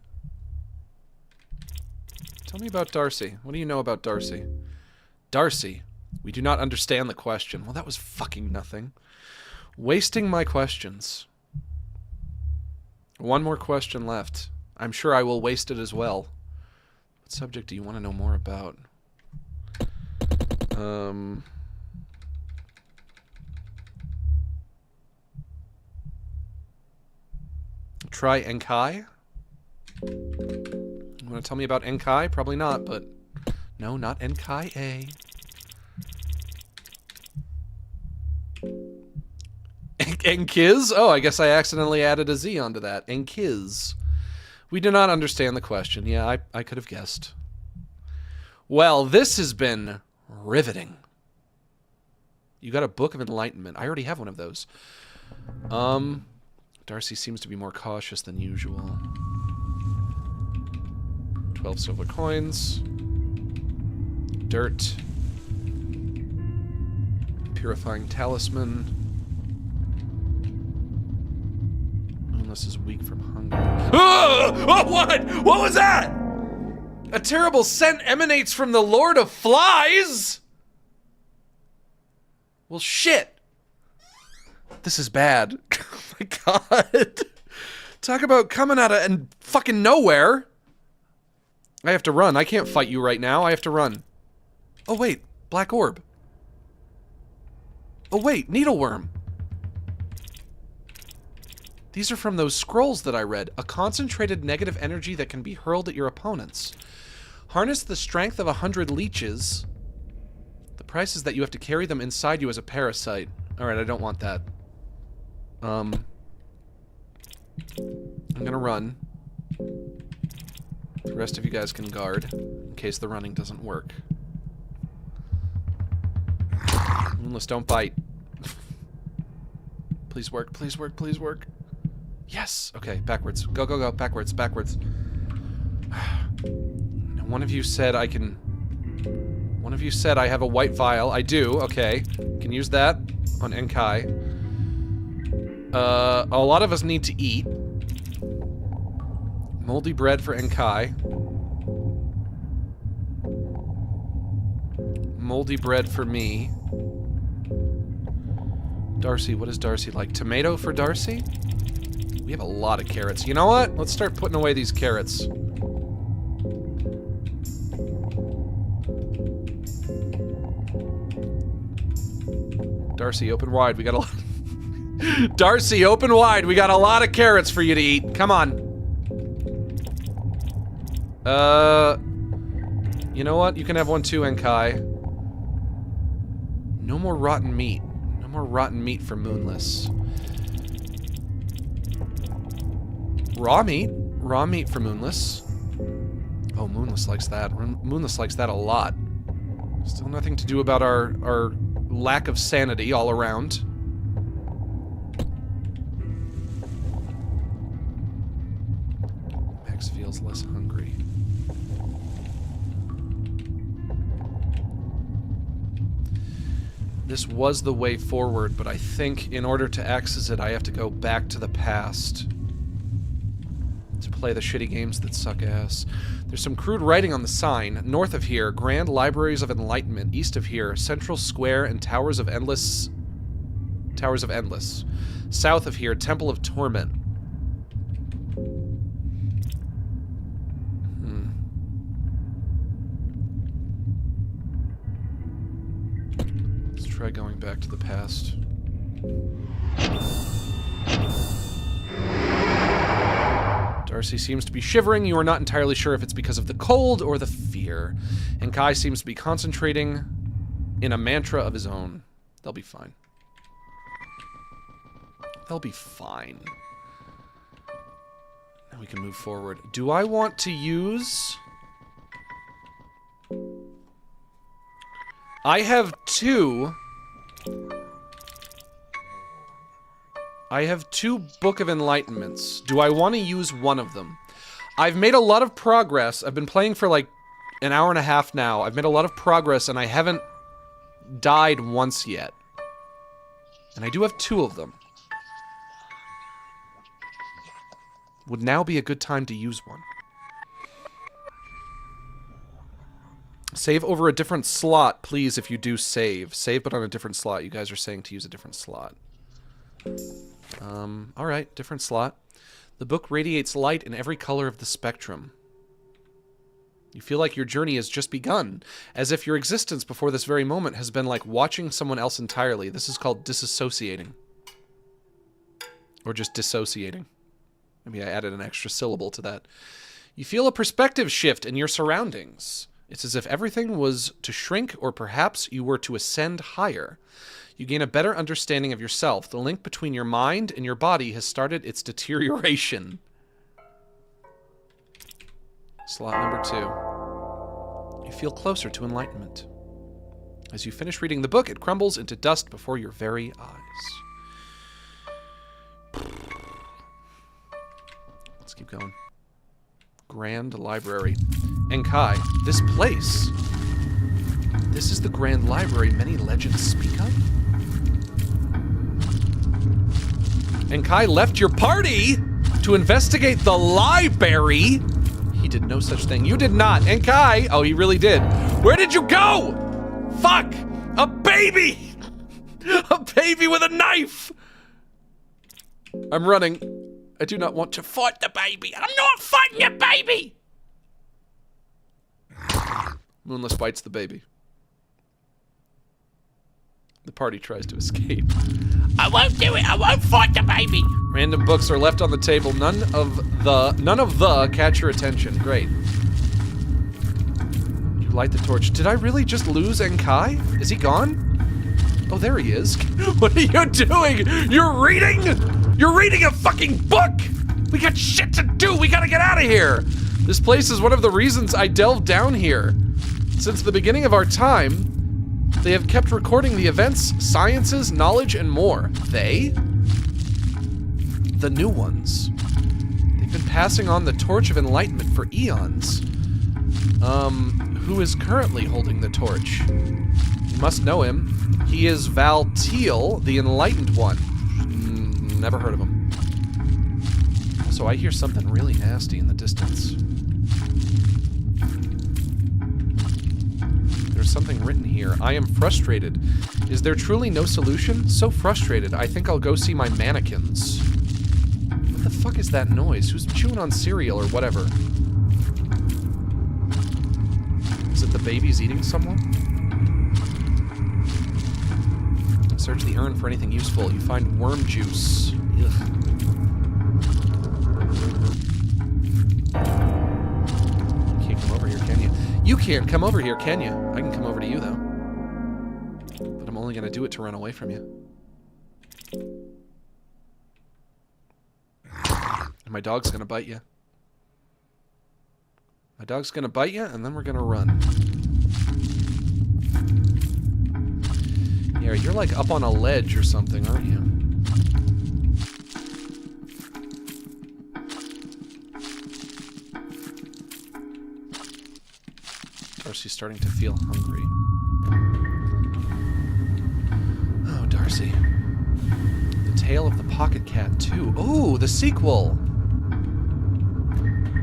Tell me about Darcy. What do you know about Darcy? Darcy. We do not understand the question. Well, that was fucking nothing. Wasting my questions. One more question left. I'm sure I will waste it as well. What subject do you want to know more about? Try Enkai? You want to tell me about Enkai? Probably not, but... No, not Enkai A. Enkiz? Oh, I guess I accidentally added a Z onto that. Enkiz. We do not understand the question. Yeah, I could have guessed. Well, this has been riveting. You got a Book of Enlightenment. I already have one of those. Darcy seems to be more cautious than usual. 12 silver coins. Dirt. Purifying talisman. Moonless is weak from hunger. Oh, what? What was that? A terrible scent emanates from the Lord of Flies? Well, shit. This is bad. Oh my god. Talk about coming out of and fucking nowhere. I have to run. I can't fight you right now. I have to run. Oh wait, black orb. Oh wait, needleworm. These are from those scrolls that I read. A concentrated negative energy that can be hurled at your opponents. Harness the strength of 100 leeches. The price is that you have to carry them inside you as a parasite. Alright, I don't want that. I'm gonna run. The rest of you guys can guard, in case the running doesn't work. Moonless, don't bite. Please work, please work, please work. Yes! Okay, backwards. Go, go, go. Backwards, backwards. One of you said I can... One of you said I have a white vial. I do, okay. Can use that on Enkai. A lot of us need to eat. Moldy bread for Enkai. Moldy bread for me. Darcy, what is Darcy like? Tomato for Darcy? We have a lot of carrots. You know what? Let's start putting away these carrots. Darcy, open wide. We got a lot. Darcy, open wide. We got a lot of carrots for you to eat. Come on. You know what? You can have one too, Enkai. No more rotten meat. No more rotten meat for Moonless. Raw meat. Raw meat for Moonless. Oh, Moonless likes that. Moonless likes that a lot. Still nothing to do about our lack of sanity all around. Max feels less hungry. This was the way forward, but I think in order to access it, I have to go back to the past to play the shitty games that suck ass. There's some crude writing on the sign. North of here, Grand Libraries of Enlightenment. East of here, Central Square and Towers of Endless. Towers of Endless. South of here, Temple of Torment. Let's try going back to the past. Darcy seems to be shivering. You are not entirely sure if it's because of the cold or the fear. And Kai seems to be concentrating in a mantra of his own. They'll be fine. They'll be fine. Now we can move forward. Do I want to use... I have two I have 2 Book of Enlightenments. Do I want to use one of them? I've made a lot of progress. I've been playing for like an hour and a half now. I've made a lot of progress and I haven't died once yet. And I do have 2 of them. Would now be a good time to use one. Save over a different slot, please, if you do save. Save, but on a different slot. You guys are saying to use a different slot. Alright, different slot. The book radiates light in every color of the spectrum. You feel like your journey has just begun, as if your existence before this very moment has been like watching someone else entirely. This is called disassociating. Or just dissociating. Maybe I added an extra syllable to that. You feel a perspective shift in your surroundings. It's as if everything was to shrink, or perhaps you were to ascend higher. You gain a better understanding of yourself. The link between your mind and your body has started its deterioration. Slot number 2. You feel closer to enlightenment. As you finish reading the book, it crumbles into dust before your very eyes. Let's keep going. Grand Library. Enkai, this place. This is the Grand Library many legends speak of? Enkai left your party to investigate the library? He did no such thing. You did not. Enkai! Oh, he really did. Where did you go? Fuck! A baby! A baby with a knife! I'm running. I do not want to fight the baby.
I'm not fighting your baby!
Moonless bites the baby. The party tries to escape.
I won't do it. I won't fight the baby.
Random books are left on the table. None of the catch your attention. Great. You light the torch. Did I really just lose Enkai? Is he gone? Oh, there he is. What are you doing? You're reading? You're reading a fucking book! We got shit to do. We gotta get out of here. This place is one of the reasons I delved down here. Since the beginning of our time, they have kept recording the events, sciences, knowledge, and more. They? The new ones. They've been passing on the torch of enlightenment for eons. Who is currently holding the torch? You must know him. He is Valtiel, the Enlightened One. Never heard of him. So I hear something really nasty in the distance. There's something written here. I am frustrated. Is there truly no solution? So frustrated. I think I'll go see my mannequins. What the fuck is that noise? Who's chewing on cereal or whatever? Is it the babies eating someone? Search the urn for anything useful. You find worm juice. Ugh. You can't come over here, can you? You can't come over here, can you? I can come over to you, though. But I'm only gonna do it to run away from you. And my dog's gonna bite you. My dog's gonna bite you, and then we're gonna run. Yeah, you're like up on a ledge or something, aren't you? Darcy's starting to feel hungry. Oh, Darcy. The Tale of the Pocket Cat 2. Oh, the sequel!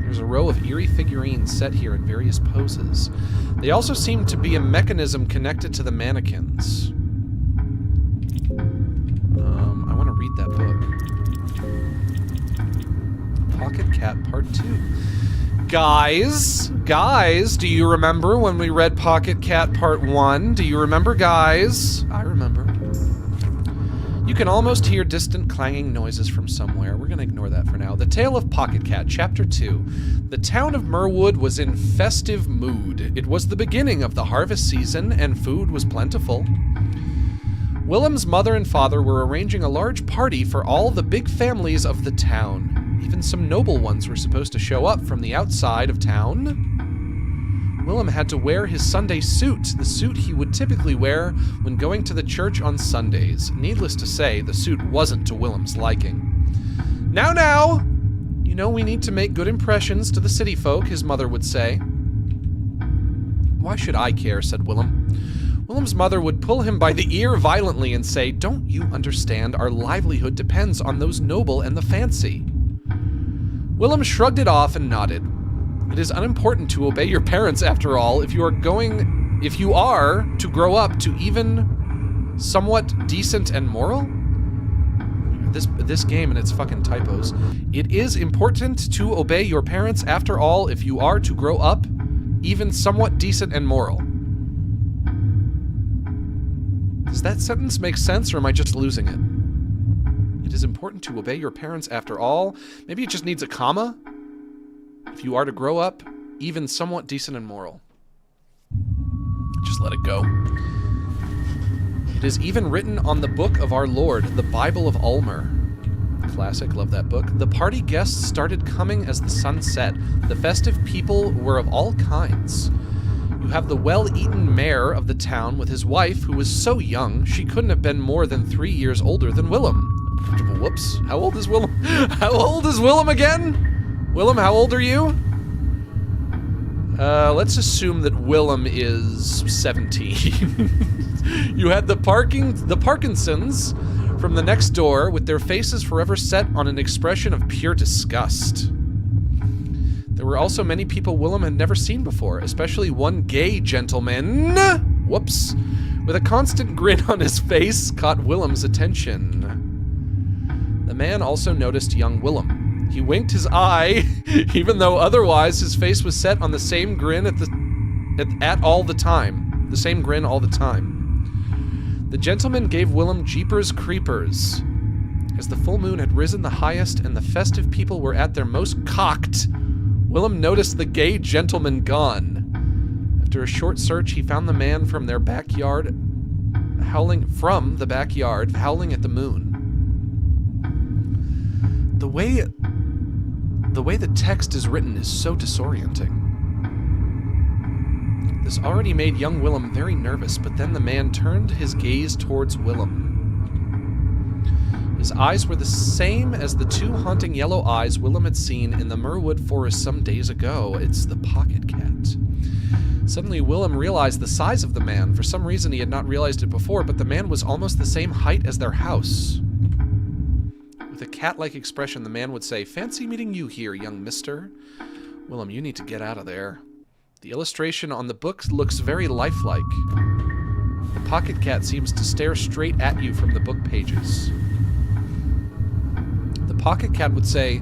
There's a row of eerie figurines set here in various poses. They also seem to be a mechanism connected to the mannequins. I want to read that book. Pocket Cat Part 2. Guys, do you remember when we read Pocket Cat Part 1? Do you remember, guys? I remember. You can almost hear distant clanging noises from somewhere. We're gonna ignore that for now. The Tale of Pocket Cat, Chapter 2. The town of Merwood was in festive mood. It was the beginning of the harvest season, and food was plentiful. Willem's mother and father were arranging a large party for all the big families of the town. Even some noble ones were supposed to show up from the outside of town. Willem had to wear his Sunday suit, the suit he would typically wear when going to the church on Sundays. Needless to say, the suit wasn't to Willem's liking. Now! You know we need to make good impressions to the city folk, his mother would say. Why should I care, said Willem. Willem's mother would pull him by the ear violently and say, don't you understand? Our livelihood depends on those noble and the fancy. Willem shrugged it off and nodded. It is unimportant to obey your parents, after all, if you are to grow up to even somewhat decent and moral. This game and its fucking typos. It is important to obey your parents, after all, if you are to grow up even somewhat decent and moral. Does that sentence make sense, or am I just losing it? It is important to obey your parents, after all. Maybe it just needs a comma. If you are to grow up even somewhat decent and moral. Just let it go. It is even written on the book of our Lord, the Bible of Ulmer. Classic, love that book. The party guests started coming as the sun set. The festive people were of all kinds. You have the well-eaten mayor of the town with his wife, who was so young she couldn't have been more than 3 years older than Willem. Whoops. How old is Willem? How old is Willem again? Willem, how old are you? Let's assume that Willem is 17. You had the Parkinsons from the next door with their faces forever set on an expression of pure disgust. There were also many people Willem had never seen before, especially one gay gentleman, whoops, with a constant grin on his face caught Willem's attention. The man also noticed young Willem. He winked his eye, even though otherwise his face was set on the same grin at all the time. The same grin all the time. The gentleman gave Willem jeepers creepers. As the full moon had risen the highest and the festive people were at their most cocked, Willem noticed the gay gentleman gone. After a short search, he found the man from the backyard, howling at the moon. The way the text is written is so disorienting. This already made young Willem very nervous, but then the man turned his gaze towards Willem. His eyes were the same as the two haunting yellow eyes Willem had seen in the Merwood forest some days ago. It's the pocket cat. Suddenly, Willem realized the size of the man. For some reason, he had not realized it before, but the man was almost the same height as their house. With a cat-like expression, the man would say, "Fancy meeting you here, young mister. Willem, you need to get out of there." The illustration on the book looks very lifelike. The pocket cat seems to stare straight at you from the book pages. The pocket cat would say,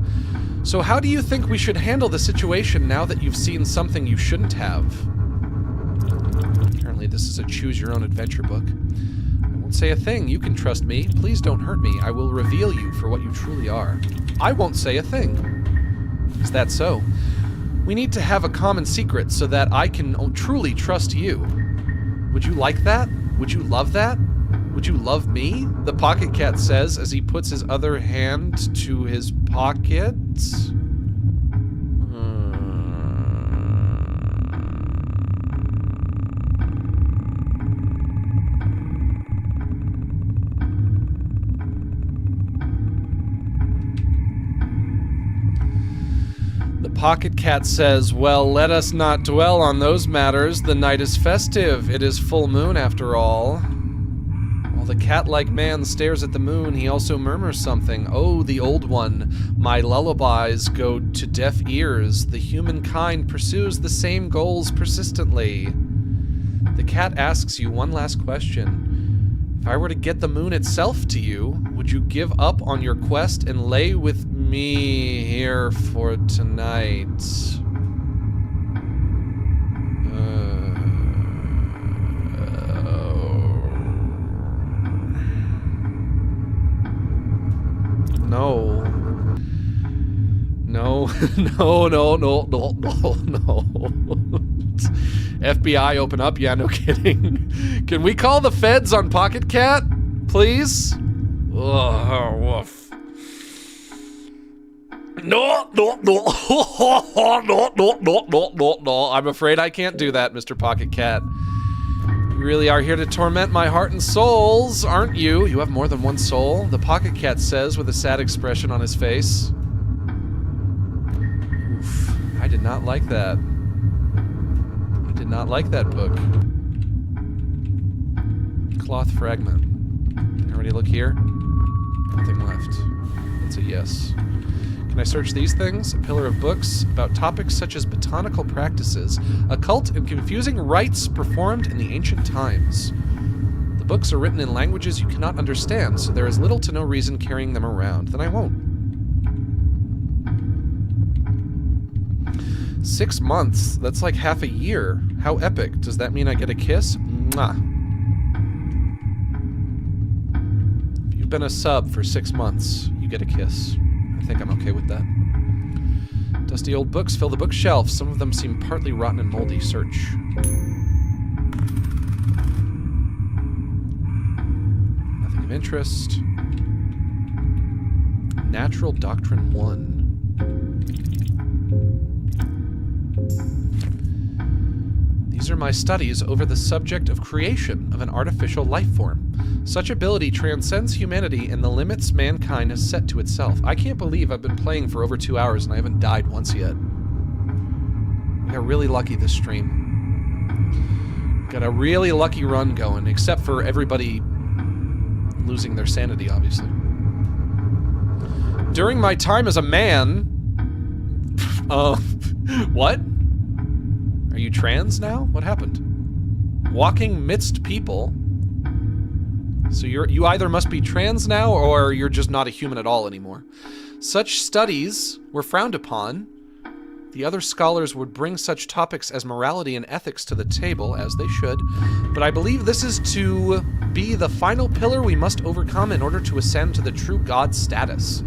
"So how do you think we should handle the situation now that you've seen something you shouldn't have?" Apparently this is a choose-your-own-adventure book. "I won't say a thing. You can trust me. Please don't hurt me. I will reveal you for what you truly are." I won't say a thing. Is that so? We need to have a common secret so that I can truly trust you. Would you like that? Would you love that? Would you love me? The pocket cat says as he puts his other hand to his pocket. The pocket cat says, "Well, let us not dwell on those matters. The night is festive. It is full moon after all." While the cat-like man stares at the moon, he also murmurs something. "Oh, the old one. My lullabies go to deaf ears. The humankind pursues the same goals persistently." The cat asks you one last question. "If I were to get the moon itself to you, would you give up on your quest and lay with me here for tonight?" No. No. No. FBI, open up. Yeah, no kidding. Can we call the feds on Pocket Cat, please? Oh, woof.
No, no, no, no, no, no, no, no, no. I'm afraid I can't do that, Mr. Pocket Cat. You really are here to torment my heart and souls, aren't you? You have more than one soul, the Pocket Cat says with a sad expression on his face. Oof, I did not like that. I did not like that book. Cloth fragment. Already look here? Nothing left. That's a yes. Can I search these things? A pillar of books about topics such as botanical practices, occult and confusing rites performed in the ancient times. The books are written in languages you cannot understand, so there is little to no reason carrying them around. Then I won't. 6 months? That's like half a year. How epic. Does that mean I get a kiss? Mwah. If you've been a sub for 6 months, you get a kiss. I think I'm okay with that. Dusty old books fill the bookshelf. Some of them seem partly rotten and moldy. Search. Nothing of interest. Natural Doctrine 1. These are my studies over the subject of creation of an artificial life form. Such ability transcends humanity and the limits mankind has set to itself. I can't believe I've been playing for over 2 hours and I haven't died once yet. I got really lucky this stream. Got a really lucky run going, except for everybody losing their sanity, obviously. During my time as a man... what? Are you trans now? What happened? Walking midst people... So you either must be trans now, or you're just not a human at all anymore. Such studies were frowned upon. The other scholars would bring such topics as morality and ethics to the table, as they should. But I believe this is to be the final pillar we must overcome in order to ascend to the true god status.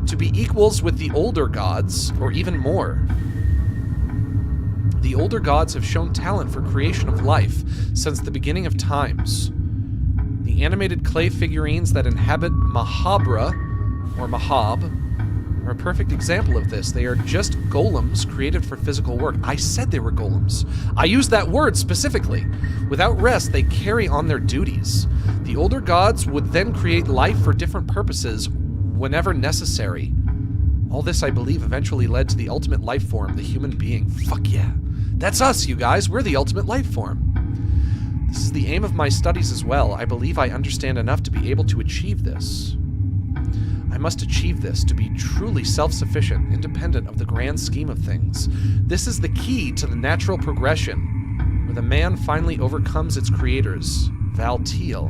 To be equals with the older gods, or even more. The older gods have shown talent for creation of life since the beginning of times. The animated clay figurines that inhabit Mahabra, or Mahab, are a perfect example of this. They are just golems created for physical work. I said they were golems. I used that word specifically. Without rest, they carry on their duties. The older gods would then create life for different purposes whenever necessary. All this, I believe, eventually led to the ultimate life form, the human being. Fuck yeah. That's us, you guys. We're the ultimate life form. This is the aim of my studies as well. I believe I understand enough to be able to achieve this. I must achieve this to be truly self-sufficient, independent of the grand scheme of things. This is the key to the natural progression, where the man finally overcomes its creators. Valtiel.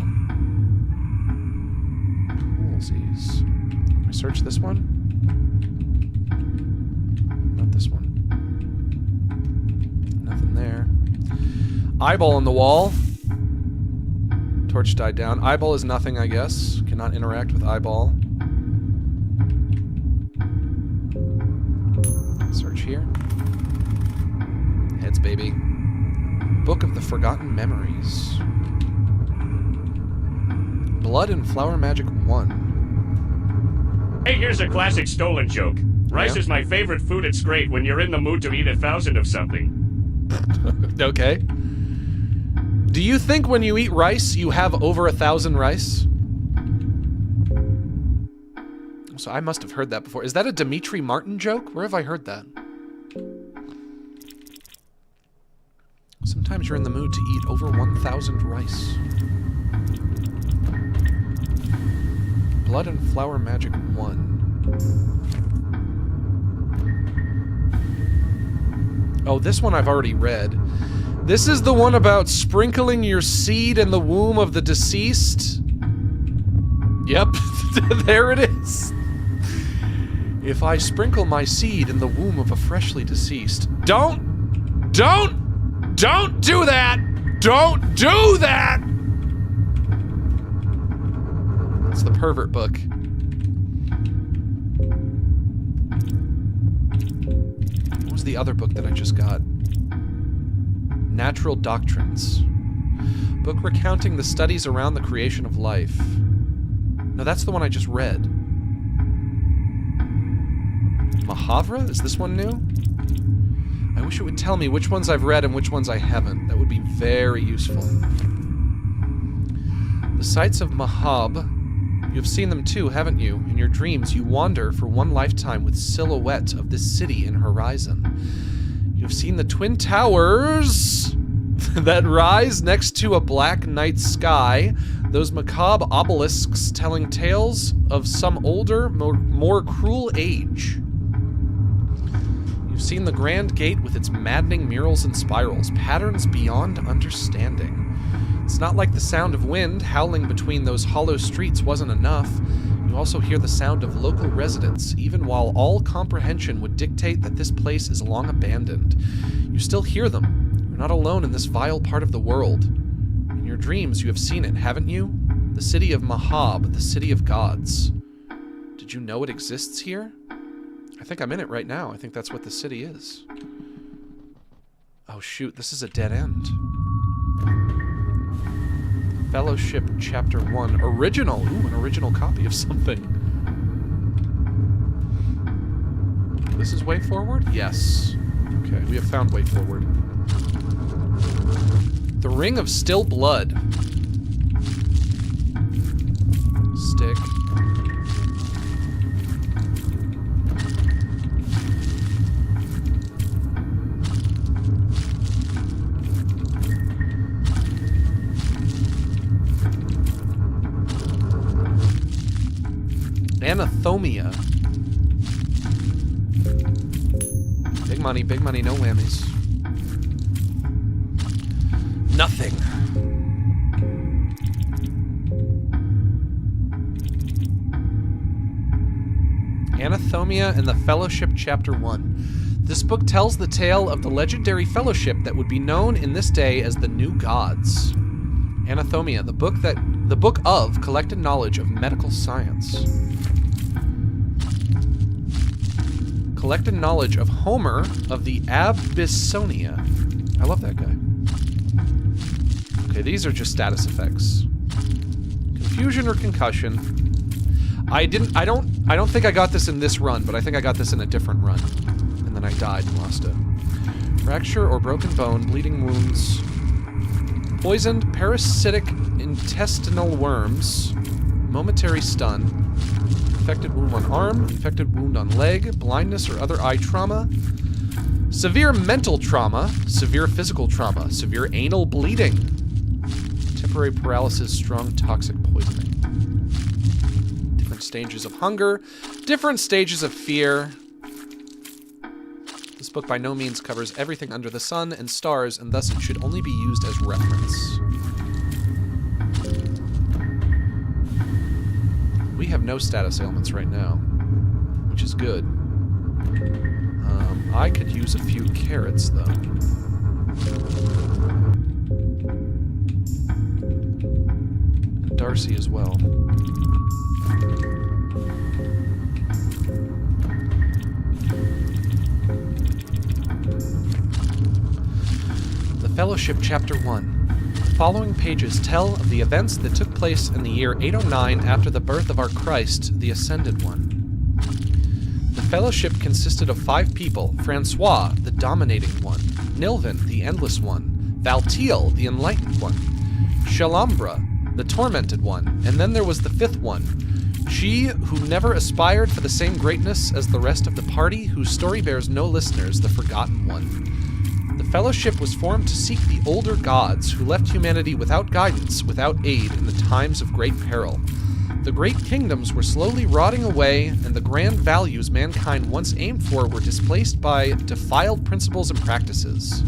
Coolsies. Can I search this one? Not this one. Nothing there. Eyeball on the wall. Torch died down. Eyeball is nothing, I guess. Cannot interact with eyeball. Search here. Heads, baby. Book of the Forgotten Memories. Blood and Flower Magic 1.
Hey, here's a classic stolen joke. Rice is my favorite food. It's great when you're in the mood to eat 1,000 of something.
Okay. Do you think when you eat rice, you have over 1,000 rice? So I must have heard that before. Is that a Dimitri Martin joke? Where have I heard that? Sometimes you're in the mood to eat over 1,000 rice. Blood and Flower Magic 1. Oh, this one I've already read. This is the one about sprinkling your seed in the womb of the deceased. Yep, there it is. If I sprinkle my seed in the womb of a freshly deceased. Don't do that! Don't do that! It's the pervert book. What was the other book that I just got? Natural Doctrines. Book recounting the studies around the creation of life. No, that's the one I just read. Mahavra? Is this one new? I wish it would tell me which ones I've read and which ones I haven't. That would be very useful. The sights of Mahab. You've seen them too, haven't you? In your dreams, you wander for one lifetime with silhouette of this city in horizon. You've seen the twin towers that rise next to a black night sky, those macabre obelisks telling tales of some older, more cruel age. You've seen the Grand Gate with its maddening murals and spirals, patterns beyond understanding. It's not like the sound of wind howling between those hollow streets wasn't enough. You also hear the sound of local residents, even while all comprehension would dictate that this place is long abandoned. You still hear them. You're not alone in this vile part of the world. In your dreams, you have seen it, haven't you? The city of Mahab, the city of gods. Did you know it exists here? I think I'm in it right now. I think that's what the city is. Oh shoot, this is a dead end. Fellowship Chapter 1. Original! Ooh, an original copy of something. This is way forward? Yes. Okay, we have found way forward. The Ring of Still Blood. Stick. Anathomia. Big money, no whammies. Nothing. Anathomia and the Fellowship Chapter 1. This book tells the tale of the legendary fellowship that would be known in this day as the New Gods. Anathomia, the book of collected knowledge of medical science. Collected knowledge of Homer of the Abyssonia. I love that guy. Okay, these are just status effects. Confusion or concussion. I don't think I got this in this run, but I think I got this in a different run. And then I died and lost it. Fracture or broken bone, bleeding wounds. Poisoned parasitic intestinal worms. Momentary stun. Infected wound on arm, infected wound on leg, blindness or other eye trauma, severe mental trauma, severe physical trauma, severe anal bleeding, temporary paralysis, strong toxic poisoning. Different stages of hunger, different stages of fear. This book by no means covers everything under the sun and stars, and thus it should only be used as reference. We have no status ailments right now, which is good. I could use a few carrots, though. And Darcy as well. The Fellowship Chapter 1. The following pages tell of the events that took place in the year 809 after the birth of our Christ, the Ascended One. The Fellowship consisted of 5 people: Francois, the Dominating One; Nilvan, the Endless One; Valtiel, the Enlightened One; Shalambra, the Tormented One; and then there was the 5th one, she who never aspired for the same greatness as the rest of the party, whose story bears no listeners, the Forgotten One. The Fellowship was formed to seek the older gods who left humanity without guidance, without aid in the times of great peril. The great kingdoms were slowly rotting away, and the grand values mankind once aimed for were displaced by defiled principles and practices.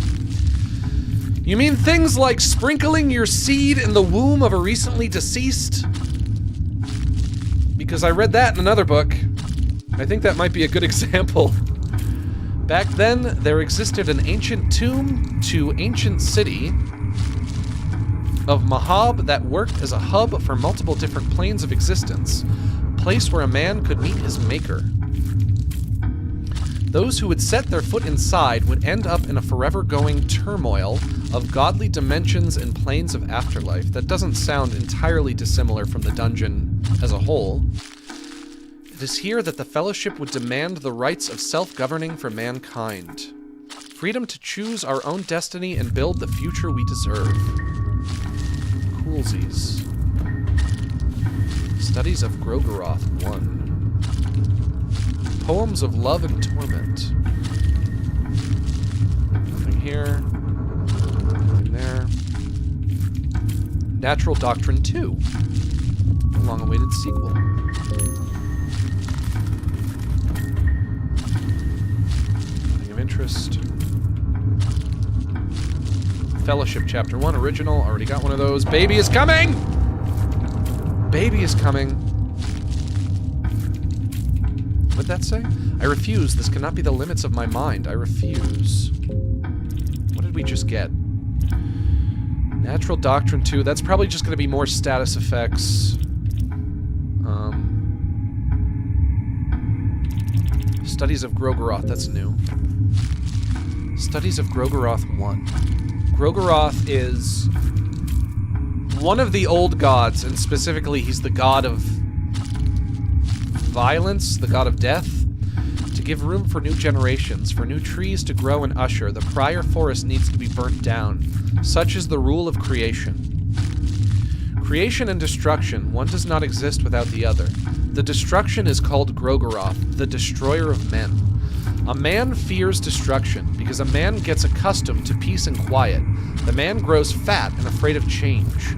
You mean things like sprinkling your seed in the womb of a recently deceased? Because I read that in another book. I think that might be a good example. Back then, there existed an ancient tomb to ancient city of Mahab that worked as a hub for multiple different planes of existence, a place where a man could meet his maker. Those who would set their foot inside would end up in a forever-going turmoil of godly dimensions and planes of afterlife. That doesn't sound entirely dissimilar from the dungeon as a whole.
It is here that the Fellowship would demand the rights of self-governing for mankind. Freedom to choose our own destiny and build the future we deserve. Coolsies. Studies of Grogeroth 1. Poems of Love and Torment. Nothing here. Nothing there. Natural Doctrine 2. A long-awaited sequel. Nothing of interest. Fellowship Chapter 1 original. Already got one of those. Baby is coming! Baby is coming. What'd that say? I refuse. This cannot be the limits of my mind. I refuse. What did we just get? Natural Doctrine 2. That's probably just going to be more status effects. Studies of Grogeroth. That's new. Studies of Grogeroth 1. Grogeroth is one of the old gods, and specifically he's the god of violence, the god of death. To give room for new generations, for new trees to grow and usher, the prior forest needs to be burnt down. Such is the rule of creation. Creation and destruction, one does not exist without the other. The destruction is called Grogeroth, the destroyer of men. A man fears destruction because a man gets accustomed to peace and quiet. The man grows fat and afraid of change.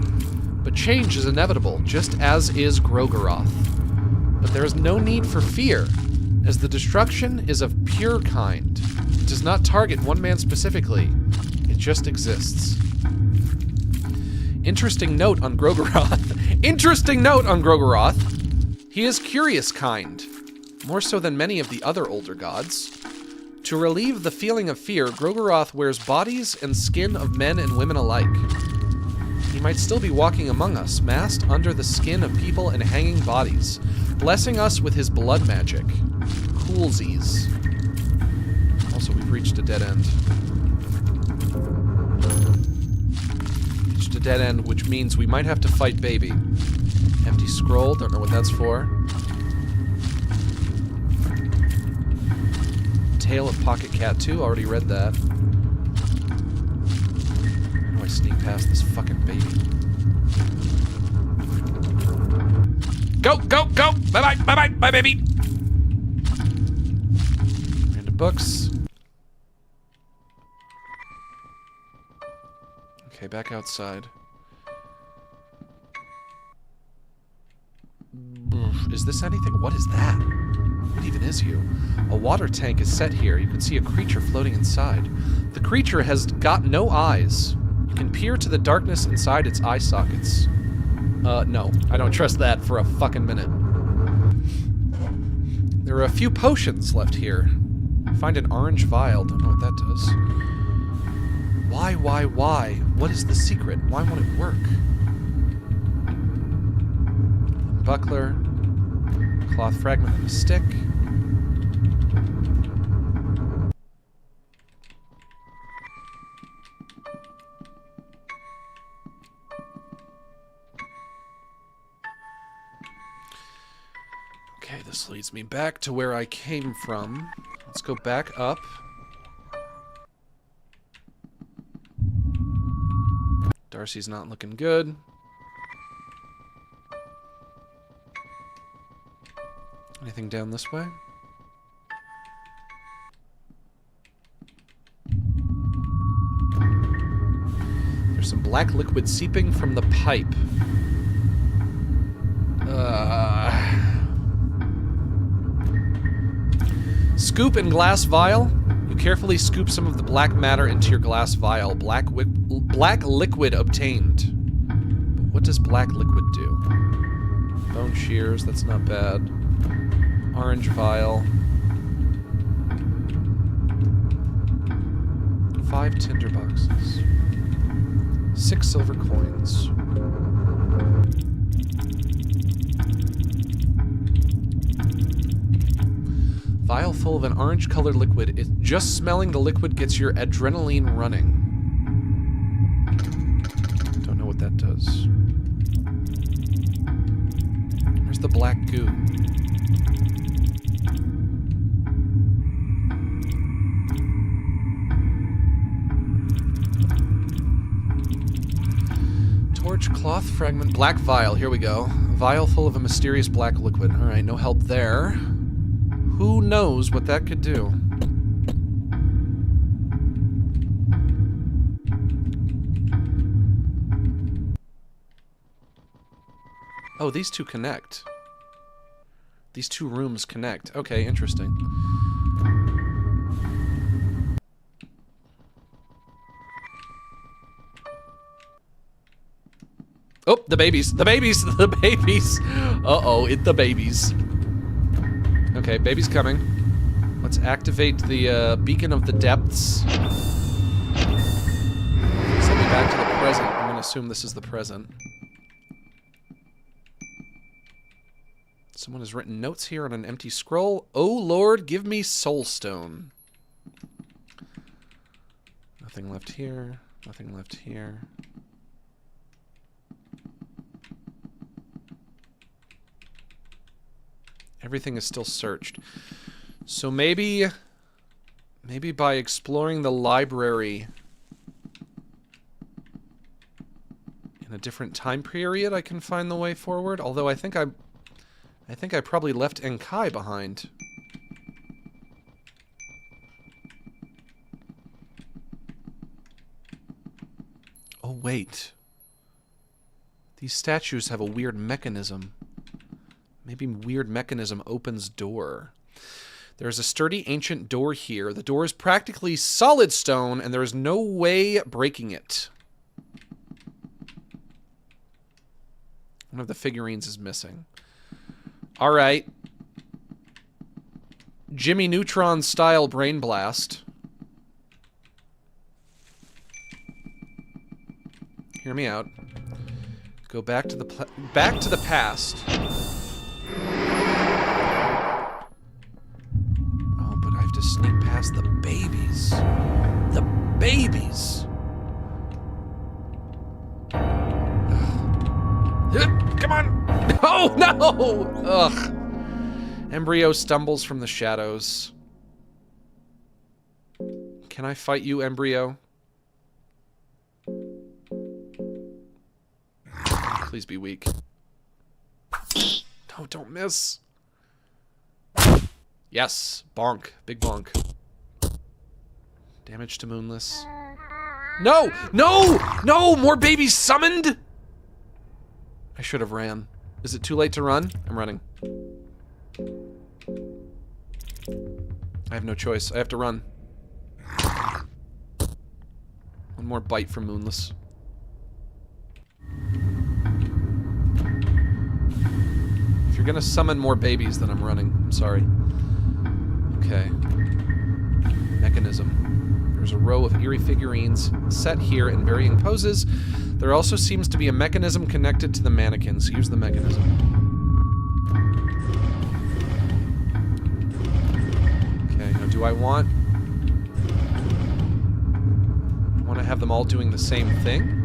But change is inevitable, just as is Grogeroth. But there is no need for fear, as the destruction is of pure kind. It does not target one man specifically. It just exists. Interesting note on Grogeroth. Interesting note on Grogeroth. He is curious kind, more so than many of the other older gods. To relieve the feeling of fear, Grogeroth wears bodies and skin of men and women alike. He might still be walking among us, masked under the skin of people and hanging bodies, blessing us with his blood magic. Coolsies. Also, we've reached a dead end. Reached a dead end, which means we might have to fight Baby. Empty scroll, don't know what that's for. Tale of Pocket Cat 2, already read that. How do I sneak past this fucking baby?
Go, go, go! Bye-bye, bye-bye, bye, baby!
Random books. Okay, back outside. Is this anything? What is that? What even is you? A water tank is set here. You can see a creature floating inside. The creature has got no eyes. You can peer to the darkness inside its eye sockets. No. I don't trust that for a fucking minute. There are a few potions left here. Find an orange vial. Don't know what that does. Why? What is the secret? Why won't it work? Buckler. Cloth fragment and a stick. Okay, this leads me back to where I came from. Let's go back up. Darcy's not looking good. Anything down this way? There's some black liquid seeping from the pipe. Scoop in glass vial. You carefully scoop some of the black matter into your glass vial. Black liquid obtained. But what does black liquid do? Bone shears, that's not bad. Orange vial. 5 tinder boxes. 6 silver coins. Vial full of an orange-colored liquid. Just smelling the liquid gets your adrenaline running. Don't know what that does. Where's the black goo? Torch, cloth, fragment, black vial. Here we go. Vial full of a mysterious black liquid. Alright, no help there. Who knows what that could do? Oh, these two connect. These two rooms connect. Okay, interesting. Oh, the babies. The babies. The babies. Uh-oh, it's the babies. Okay, baby's coming. Let's activate the beacon of the depths. Send me back to the present. I'm gonna assume this is the present. Someone has written notes here on an empty scroll. Oh Lord, give me soulstone. Nothing left here. Nothing left here. Everything is still searched. So maybe by exploring the library in a different time period I can find the way forward. Although I think I probably left Enkai behind. Oh wait. These statues have a weird mechanism. Maybe weird mechanism opens door. There's a sturdy ancient door here. The door is practically solid stone, and there is no way breaking it. One of the figurines is missing. Alright. Jimmy Neutron style brain blast. Hear me out. Go back to the past. Oh, but I have to sneak past the babies. The babies. Come on. Oh, no. Ugh. Embryo stumbles from the shadows. Can I fight you, Embryo? Please be weak. No, don't miss. Yes. Bonk. Big bonk. Damage to Moonless. No! No! No! More babies summoned! I should have ran. Is it too late to run? I'm running. I have no choice. I have to run. One more bite from Moonless. If you're gonna summon more babies, then I'm running. I'm sorry. Okay. Mechanism. There's a row of eerie figurines set here in varying poses. There also seems to be a mechanism connected to the mannequins. Use the mechanism. Okay, now do I want to have them all doing the same thing?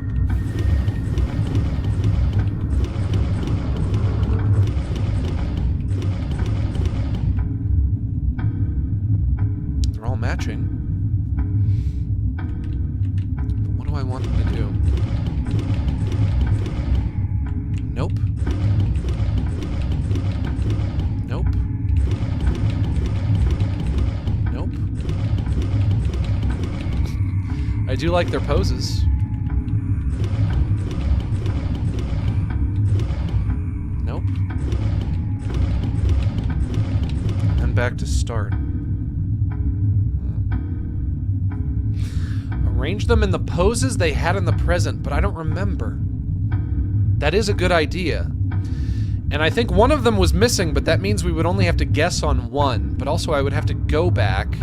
They're all matching. But what do I want them to do? Nope. Nope. Nope. I do like their poses. Nope. And back to start. Arrange them in the poses they had in the present, but I don't remember. That is a good idea. And I think one of them was missing, but that means we would only have to guess on one. But also I would have to go back.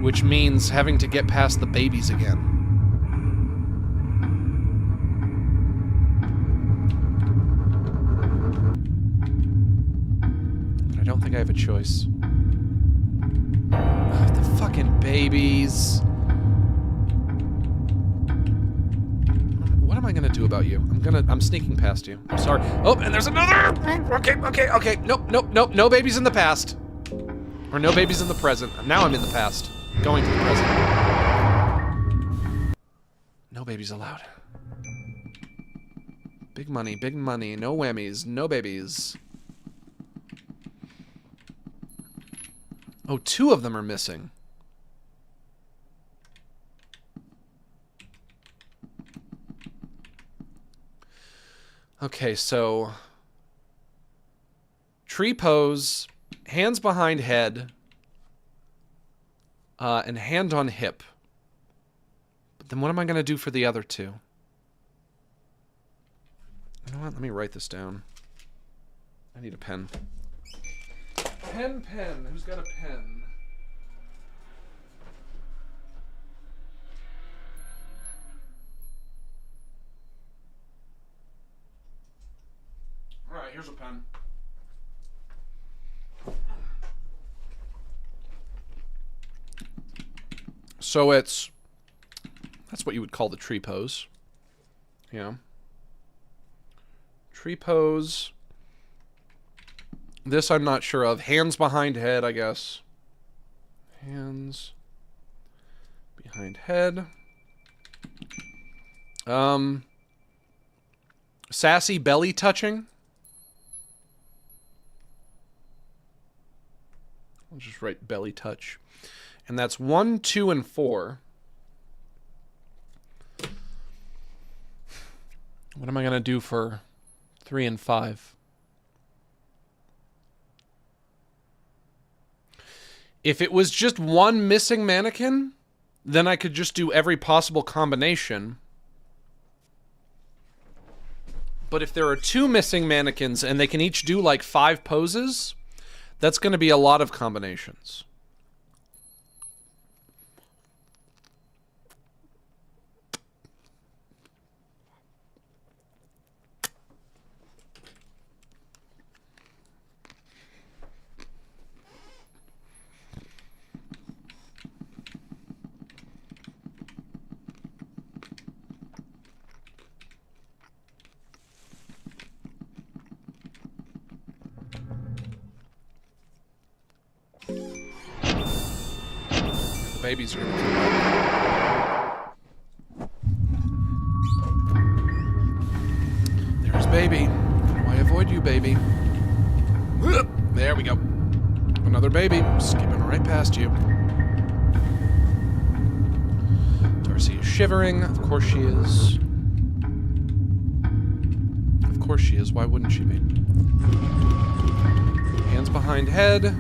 Which means having to get past the babies again. But I don't think I have a choice. Ugh, the fucking babies. What am I gonna do about you? I'm sneaking past you. I'm sorry. Oh, and there's another! Okay. Nope. No babies in the past. Or no babies in the present. Now I'm in the past. Going to the present. No babies allowed. Big money. No whammies. No babies. Oh, 2 of them are missing. Okay, so tree pose, hands behind head, and hand on hip. But then what am I going to do for the other 2? You know what? Let me write this down. I need a pen. Pen. Who's got a pen? Alright, here's a pen. So that's what you would call the tree pose. Yeah. Tree pose. This I'm not sure of. Hands behind head, I guess. Hands behind head. Sassy belly touching. I'll just write belly touch. And that's 1, 2, and 4. What am I going to do for 3 and 5? If it was just one missing mannequin, then I could just do every possible combination. But if there are 2 missing mannequins and they can each do like 5 poses, that's going to be a lot of combinations. Babies are gonna come out. There's baby. How do I avoid you, baby? There we go. Another baby. Skipping right past you. Darcy is shivering. Of course she is. Of course she is. Why wouldn't she be? Hands behind head.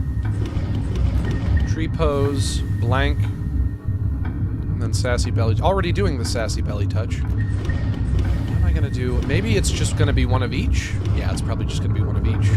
Tree pose. Blank. And then sassy belly. Already doing the sassy belly touch. What am I gonna do? Maybe it's just gonna be one of each? Yeah, it's probably just gonna be one of each.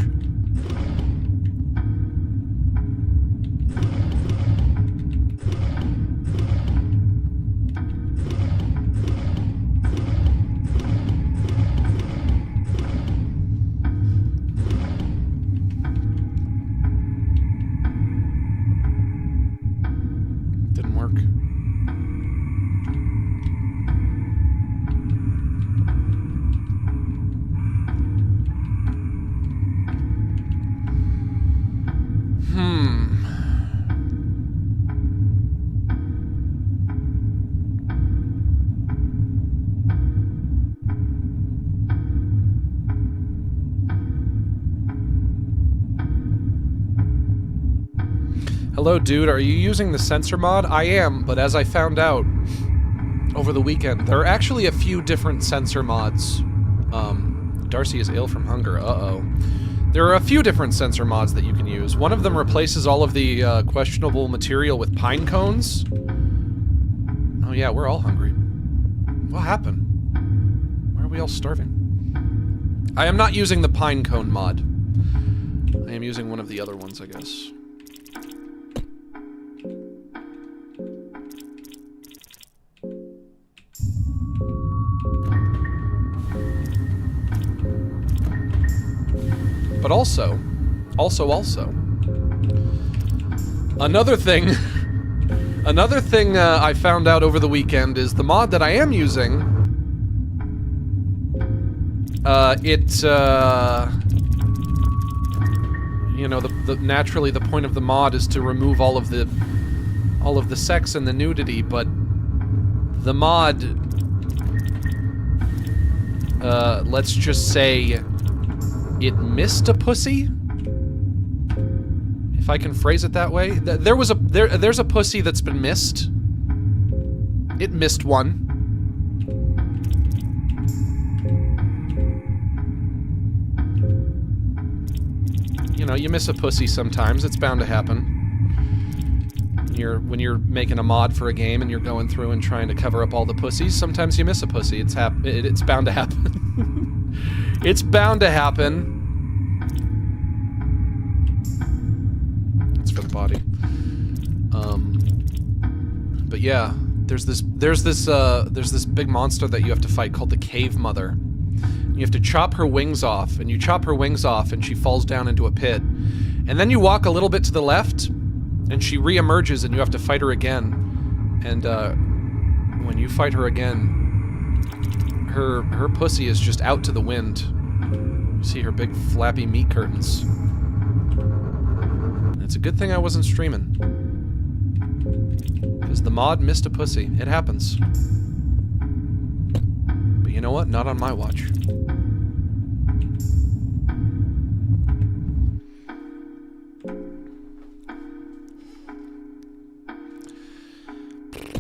Hello, dude. Are you using the censor mod? I am, but as I found out over the weekend, there are actually a few different censor mods. Darcy is ill from hunger. Uh-oh. There are a few different censor mods that you can use. One of them replaces all of the questionable material with pine cones. Oh yeah, we're all hungry. What happened? Why are we all starving? I am not using the pine cone mod. I am using one of the other ones, I guess. But also, another thing I found out over the weekend is the mod that I am using
You know, naturally the point of the mod is to remove all of the sex and the nudity, but the mod, let's just say it missed a pussy, if I can phrase it that way. There's a pussy that's been missed. It missed one. You know, you miss a pussy sometimes. It's bound to happen. When you're making a mod for a game and you're going through and trying to cover up all the pussies, sometimes you miss a pussy. It's bound to happen. It's bound to happen. It's for the body. But yeah, there's this big monster that you have to fight called the Cave Mother. You have to chop her wings off, and you chop her wings off, and she falls down into a pit. And then you walk a little bit to the left, and she re-emerges, and you have to fight her again. And when you fight her again, her pussy is just out to the wind. You see her big flappy meat curtains. And it's a good thing I wasn't streaming, because the mod missed a pussy. It happens. But you know what? Not on my watch.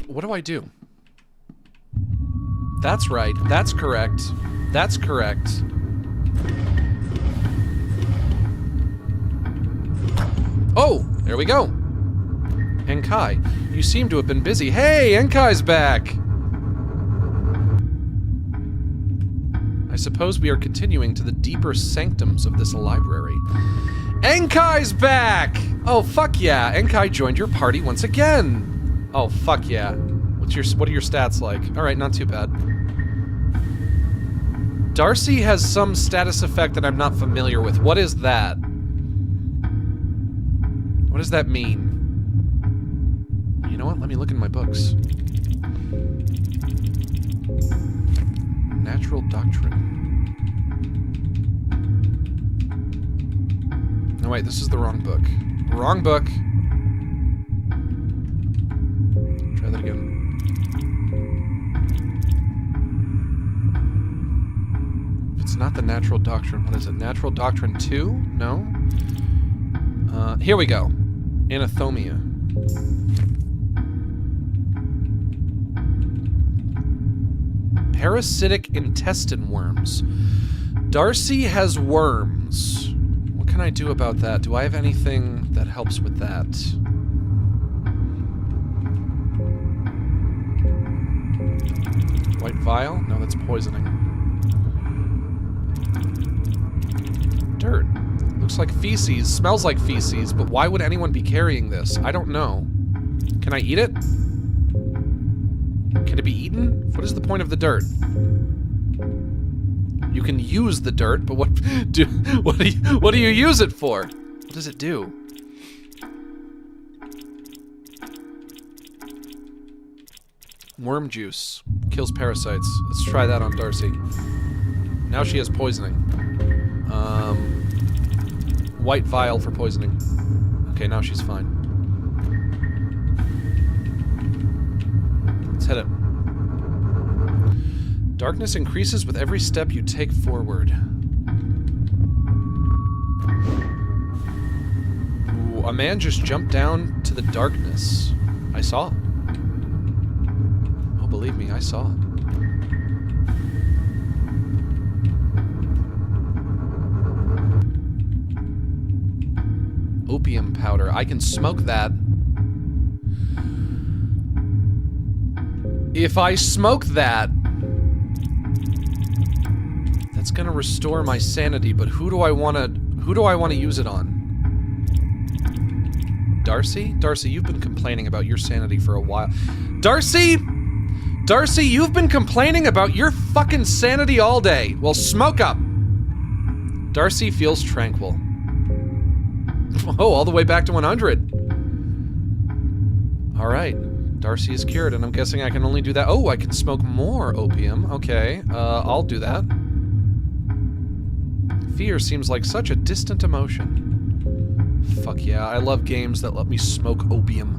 What do I do? That's right. That's correct. That's correct. Oh, there we go. Enkai, you seem to have been busy. Hey, Enkai's back! I suppose we are continuing to the deeper sanctums of this library. Enkai's back! Oh, fuck yeah. Enkai joined your party once again. Oh, fuck yeah. What are your stats like? Alright, not too bad. Darcy has some status effect that I'm not familiar with. What is that? What does that mean? You know what? Let me look in my books. Natural Doctrine. No, wait, this is the wrong book. Wrong book. Try that again. If it's not the Natural Doctrine, what is it? Natural Doctrine 2? No? Here we go. Anathomia. Parasitic intestine worms. Darcy has worms. What can I do about that? Do I have anything that helps with that? White vial? No, that's poisoning. Dirt. Looks like feces. Smells like feces, but why would anyone be carrying this? I don't know. Can I eat it? Can it be eaten? What is the point of the dirt? You can use the dirt, but what do you use it for? What does it do? Worm juice. Kills parasites. Let's try that on Darcy. Now she has poisoning. White vial for poisoning. Okay, now she's fine. Let's hit it. Darkness increases with every step you take forward. Ooh, a man just jumped down to the darkness. I saw it. Oh, believe me, I saw it. Opium powder. I can smoke that. If I smoke that, that's gonna restore my sanity, but who do I wanna use it on? Darcy? Darcy, you've been complaining about your sanity for a while. Darcy! Darcy, you've been complaining about your fucking sanity all day. Well, smoke up. Darcy feels tranquil. Oh, all the way back to 100. Alright. Darcy is cured, and I'm guessing I can only do that. Oh, I can smoke more opium. Okay, I'll do that.
Fear seems like such a distant emotion. Fuck yeah, I love games that let me smoke opium.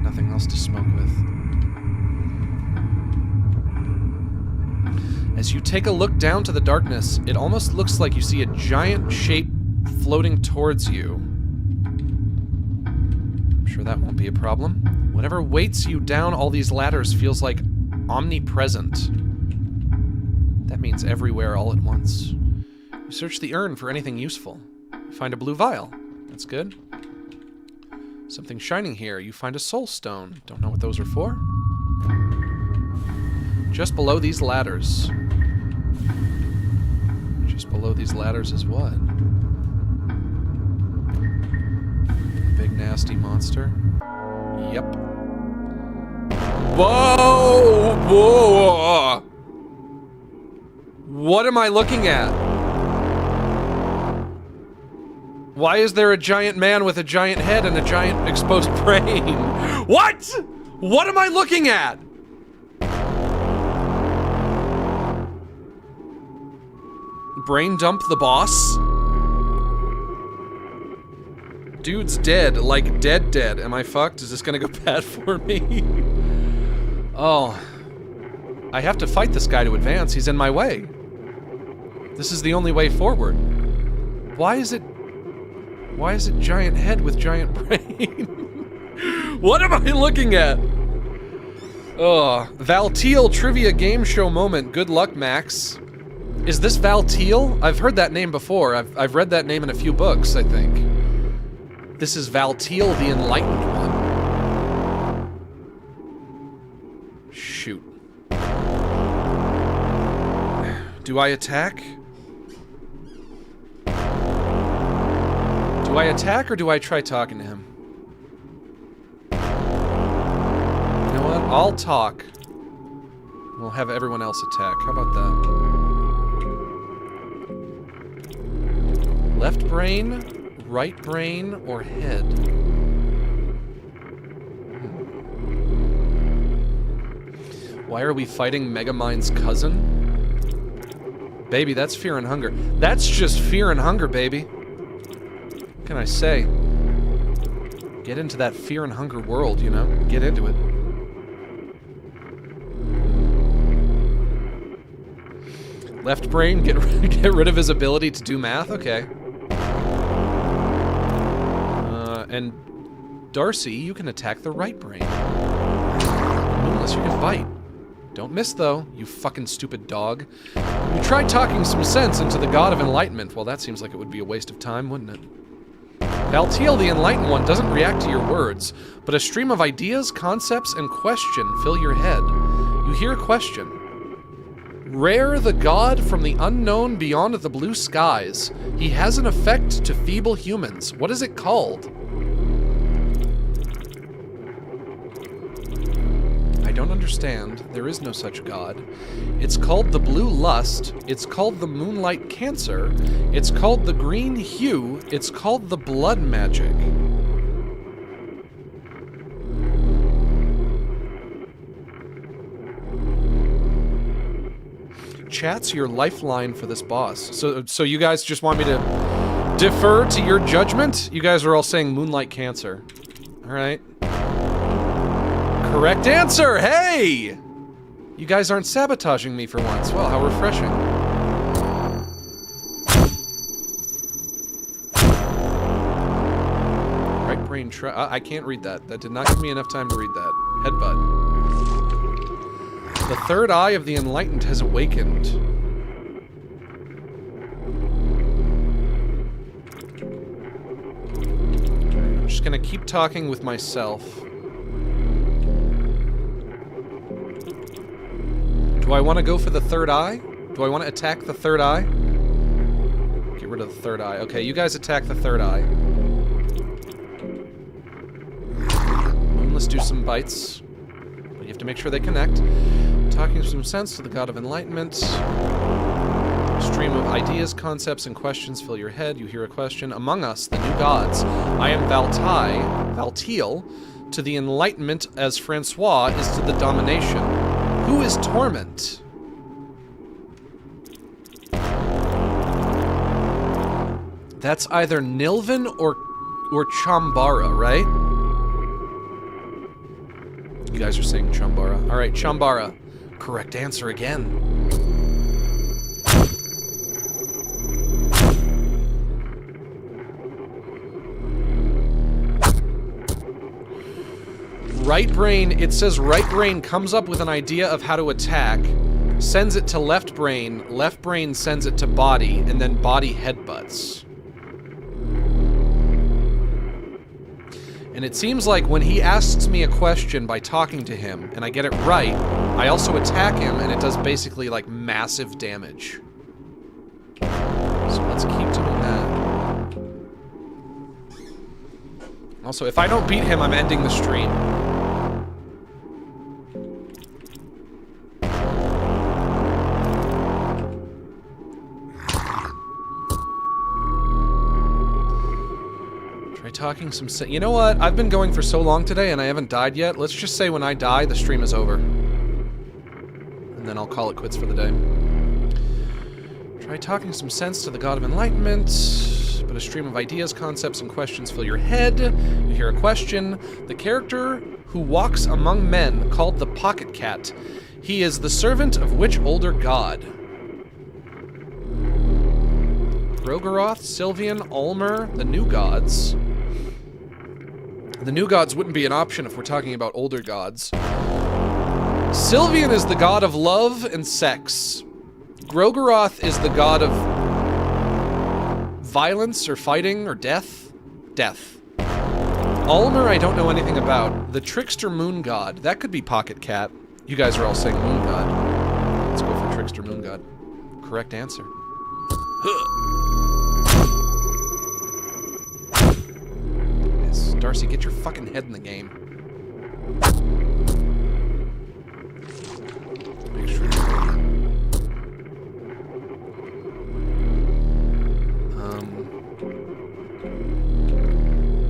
Nothing else to smoke with. As you take a look down to the darkness, it almost looks like you see a giant shape floating towards you. I'm sure that won't be a problem. Whatever weights you down all these ladders feels like omnipresent. That means everywhere all at once. You search the urn for anything useful. You find a blue vial. That's good. Something shining here. You find a soul stone. Don't know what those are for. Just below these ladders. Just below these ladders is what? Big nasty monster. Yep. Whoa! Whoa! What am I looking at? Why is there a giant man with a giant head and a giant exposed brain? What? What am I looking at? Brain dump the boss? Dude's dead, like dead. Am I fucked? Is this gonna go bad for me? Oh. I have to fight this guy to advance. He's in my way. This is the only way forward. Why is it giant head with giant brain? What am I looking at? Oh, Valtiel trivia game show moment. Good luck, Max. Is this Valtiel? I've heard that name before. I've read that name in a few books, I think. This is Valtiel the Enlightened One. Shoot. Do I attack? Do I attack or do I try talking to him? You know what? I'll talk. We'll have everyone else attack. How about that? Left brain, right brain, or head? Why are we fighting Megamind's cousin? Baby, that's fear and hunger. That's just fear and hunger, baby. What can I say? Get into that fear and hunger world, you know? Get into it. Left brain, get rid of his ability to do math? Okay. And Darcy, you can attack the right brain. Unless you can bite. Don't miss, though, you fucking stupid dog. You tried talking some sense into the God of Enlightenment. Well, that seems like it would be a waste of time, wouldn't it? Valtiel, the Enlightened One, doesn't react to your words, but a stream of ideas, concepts, and question fill your head. You hear a question. Rare the god from the unknown beyond the blue skies. He has an effect to feeble humans. What is it called? I don't understand. There is no such god. It's called the blue lust. It's called the moonlight cancer. It's called the green hue. It's called the blood magic. Chat's your lifeline for this boss. So you guys just want me to defer to your judgment? You guys are all saying moonlight cancer. All right. Correct answer! Hey! You guys aren't sabotaging me for once. Well, how refreshing. Right brain I can't read that. That did not give me enough time to read that. Headbutt. The third eye of the Enlightened has awakened. I'm just gonna keep talking with myself. Do I want to go for the third eye? Do I want to attack the third eye? Get rid of the third eye. Okay, you guys attack the third eye. Let's do some bites. But you have to make sure they connect. Talking some sense to the God of Enlightenment. Stream of ideas, concepts, and questions fill your head. You hear a question. Among us, the new gods. I am Valtiel, to the Enlightenment as Francois is to the domination. Who is Torment?
That's either Nilvan or Chambara, right? You guys are saying Chambara. All right, Chambara. Correct answer again. Right brain, it says right brain comes up with an idea of how to attack, sends it to left brain sends it to body, and then body headbutts. And it seems like when he asks me a question by talking to him, and I get it right, I also attack him, and it does basically, like, massive damage. So let's keep doing that. Also, if I don't beat him, I'm ending the stream. Talking some you know what? I've been going for so long today and I haven't died yet. Let's just say when I die, the stream is over. And then I'll call it quits for the day. Try talking some sense to the God of Enlightenment, but a stream of ideas, concepts, and questions fill your head. You hear a question. The character who walks among men, called the Pocket Cat. He is the servant of which older god? Rogaroth, Sylvian, Ulmer, the new gods. The new gods wouldn't be an option if we're talking about older gods. Sylvian is the god of love and sex. Grogaroth is the god of violence or fighting or death. Death. Ulmer I don't know anything about. The trickster moon god. That could be Pocket Cat. You guys are all saying moon god. Let's go for trickster moon god. Correct answer. Yes, Darcy, get your fucking head in the game. Make sure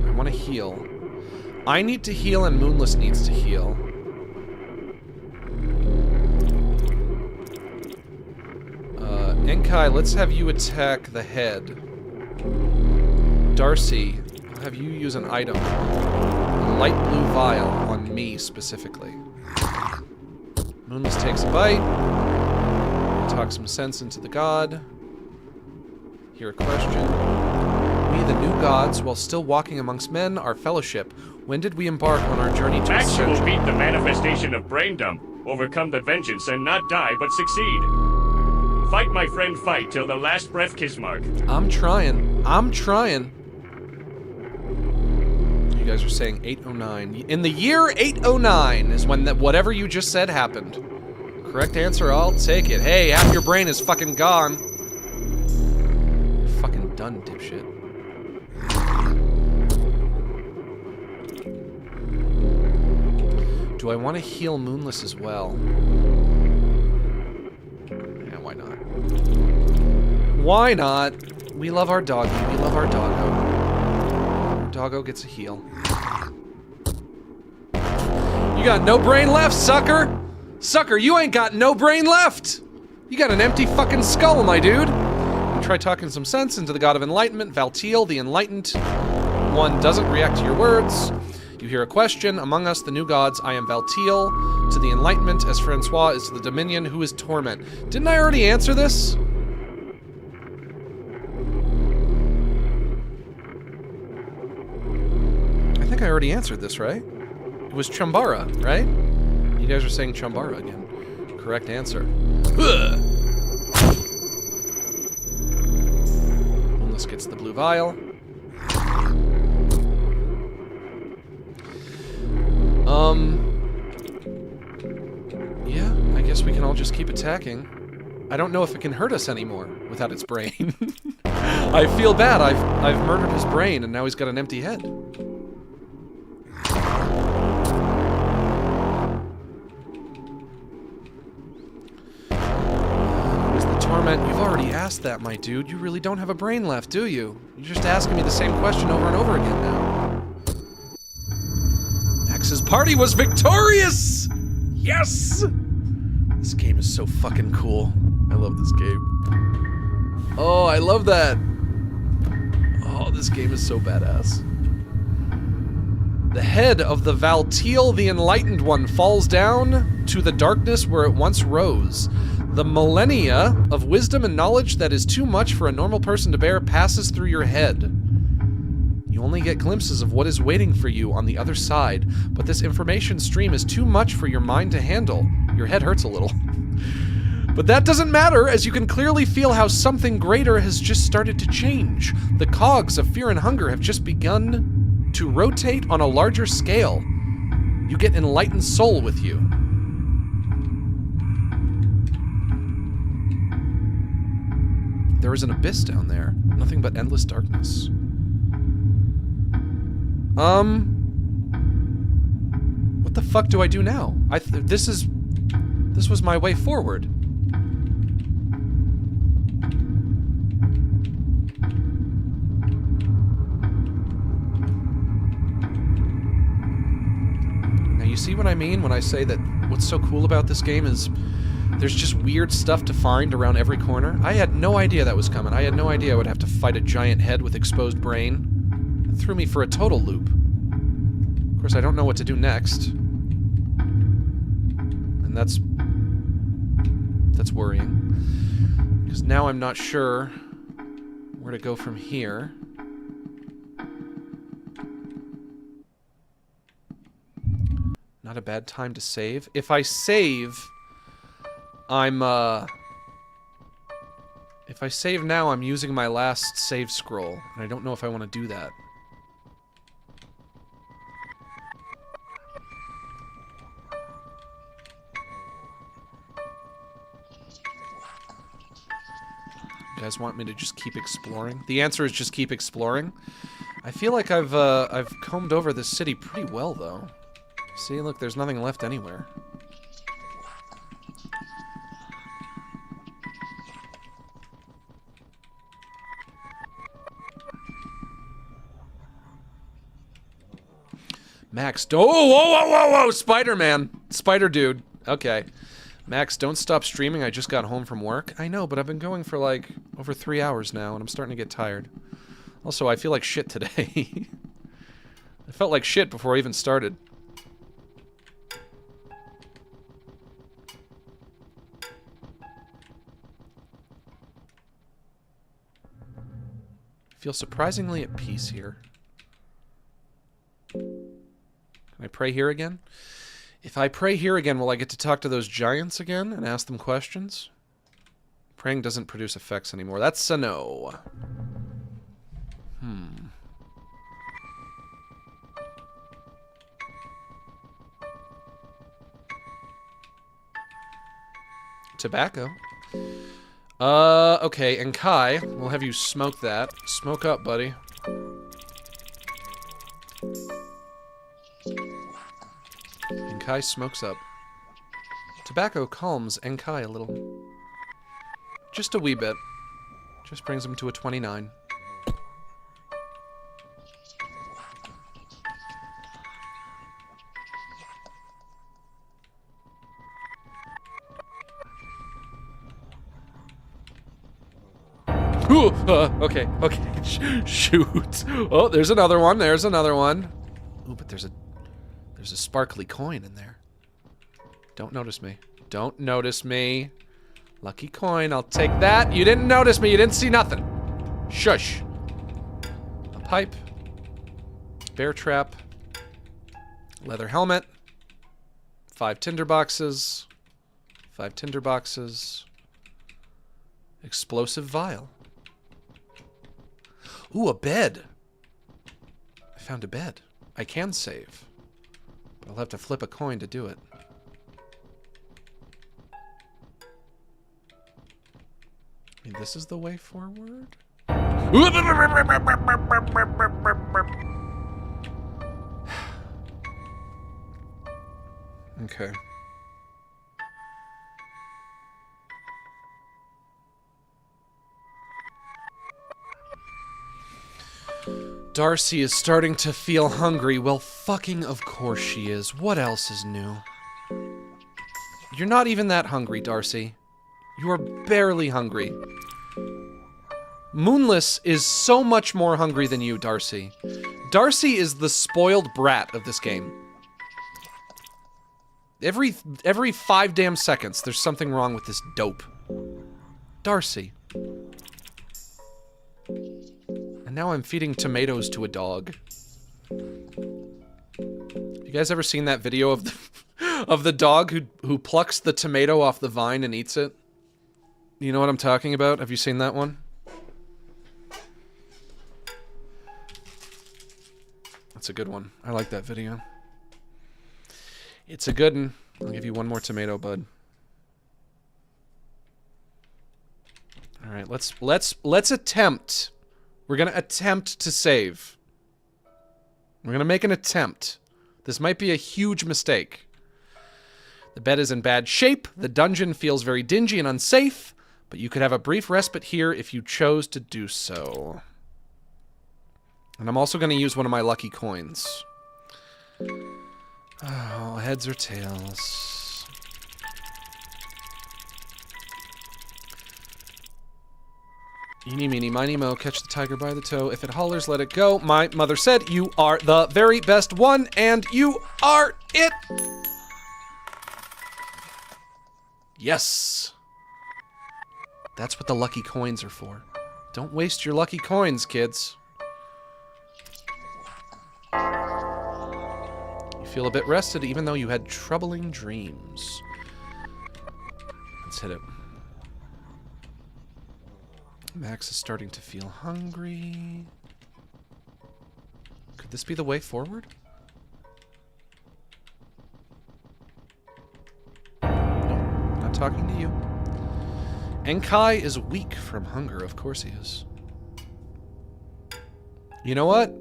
I want to heal. I need to heal and Moonless needs to heal. Enkai, let's have you attack the head. Darcy, I'll have you use an item. A light blue vial on me, specifically. Moonless takes a bite. Talk some sense into the god. Hear a question. We, the new gods, while still walking amongst men, our fellowship. When did we embark on our journey to
Max will
ascension?
beat the manifestation of brain dump, overcome the vengeance, and not die, but succeed. Fight, my friend, fight, till the last breath kiss mark.
I'm trying. I'm trying. You guys are saying 809. In the year 809 is when whatever you just said happened. Correct answer, I'll take it. Hey, half your brain is fucking gone. You're fucking done, dipshit. Do I want to heal Moonless as well? Yeah, why not? Why not? We love our doggy. We love our doggo. Our doggo gets a heal. You got no brain left, sucker! Sucker, you ain't got no brain left! You got an empty fucking skull, my dude! You try talking some sense into the God of Enlightenment, Valtiel, the Enlightened one doesn't react to your words. You hear a question. Among us, the new gods, I am Valtiel. To the Enlightenment, as Francois is to the Dominion, who is Torment. Didn't I already answer this? I think I already answered this, right? It was Chambara, right? You guys are saying Chambara again. Correct answer. Moonless gets the blue vial. Yeah, I guess we can all just keep attacking. I don't know if it can hurt us anymore without its brain. I feel bad. I've murdered his brain and now he's got an empty head. Who's the Torment? You've already asked that, my dude. You really don't have a brain left, do you? You're just asking me the same question over and over again now. Max's party was victorious! Yes! This game is so fucking cool. I love this game. Oh, I love that. Oh, this game is so badass. The head of the Valtiel, the Enlightened One, falls down to the darkness where it once rose. The millennia of wisdom and knowledge that is too much for a normal person to bear passes through your head. You only get glimpses of what is waiting for you on the other side, but this information stream is too much for your mind to handle. Your head hurts a little. But that doesn't matter, as you can clearly feel how something greater has just started to change. The cogs of fear and hunger have just begun to rotate on a larger scale. You get enlightened soul with you. There is an abyss down there. Nothing but endless darkness. What the fuck do I do now? This was my way forward. You see what I mean when I say that what's so cool about this game is there's just weird stuff to find around every corner? I had no idea that was coming. I had no idea I would have to fight a giant head with exposed brain. It threw me for a total loop. Of course, I don't know what to do next. And that's worrying. Because now I'm not sure where to go from here. Not a bad time to save. If I save, if I save now, I'm using my last save scroll, and I don't know if I want to do that. You guys want me to just keep exploring? The answer is just keep exploring. I feel like I've combed over this city pretty well, though. See, look, there's nothing left anywhere. Max, whoa, Spider-Man. Spider dude. Okay. Max, don't stop streaming. I just got home from work. I know, but I've been going for like over 3 hours now, and I'm starting to get tired. Also, I feel like shit today. I felt like shit before I even started. I feel surprisingly at peace here. Can I pray here again? If I pray here again, will I get to talk to those giants again and ask them questions? Praying doesn't produce effects anymore. That's a no. Tobacco. Okay, and Kai, we'll have you smoke that. Smoke up, buddy. And Kai smokes up. Tobacco calms Enkai a little. Just a wee bit. Just brings him to a 29. Ooh, okay. Shoot. Oh, there's another one. There's another one. Ooh, but there's a sparkly coin in there. Don't notice me. Don't notice me. Lucky coin. I'll take that. You didn't notice me. You didn't see nothing. Shush. A pipe. Bear trap. Leather helmet. 5 tinder boxes. 5 tinder boxes. Explosive vial. Ooh, a bed. I found a bed. I can save. But I'll have to flip a coin to do it. I mean, this is the way forward? Okay. Darcy is starting to feel hungry. Well, fucking of course she is. What else is new? You're not even that hungry, Darcy. You are barely hungry. Moonless is so much more hungry than you, Darcy. Darcy is the spoiled brat of this game. Every 5 damn seconds, there's something wrong with this dope. Darcy. And now I'm feeding tomatoes to a dog. You guys ever seen that video of the dog who plucks the tomato off the vine and eats it? You know what I'm talking about? Have you seen that one? That's a good one. I like that video. It's a good one. I'll give you one more tomato, bud. All right, let's attempt. We're gonna attempt to save. We're gonna make an attempt. This might be a huge mistake. The bed is in bad shape. The dungeon feels very dingy and unsafe, but you could have a brief respite here if you chose to do so. And I'm also gonna use one of my lucky coins. Oh, heads or tails? Eeny, meeny, miny, mo, catch the tiger by the toe. If it hollers, let it go. My mother said you are the very best one, and you are it! Yes! That's what the lucky coins are for. Don't waste your lucky coins, kids. Feel a bit rested, even though you had troubling dreams. Let's hit it. Max is starting to feel hungry. Could this be the way forward? No, not talking to you. Enkai is weak from hunger. Of course he is. You know what?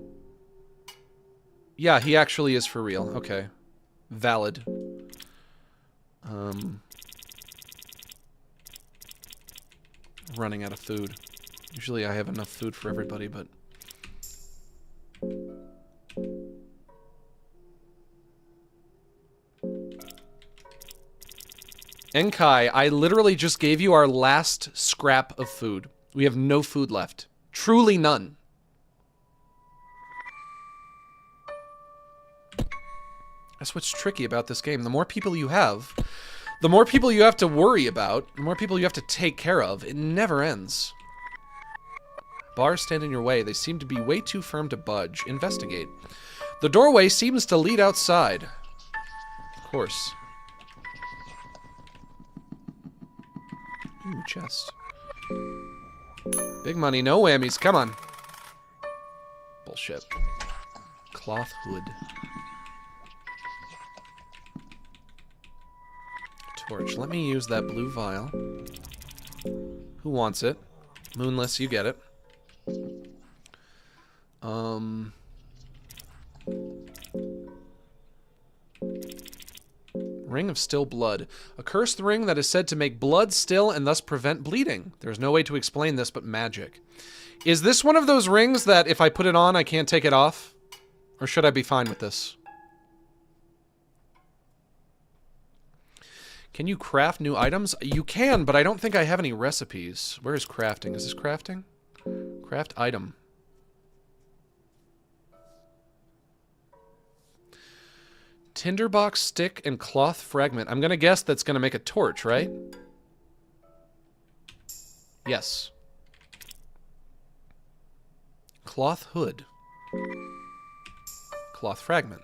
Yeah, he actually is for real. Okay. Valid. Running out of food. Usually I have enough food for everybody, but... Enkai, I literally just gave you our last scrap of food. We have no food left. Truly none. That's what's tricky about this game. The more people you have, the more people you have to worry about, the more people you have to take care of. It never ends. Bars stand in your way. They seem to be way too firm to budge. Investigate. The doorway seems to lead outside. Of course. Ooh, chest. Big money, no whammies. Come on. Bullshit. Cloth hood. Torch. Let me use that blue vial. Who wants it? Moonless, you get it. Ring of still blood. A cursed ring that is said to make blood still and thus prevent bleeding. There's no way to explain this but magic. Is this one of those rings that if I put it on, I can't take it off? Or should I be fine with this? Can you craft new items? You can, but I don't think I have any recipes. Where is crafting? Is this crafting? Craft item. Tinderbox stick and cloth fragment. I'm gonna guess that's gonna make a torch, right? Yes. Cloth hood. Cloth fragment.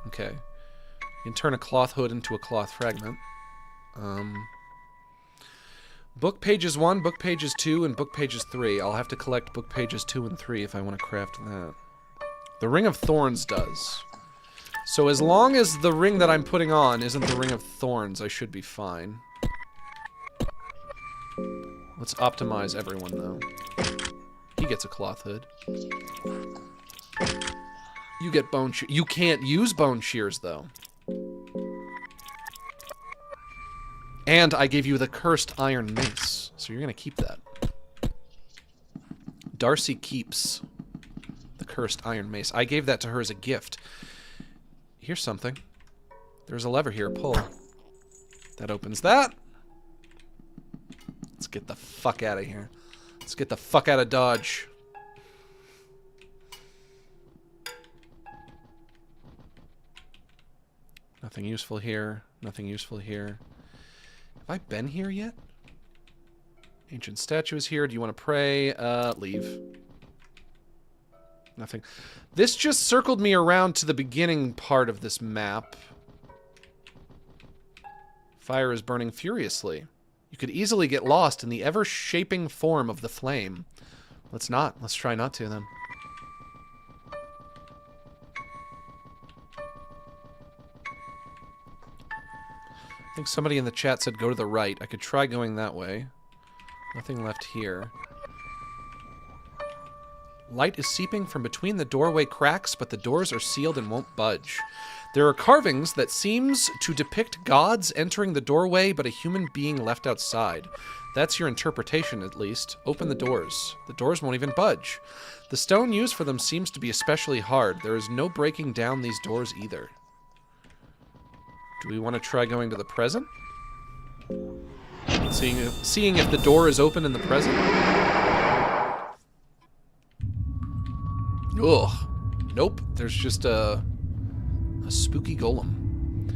Okay. You can turn a cloth hood into a cloth fragment. Book pages 1, book pages 2, and book pages 3. I'll have to collect book pages 2 and 3 if I want to craft that. The Ring of Thorns does. So as long as the ring that I'm putting on isn't the Ring of Thorns, I should be fine. Let's optimize everyone, though. He gets a cloth hood. You get bone shears. You can't use bone shears, though. And I gave you the cursed iron mace, so you're gonna keep that. Darcy keeps the cursed iron mace. I gave that to her as a gift. Here's something. There's a lever here. Pull. That opens that. Let's get the fuck out of here. Let's get the fuck out of Dodge. Nothing useful here. Nothing useful here. Have I been here yet? Ancient statue is here. Do you want to pray? Leave. Nothing. This just circled me around to the beginning part of this map. Fire is burning furiously. You could easily get lost in the ever-shaping form of the flame. Let's not. Let's try not to, then. I think somebody in the chat said go to the right. I could try going that way. Nothing left here. Light is seeping from between the doorway cracks, but the doors are sealed and won't budge. There are carvings that seems to depict gods entering the doorway, but a human being left outside. That's your interpretation, at least. Open the doors. The doors won't even budge. The stone used for them seems to be especially hard. There is no breaking down these doors either. Do we want to try going to the present? Seeing if the door is open in the present? Ugh. Nope. There's just a spooky golem.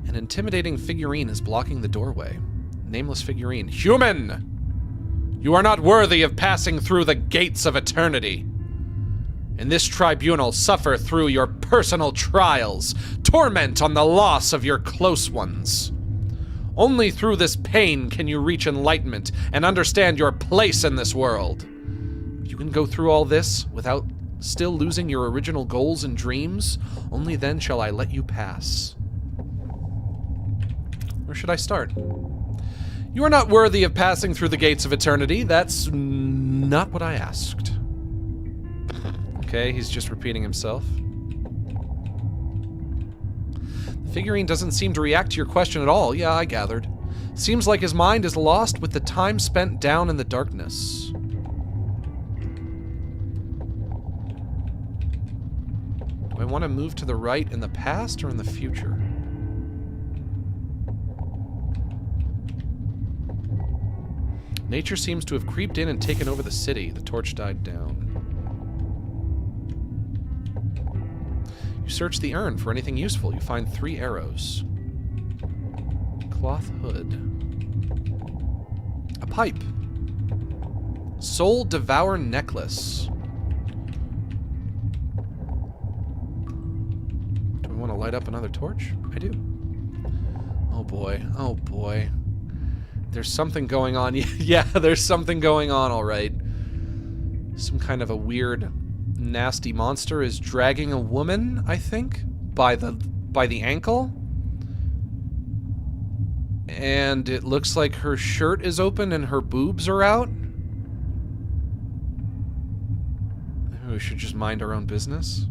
An intimidating figurine is blocking the doorway. Nameless figurine. Human! You are not worthy of passing through the gates of eternity. In this tribunal, suffer through your personal trials, torment on the loss of your close ones. Only through this pain can you reach enlightenment and understand your place in this world. If you can go through all this without still losing your original goals and dreams, only then shall I let you pass. Where should I start? You are not worthy of passing through the gates of eternity. That's not what I asked. Okay, he's just repeating himself. The figurine doesn't seem to react to your question at all. Yeah, I gathered. Seems like his mind is lost with the time spent down in the darkness. Do I want to move to the right in the past or in the future? Nature seems to have creeped in and taken over the city. The torch died down. You search the urn for anything useful. You find 3 arrows. Cloth hood. A pipe. Soul Devour necklace. Do I want to light up another torch? I do. Oh boy. Oh boy. There's something going on. Yeah, there's something going on, all right. Some kind of a weird, nasty monster is dragging a woman, I think, by the ankle. And it looks like her shirt is open and her boobs are out. Maybe we should just mind our own business.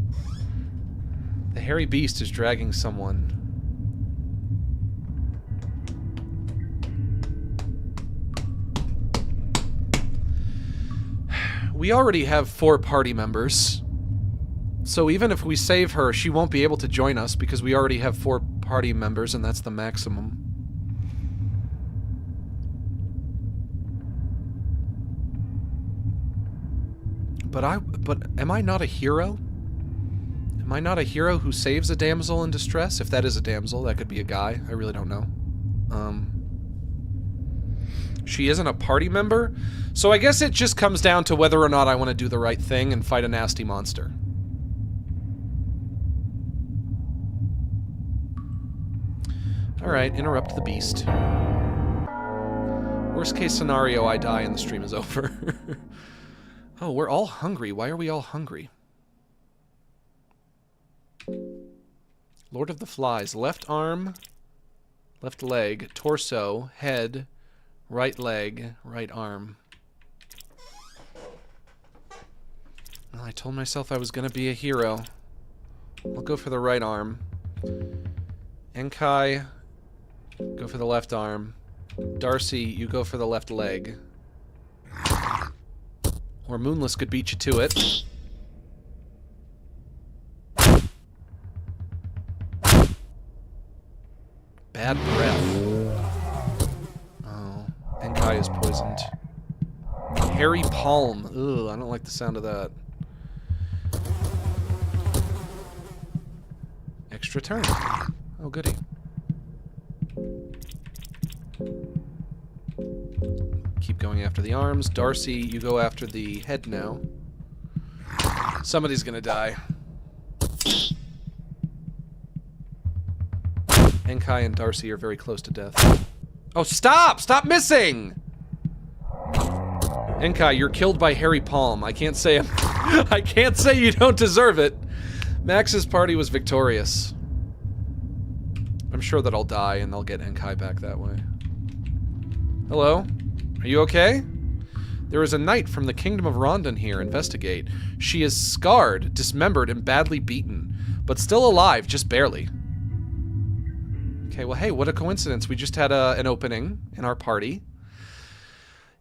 The hairy beast is dragging someone. We already have 4 party members. So even if we save her, she won't be able to join us because we already have 4 party members and that's the maximum. But am I not a hero? Am I not a hero who saves a damsel in distress? If that is a damsel, that could be a guy. I really don't know. She isn't a party member, so I guess it just comes down to whether or not I want to do the right thing and fight a nasty monster. Alright, interrupt the beast. Worst case scenario, I die and the stream is over. Oh, we're all hungry. Why are we all hungry? Lord of the Flies. Left arm, left leg, torso, head, right leg, right arm. Well, I told myself I was gonna be a hero. I'll go for the right arm. Enkai, go for the left arm. Darcy, you go for the left leg. Or Moonless could beat you to it. Bad breath. Oh, Enkai is poisoned. Hairy palm. Ugh, I don't like the sound of that. Extra turn. Oh, goody. Keep going after the arms. Darcy, you go after the head now. Somebody's gonna die. Enkai and Darcy are very close to death. Oh, stop! Stop missing! Enkai, you're killed by Hairy Palm. I can't say I can't say you don't deserve it. Max's party was victorious. I'm sure that I'll die and they'll get Enkai back that way. Hello? Are you okay? There is a knight from the Kingdom of Rondon here. Investigate. She is scarred, dismembered, and badly beaten, but still alive, just barely. Okay, well, hey, what a coincidence. We just had an opening in our party.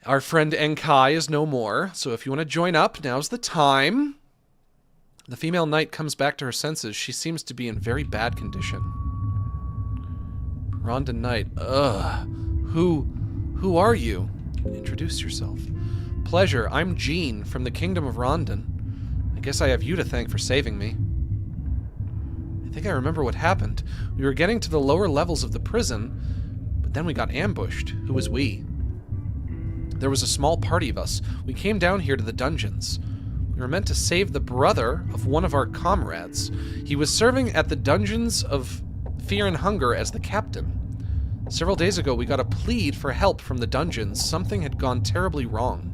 Our friend Enkai is no more, so if you want to join up, now's the time. The female knight comes back to her senses. She seems to be in very bad condition. Rondon Knight. Ugh. Who are you? Introduce yourself. Pleasure, I'm Jean from the Kingdom of Rondon. I guess I have you to thank for saving me. I think I remember what happened. We were getting to the lower levels of the prison, but then we got ambushed. Who was we? There was a small party of us. We came down here to the dungeons. We were meant to save the brother of one of our comrades. He was serving at the dungeons of Fear and Hunger as the captain. Several days ago, we got a plead for help from the dungeons. Something had gone terribly wrong.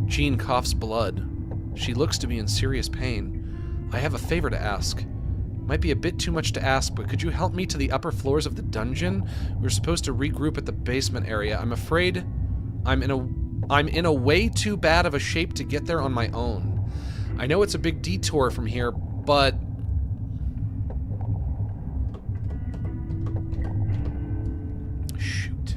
Jean coughs blood. She looks to be in serious pain. I have a favor to ask. Might be a bit too much to ask, but could you help me to the upper floors of the dungeon? We're supposed to regroup at the basement area. I'm afraid I'm in a way too bad of a shape to get there on my own. I know it's a big detour from here, but... Shoot.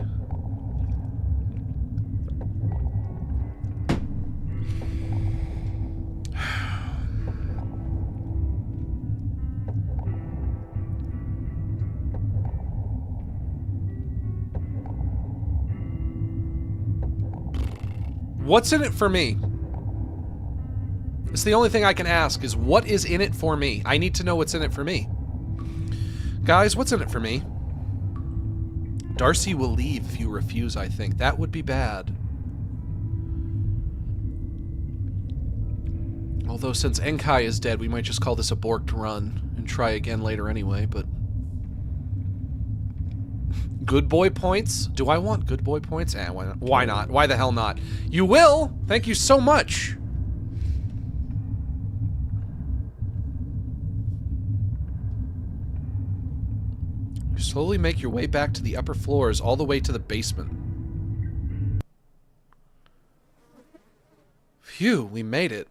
What's in it for me? It's the only thing I can ask is what is in it for me? I need to know what's in it for me. Guys, what's in it for me? Darcy will leave if you refuse, I think. That would be bad. Although since Enkai is dead, we might just call this a borked run and try again later anyway, but... Good boy points? Do I want good boy points? Eh, why not? Why not? Why the hell not? You will! Thank you so much! You slowly make your way back to the upper floors, all the way to the basement. Phew, we made it.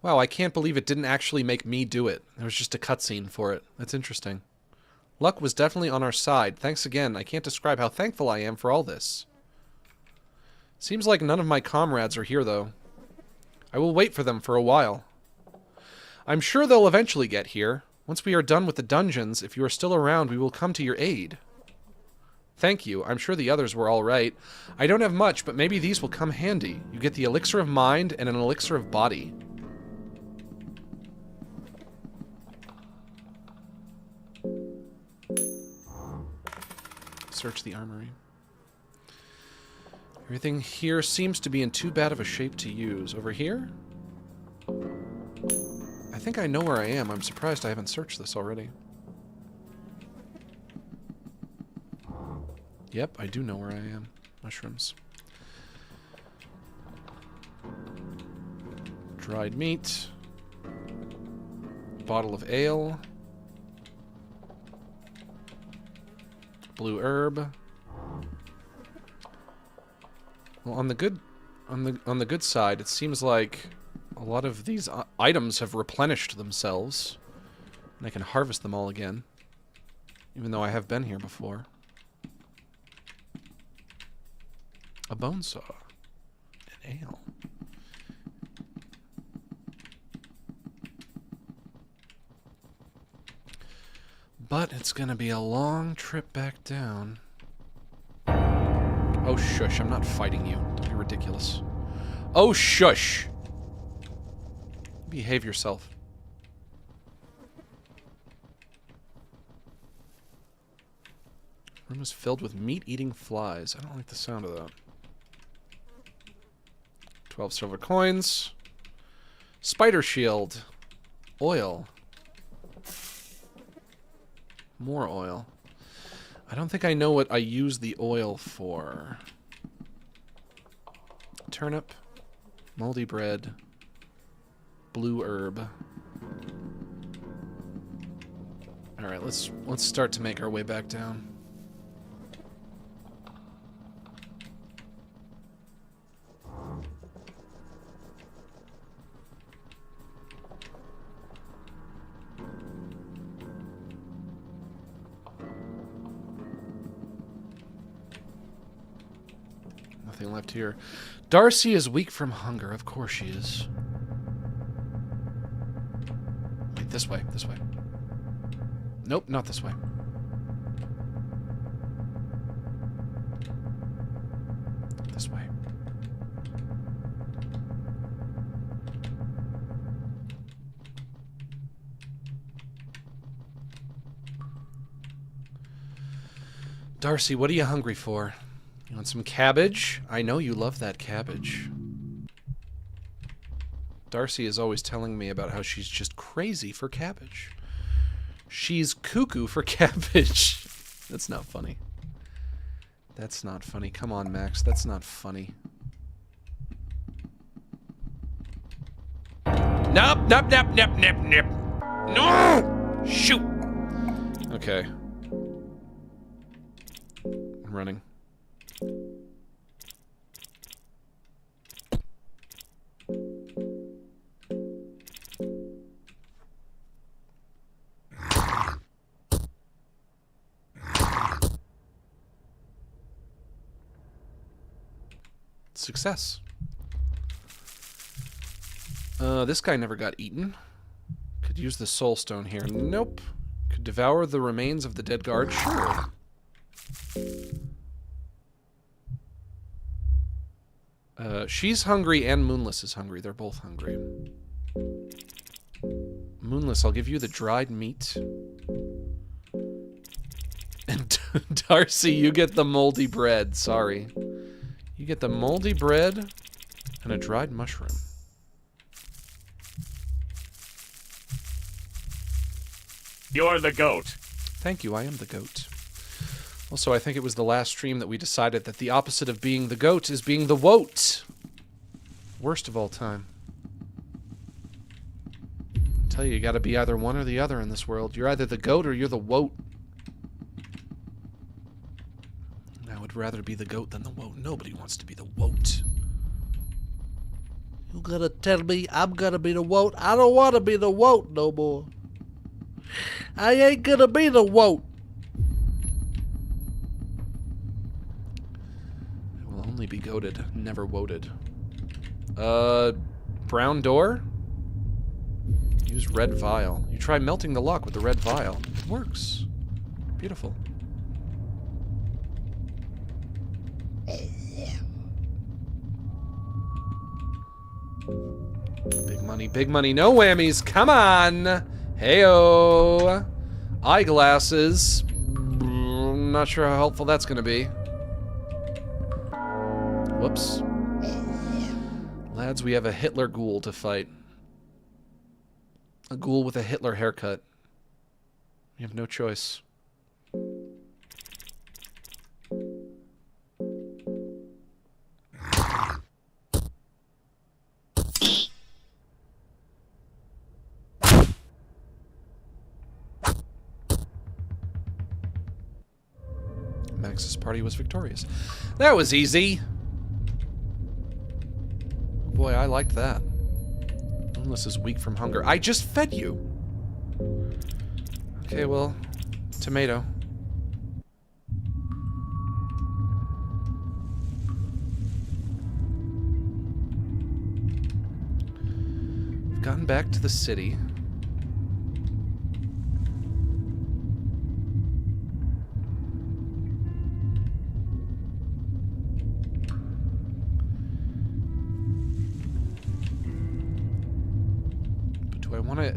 Wow, I can't believe it didn't actually make me do it. There was just a cutscene for it. That's interesting. Luck was definitely on our side. Thanks again. I can't describe how thankful I am for all this. Seems like none of my comrades are here, though. I will wait for them for a while. I'm sure they'll eventually get here. Once we are done with the dungeons, if you are still around, we will come to your aid. Thank you. I'm sure the others were all right. I don't have much, but maybe these will come handy. You get the elixir of mind and an elixir of body. Search the armory. Everything here seems to be in too bad of a shape to use. Over here? I think I know where I am. I'm surprised I haven't searched this already. Yep, I do know where I am. Mushrooms. Dried meat. Bottle of ale. Blue herb. Well, on the good side, it seems like a lot of these items have replenished themselves, and I can harvest them all again, even though I have been here before. A bone saw, an ale. But it's gonna be a long trip back down.
Oh, shush. I'm not fighting you. Don't be ridiculous. Oh, shush. Behave yourself. Room is filled with meat-eating flies. I don't like the sound of that. 12 silver coins. Spider shield. Oil. More oil. I don't think I know what I use the oil for. Turnip. Moldy bread. Blue herb. Alright, let's start to make our way back down. Nothing left here. Darcy is weak from hunger. Of course she is. Wait, this way. This way. Nope, not this way. This way. Darcy, what are you hungry for? You want some cabbage? I know you love that cabbage. Darcy is always telling me about how she's just crazy for cabbage. She's cuckoo for cabbage. That's not funny. That's not funny. Come on, Max. That's not funny.
Nope, nope, nope, nope, nope, nope. No! Shoot!
Okay. I'm running. Success. This guy never got eaten. Could use the soul stone here. Nope. Could devour the remains of the dead guard. Sure. She's hungry and Moonless is hungry. They're both hungry. Moonless, I'll give you the dried meat. And Darcy, you get the moldy bread. Sorry. You get the moldy bread and a dried mushroom.
You're the goat.
Thank you, I am the goat. Also, I think it was the last stream that we decided that the opposite of being the goat is being the woat. Worst of all time. I tell you gotta be either one or the other in this world. You're either the goat or you're the woat. I would rather be the goat than the woat. Nobody wants to be the woat.
You gotta tell me I'm gonna be the woat? I don't wanna be the woat no more. I ain't gonna be the woat.
I will only be goated, never woted. Brown door? Use red vial. You try melting the lock with the red vial. It works. Beautiful. Big money, no whammies. Come on! Heyo! Eyeglasses. I'm not sure how helpful that's gonna be. Whoops. Lads, we have a Hitler ghoul to fight. A ghoul with a Hitler haircut. We have no choice. Max's party was victorious. That was easy. Boy, I liked that. Moonless is weak from hunger. I just fed you. Okay, well, tomato. We've gotten back to the city.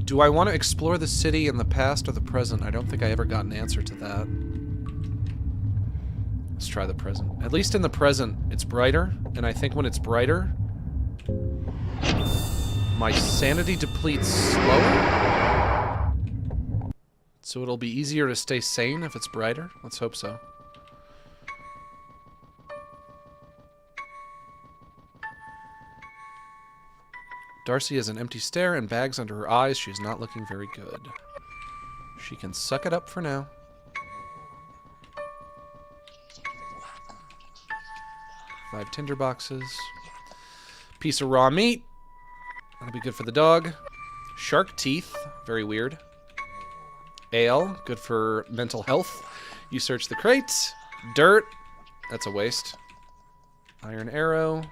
Do I want to explore the city in the past or the present? I don't think I ever got an answer to that. Let's try the present. At least in the present, it's brighter, and I think when it's brighter, my sanity depletes slower. So it'll be easier to stay sane if it's brighter. Let's hope so. Darcy has an empty stare and bags under her eyes. She's not looking very good. She can suck it up for now. Five tinder boxes. Piece of raw meat. That'll be good for the dog. Shark teeth. Very weird. Ale. Good for mental health. You search the crates. Dirt. That's a waste. Iron arrow.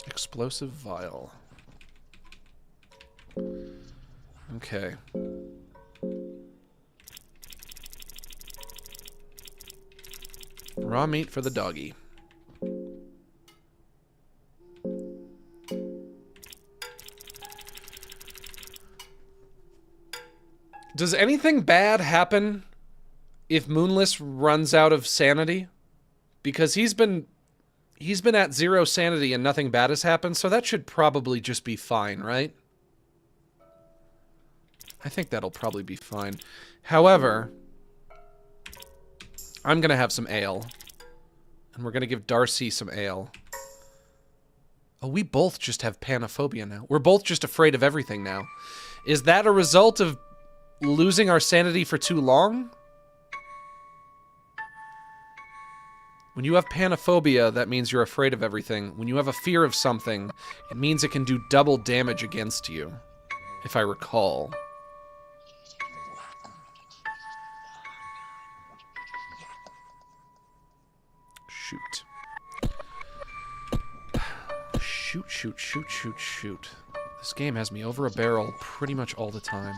Explosive vial. Okay. Raw meat for the doggy. Does anything bad happen if Moonless runs out of sanity? Because he's been at 0 sanity and nothing bad has happened, so that should probably just be fine, right? I think that'll probably be fine. However, I'm gonna have some ale. And we're gonna give Darcy some ale. Oh, we both just have panophobia now. We're both just afraid of everything now. Is that a result of losing our sanity for too long? When you have panophobia, that means you're afraid of everything. When you have a fear of something, it means it can do double damage against you, if I recall. Shoot. Shoot, shoot, shoot, shoot, shoot. This game has me over a barrel pretty much all the time.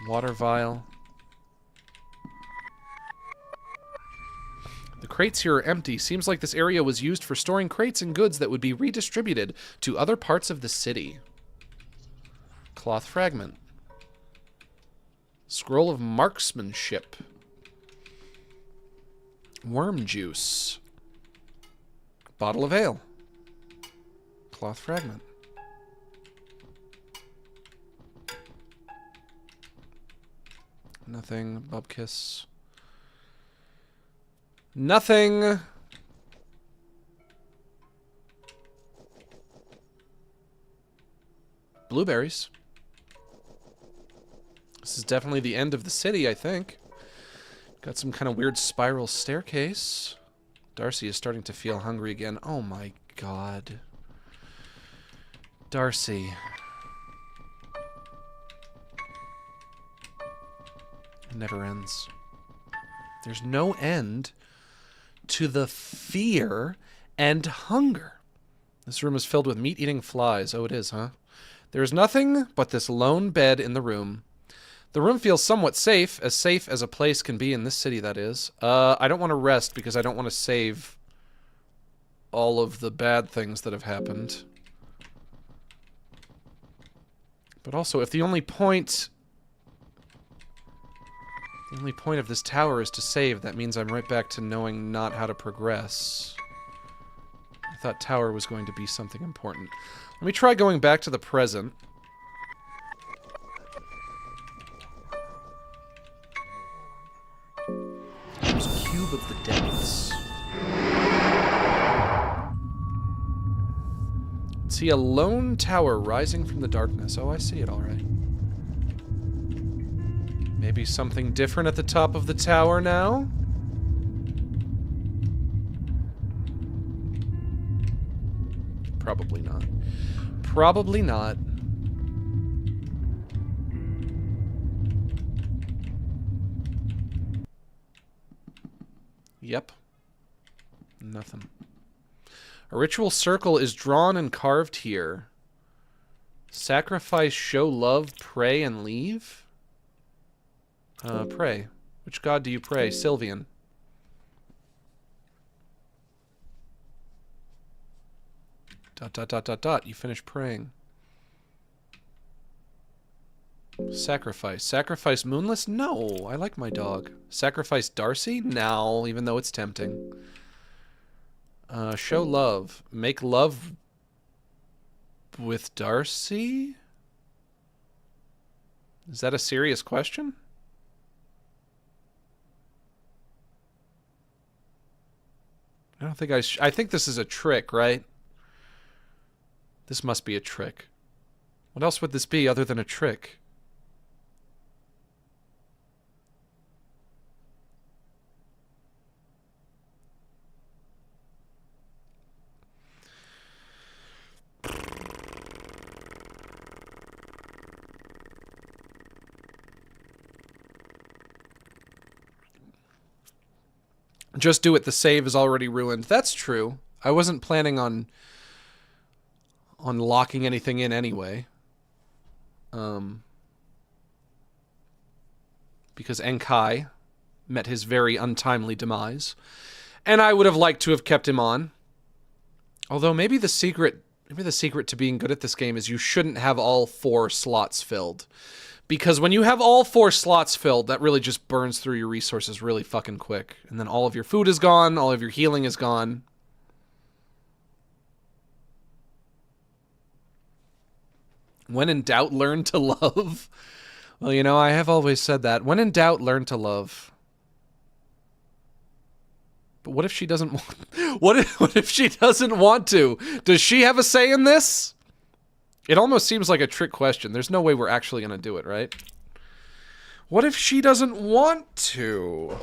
Water vial. The crates here are empty. Seems like this area was used for storing crates and goods that would be redistributed to other parts of the city. Cloth fragment. Scroll of marksmanship. Worm juice. Bottle of ale. Cloth fragment. Nothing. Bubkiss. Nothing. Blueberries. This is definitely the end of the city, I think. Got some kind of weird spiral staircase. Darcy is starting to feel hungry again. Oh my god. Darcy. It never ends. There's no end to the fear and hunger. This room is filled with meat-eating flies. Oh, it is, huh? There is nothing but this lone bed in the room. The room feels somewhat safe as a place can be in this city, that is. I don't want to rest because I don't want to save all of the bad things that have happened. But also, if the only point of this tower is to save, that means I'm right back to knowing not how to progress. I thought tower was going to be something important. Let me try going back to the present. There's Cube of the Depths. See a lone tower rising from the darkness. Oh, I see it all right. Maybe something different at the top of the tower now? Probably not. Probably not. Yep. Nothing. A ritual circle is drawn and carved here. Sacrifice, show love, pray, and leave? Pray. Which god do you pray? Sylvian. Dot, dot, dot, dot, dot. You finish praying. Sacrifice. Sacrifice Moonless? No, I like my dog. Sacrifice Darcy? No, even though it's tempting. Show love. Make love with Darcy? Is that a serious question? I don't think I think this is a trick, right? This must be a trick. What else would this be other than a trick? Just do it, the save is already ruined. That's true. I wasn't planning on locking anything in anyway. Because Enkai met his very untimely demise. And I would have liked to have kept him on. Although maybe the secret to being good at this game is you shouldn't have all 4 slots filled. Because when you have all 4 slots filled, that really just burns through your resources really fucking quick. And then all of your food is gone, all of your healing is gone. When in doubt, learn to love. Well, you know, I have always said that. When in doubt, learn to love. But what if she doesn't want... What if she doesn't want to? Does she have a say in this? It almost seems like a trick question. There's no way we're actually going to do it, right? What if she doesn't want to?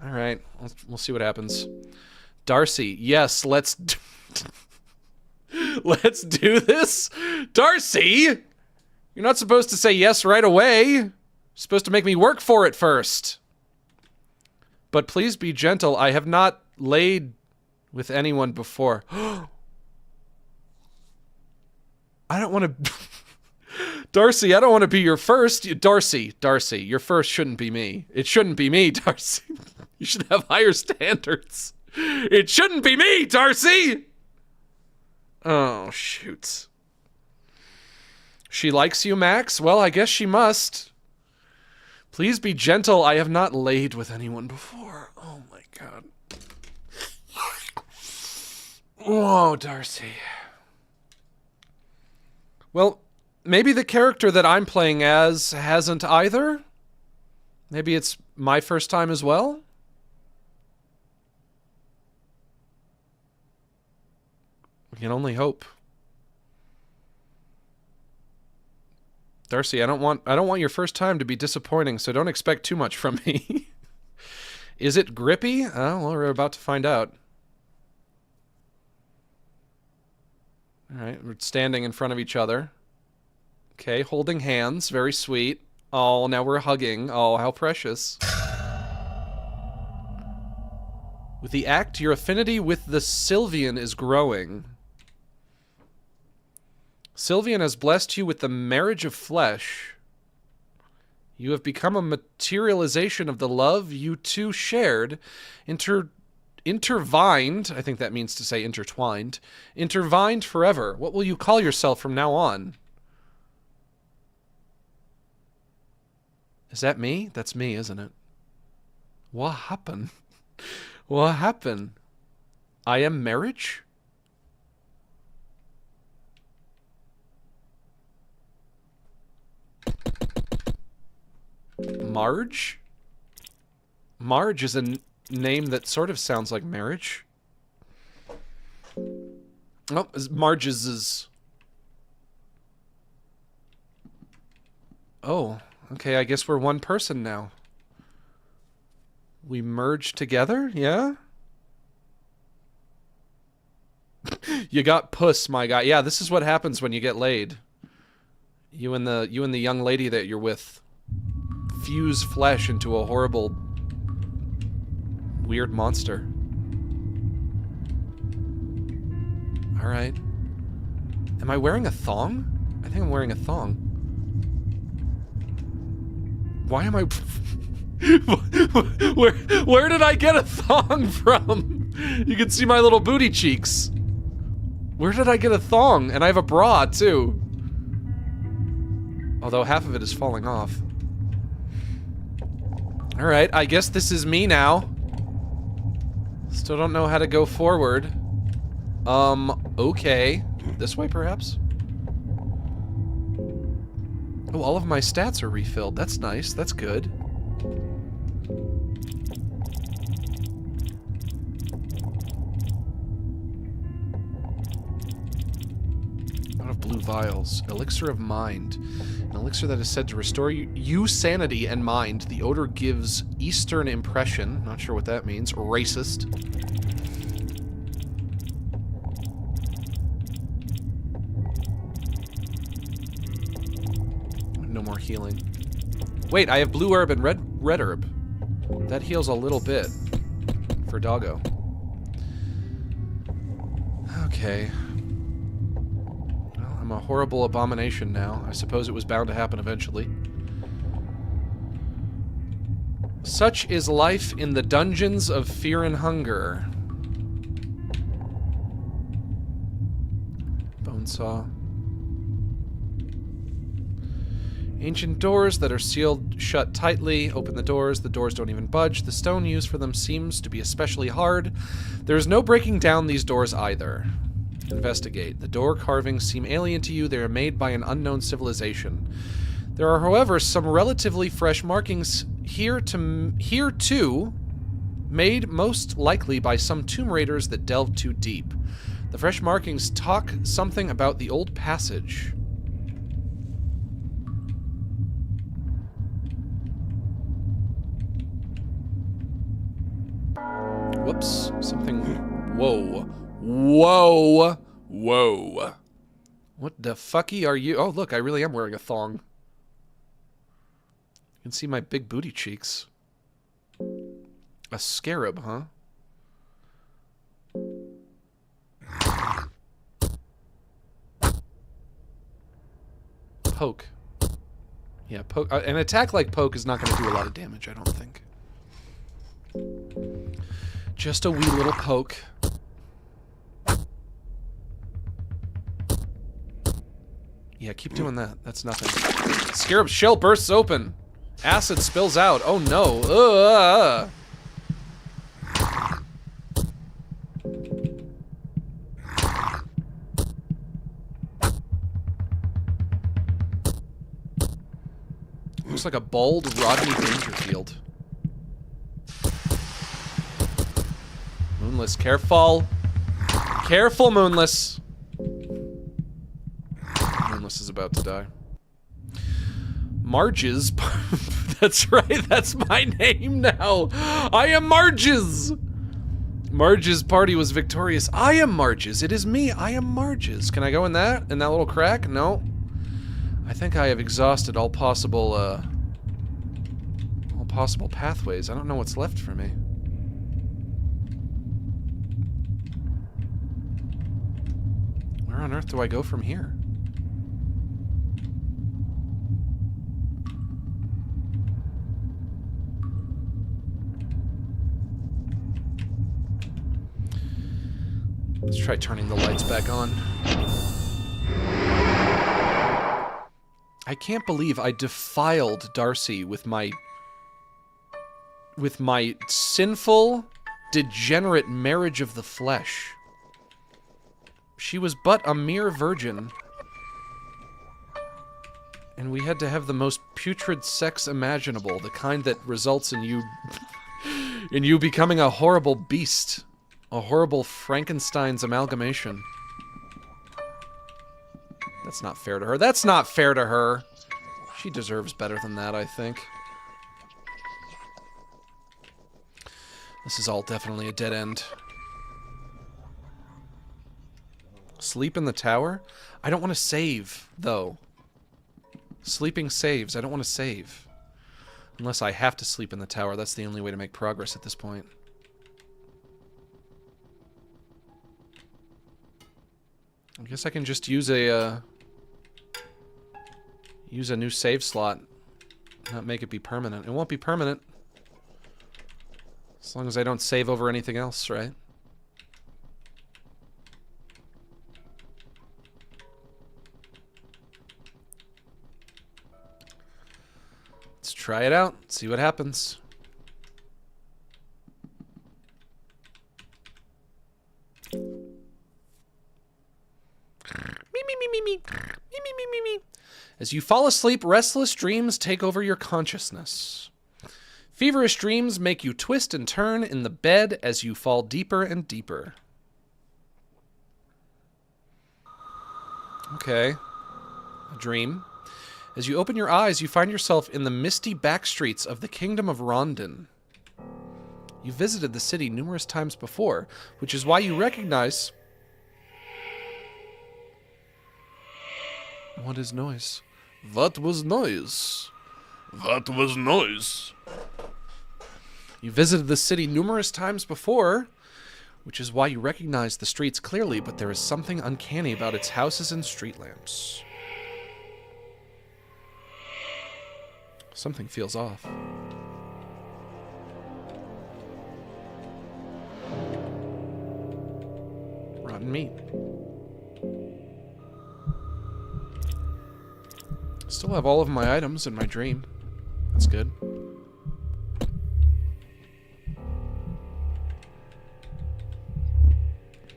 All right, we'll see what happens. Darcy, yes, let's do this. Darcy, you're not supposed to say yes right away. You're supposed to make me work for it first. But please be gentle. I have not laid with anyone before. I don't want to... Darcy, I don't want to be your first. Darcy, your first shouldn't be me. It shouldn't be me, Darcy. You should have higher standards. It shouldn't be me, Darcy! Oh, shoot. She likes you, Max? Well, I guess she must. Please be gentle. I have not laid with anyone before. Oh, my God. Whoa, Darcy. Well, maybe the character that I'm playing as hasn't either. Maybe it's my first time as well. We can only hope. Darcy, I don't want your first time to be disappointing, so don't expect too much from me. Is it grippy? Oh, well, we're about to find out. All right, we're standing in front of each other. Okay, holding hands, very sweet. Oh, now we're hugging. Oh, how precious. With the act, your affinity with the Sylvian is growing. Sylvian has blessed you with the marriage of flesh. You have become a materialization of the love you two shared, intertwined, I think that means to say intertwined, intertwined forever. What will you call yourself from now on? Is that me? That's me, isn't it? What happened? What happened? I am marriage? Marge? Marge is a name that sort of sounds like marriage. Oh, Marge's is... Oh, okay, I guess we're one person now. We merge together, yeah? You got puss, my guy. Yeah, this is what happens when you get laid. You and the young lady that you're with fuse flesh into a horrible, weird monster. All right. Am I wearing a thong? I think I'm wearing a thong. Why am I... where did I get a thong from? You can see my little booty cheeks. Where did I get a thong? And I have a bra, too. Although half of it is falling off. Alright, I guess this is me now. Still don't know how to go forward. Okay. This way, perhaps? Oh, all of my stats are refilled. That's nice. That's good. Out of blue vials. Elixir of mind. An elixir that is said to restore you sanity and mind. The odor gives Eastern impression. Not sure what that means. Racist. No more healing. Wait, I have blue herb and red herb. That heals a little bit. For doggo. Okay. Well, I'm a horrible abomination now. I suppose it was bound to happen eventually. Such is life in the dungeons of fear and hunger. Bone saw. Ancient doors that are sealed shut tightly. Open the doors don't even budge. The stone used for them seems to be especially hard. There is no breaking down these doors either. Investigate. The door carvings seem alien to you. They are made by an unknown civilization. There are, however, some relatively fresh markings here too, made most likely by some tomb raiders that delved too deep. The fresh markings talk something about the old passage. Whoops. Something... Whoa. Whoa. Whoa. What the fucky are you? Oh, look, I really am wearing a thong. You can see my big booty cheeks. A scarab, huh? Poke. Yeah, poke. An attack like poke is not going to do a lot of damage, I don't think. Just a wee little poke. Yeah, keep doing that. That's nothing. Scarab shell bursts open. Acid spills out. Oh no. Looks like a bald Rodney Dangerfield. Moonless, careful. Careful, Moonless. Moonless is about to die. Marges. That's right, that's my name now. I am Marges. Marges' party was victorious. I am Marges. It is me. I am Marges. Can I go in that little crack? No. I think I have exhausted all possible pathways. I don't know what's left for me. Where on earth do I go from here? Let's try turning the lights back on. I can't believe I defiled Darcy with my sinful, degenerate marriage of the flesh. She was but a mere virgin. And we had to have the most putrid sex imaginable, the kind that results in you becoming a horrible beast. A horrible Frankenstein's amalgamation. That's not fair to her. That's not fair to her. She deserves better than that, I think. This is all definitely a dead end. Sleep in the tower? I don't want to save, though. Sleeping saves. I don't want to save. Unless I have to sleep in the tower. That's the only way to make progress at this point. I guess I can just use a new save slot. Not make it be permanent. It won't be permanent. As long as I don't save over anything else, right? Let's try it out. See what happens. As you fall asleep, restless dreams take over your consciousness. Feverish dreams make you twist and turn in the bed as you fall deeper and deeper. Okay. A dream. As you open your eyes, you find yourself in the misty backstreets of the kingdom of Rondon. You visited the city numerous times before, which is why you recognize... What is noise? What was noise?
What was noise?
You visited the city numerous times before, which is why you recognize the streets clearly, but there is something uncanny about its houses and street lamps. Something feels off. Rotten meat. Still have all of my items in my dream. That's good.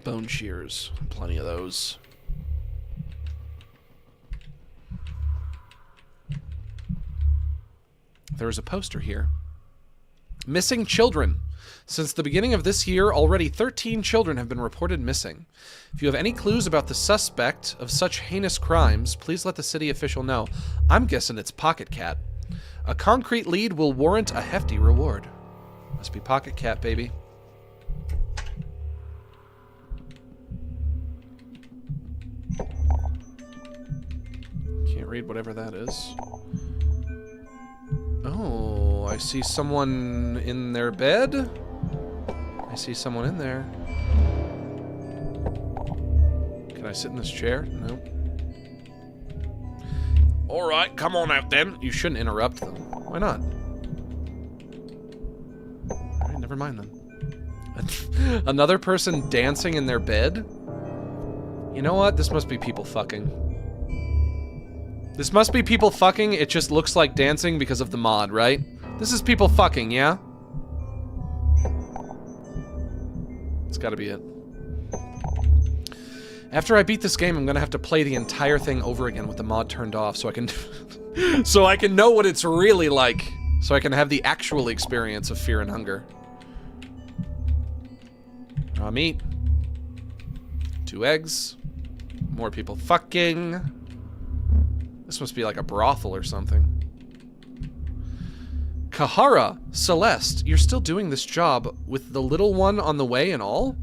Bone shears. Plenty of those. There is a poster here. Missing children. Since the beginning of this year, already 13 children have been reported missing. If you have any clues about the suspect of such heinous crimes, please let the city official know. I'm guessing it's Pocket Cat. A concrete lead will warrant a hefty reward. Must be Pocket Cat, baby. Can't read whatever that is. Oh, I see someone in their bed. I see someone in there. Can I sit in this chair? No. Alright, come on out then. You shouldn't interrupt them. Why not? Alright, never mind then. Another person dancing in their bed? You know what? This must be people fucking. This must be people fucking. It just looks like dancing because of the mod, right? This is people fucking, yeah? It's gotta be it. After I beat this game, I'm gonna have to play the entire thing over again with the mod turned off so I can so I can know what it's really like. So I can have the actual experience of fear and hunger. Raw meat. 2 eggs. More people fucking. This must be like a brothel or something. Kahara, Celeste, you're still doing this job with the little one on the way and all?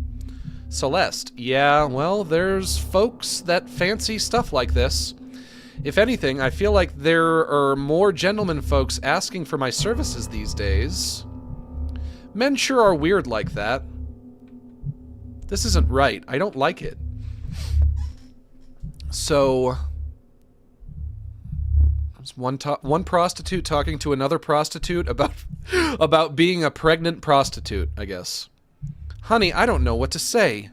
Celeste, yeah, well, there's folks that fancy stuff like this. If anything, I feel like there are more gentlemen folks asking for my services these days. Men sure are weird like that. This isn't right. I don't like it. So... One prostitute talking to another prostitute about being a pregnant prostitute, I guess. Honey, I don't know what to say.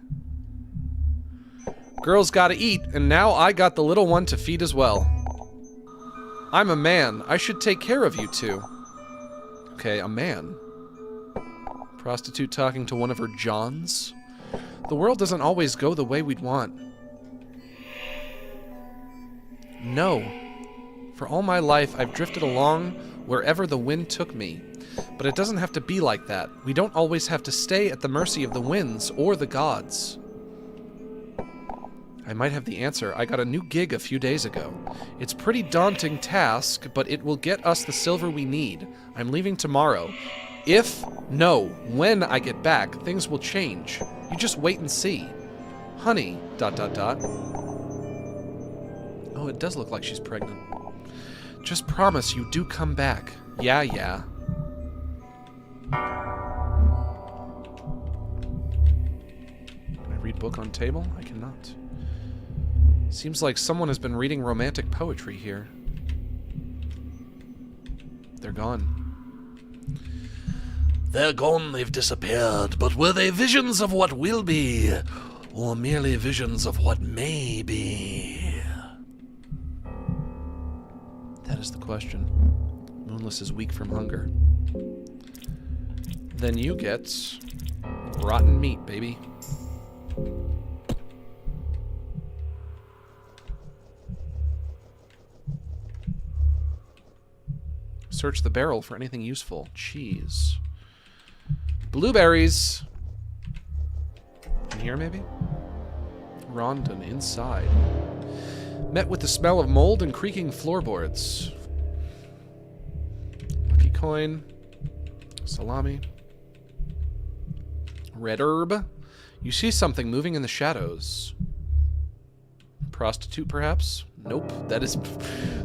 Girls gotta eat, and now I got the little one to feed as well. I'm a man. I should take care of you two. Okay, a man. Prostitute talking to one of her Johns. The world doesn't always go the way we'd want. No. For all my life, I've drifted along wherever the wind took me. But it doesn't have to be like that. We don't always have to stay at the mercy of the winds or the gods. I might have the answer. I got a new gig a few days ago. It's a pretty daunting task, but it will get us the silver we need. I'm leaving tomorrow. When I get back, things will change. You just wait and see. Honey, ... Oh, it does look like she's pregnant. Just promise you do come back. Yeah. Can I read book on table? I cannot. Seems like someone has been reading romantic poetry here. They're gone.
They're gone, they've disappeared, but were they visions of what will be, or merely visions of what may be?
That is the question. Moonless is weak from hunger. Then you get rotten meat, baby. Search the barrel for anything useful. Cheese. Blueberries. In here, maybe? Rondon, inside. Met with the smell of mold and creaking floorboards. Lucky coin. Salami. Red herb. You see something moving in the shadows. Prostitute, perhaps? Nope. That is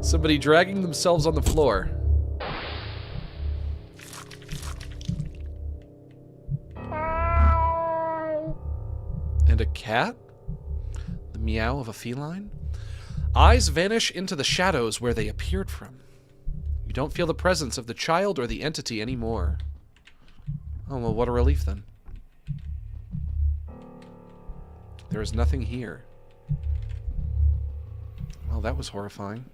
somebody dragging themselves on the floor. And a cat? The meow of a feline? Eyes vanish into the shadows where they appeared from. You don't feel the presence of the child or the entity anymore. Oh, well, what a relief then. There is nothing here. Well, that was horrifying.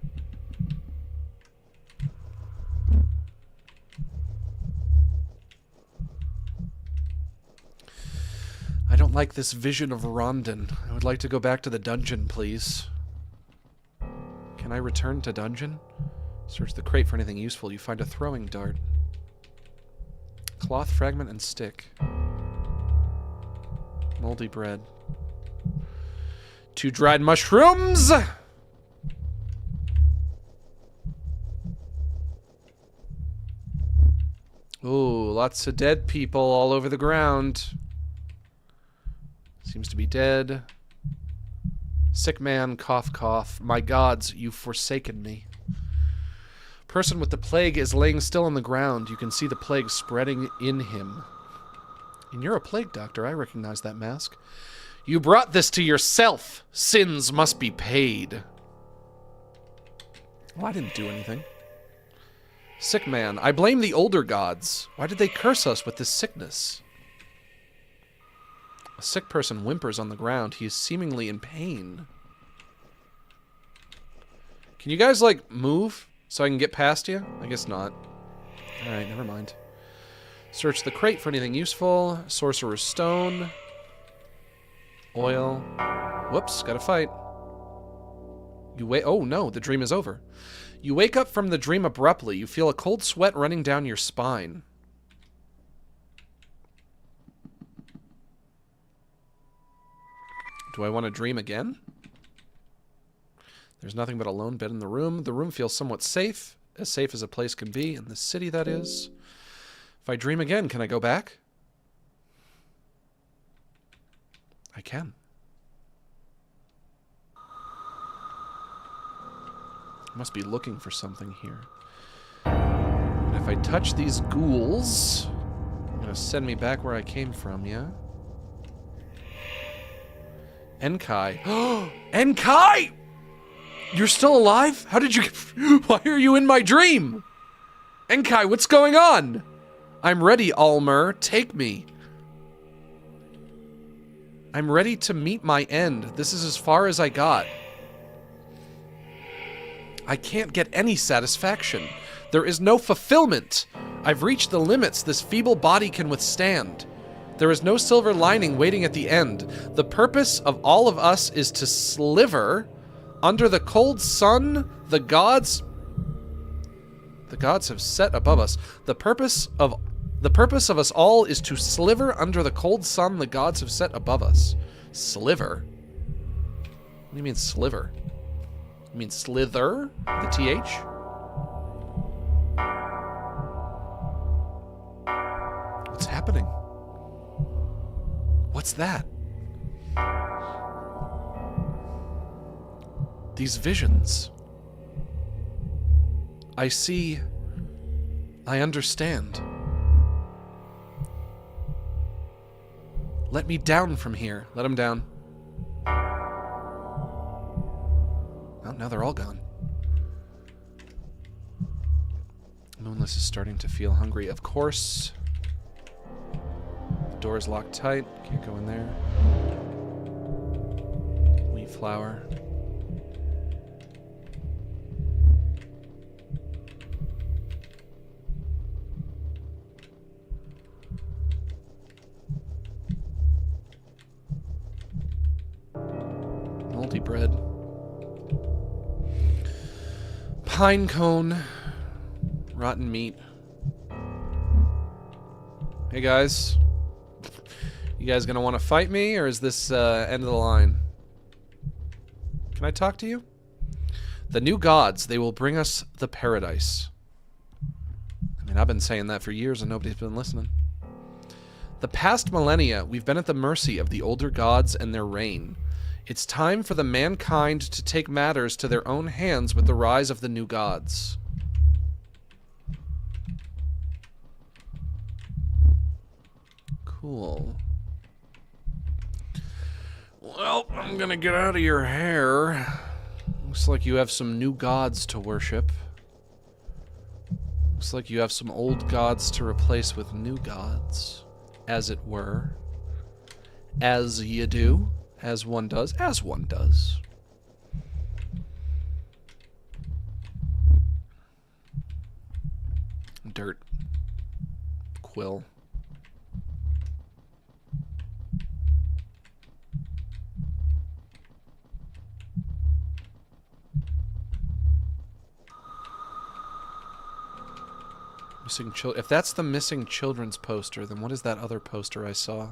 I don't like this vision of Rondon. I would like to go back to the dungeon, please. Can I return to dungeon? Search the crate for anything useful. You find a throwing dart. Cloth fragment and stick. Moldy bread. 2 dried mushrooms! Ooh, lots of dead people all over the ground. Seems to be dead. Sick man, cough, cough. My gods, you've forsaken me. Person with the plague is laying still on the ground. You can see the plague spreading in him. And you're a plague doctor. I recognize that mask. You brought this to yourself. Sins must be paid. Well, I didn't do anything. Sick man. I blame the older gods. Why did they curse us with this sickness? A sick person whimpers on the ground. He is seemingly in pain. Can you guys, like, move so I can get past you? I guess not. Alright, never mind. Search the crate for anything useful. Sorcerer's Stone. Oil. Whoops, gotta fight. You wait. Oh, no, the dream is over. You wake up from the dream abruptly. You feel a cold sweat running down your spine. Do I want to dream again? There's nothing but a lone bed in the room. The room feels somewhat safe as a place can be, in the city, that is. If I dream again, can I go back? I can. I must be looking for something here. And if I touch these ghouls, they're gonna send me back where I came from, yeah? Enkai. Enkai! You're still alive? How did you... Why are you in my dream? Enkai, what's going on? I'm ready, Almer. Take me. I'm ready to meet my end. This is as far as I got. I can't get any satisfaction. There is no fulfillment. I've reached the limits this feeble body can withstand. There is no silver lining waiting at the end. The purpose of all of us is to sliver under the cold sun the gods have set above us. The purpose of us all is to sliver under the cold sun the gods have set above us. Sliver? What do you mean sliver? You mean slither? The TH? What's happening? What's that? These visions. I see. I understand. Let me down from here. Let him down. Oh, now they're all gone. Moonless is starting to feel hungry. Of course. The door is locked tight. Can't go in there. Wheat flour.
bread. Pine cone. Rotten meat. Hey guys. You guys gonna want to fight me, or is this end of the line? Can I talk to you? The new gods, they will bring us the paradise. I mean, I've been saying that for years and nobody's been listening. The past millennia, we've been at the mercy of the older gods and their reign. It's time for the mankind to take matters to their own hands with the rise of the new gods. Cool. Well, I'm gonna get out of your hair. Looks like you have some new gods to worship. Looks like you have some old gods to replace with new gods, as it were. As you do. As one does. As one does. Dirt. Quill. Missing children. If that's the missing children's poster, then what is that other poster I saw?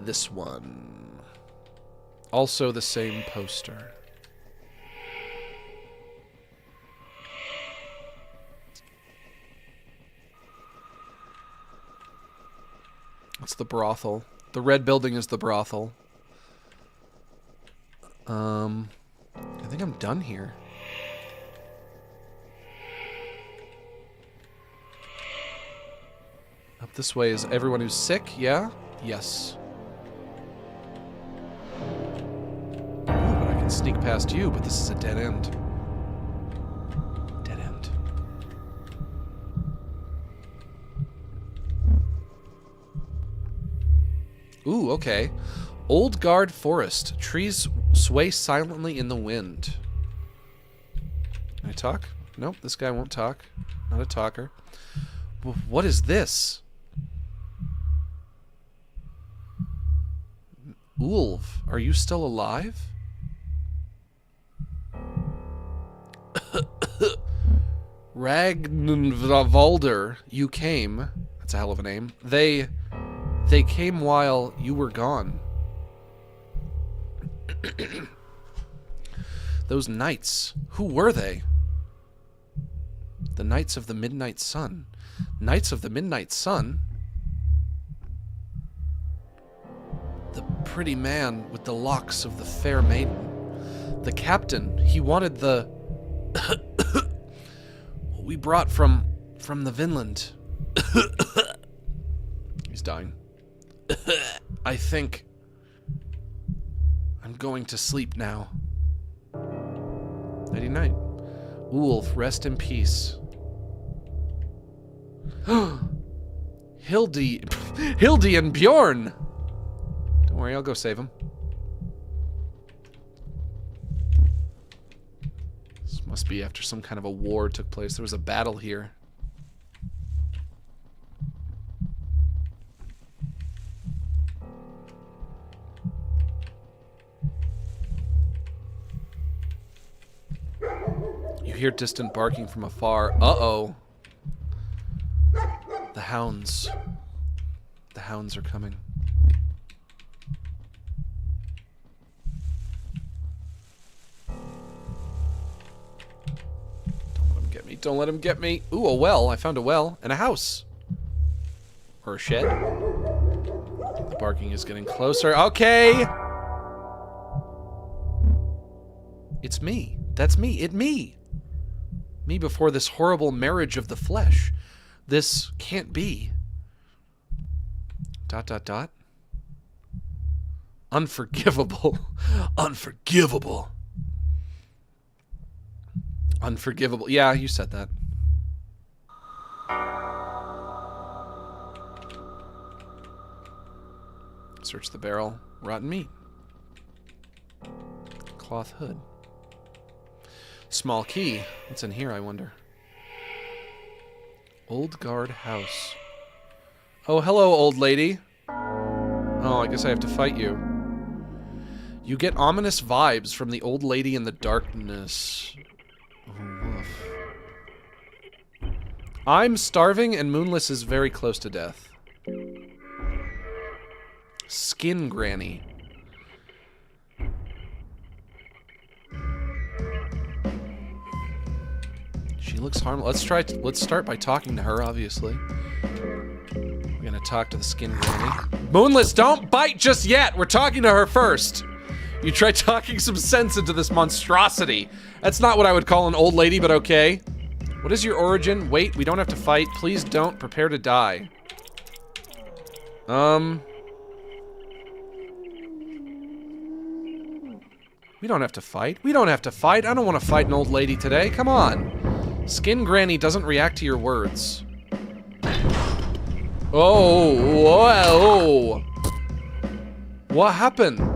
This one. Also the same poster. It's the brothel. The red building is the brothel. I think I'm done here. Up this way is everyone who's sick, yeah? Yes. Ooh, but I can sneak past you, but this is a dead end. Dead end. Ooh, okay. Old Guard Forest. Trees sway silently in the wind. Can I talk? Nope, this guy won't talk. Not a talker. What is this? Ulv, are you still alive? Ragnvalder, you came. That's a hell of a name. They came while you were gone. Those knights, who were they? The Knights of the Midnight Sun. Knights of the Midnight Sun? The pretty man with the locks of the fair maiden. The captain, he wanted the... we brought from the Vinland. He's dying. I think I'm going to sleep now. Nighty night. Ulf, rest in peace. Hildy and Bjorn. Don't worry, I'll go save him. This must be after some kind of a war took place. There was a battle here. You hear distant barking from afar. Uh-oh. The hounds. The hounds are coming. Don't let him get me. Don't let him get me. Ooh, a well. I found a well. And a house. Or a shed. The barking is getting closer. Okay! It's me. That's me. Me. Me before this horrible marriage of the flesh. This can't be. ... Unforgivable. Unforgivable. Unforgivable. Yeah, you said that. Search the barrel. Rotten meat. Cloth hood. Small key. What's in here, I wonder? Old guard house. Oh, hello, old lady. Oh, I guess I have to fight you. You get ominous vibes from the old lady in the darkness. Oh, woof. I'm starving and Moonless is very close to death. Skin Granny. She looks harmless. Let's start by talking to her, obviously. We're gonna talk to the Skin Granny. Moonless, don't bite just yet! We're talking to her first! You try talking some sense into this monstrosity. That's not what I would call an old lady, but okay. What is your origin? Wait, we don't have to fight. Please don't. Prepare to die. We don't have to fight. We don't have to fight. I don't want to fight an old lady today. Come on. Skin Granny doesn't react to your words. Oh, whoa. What happened?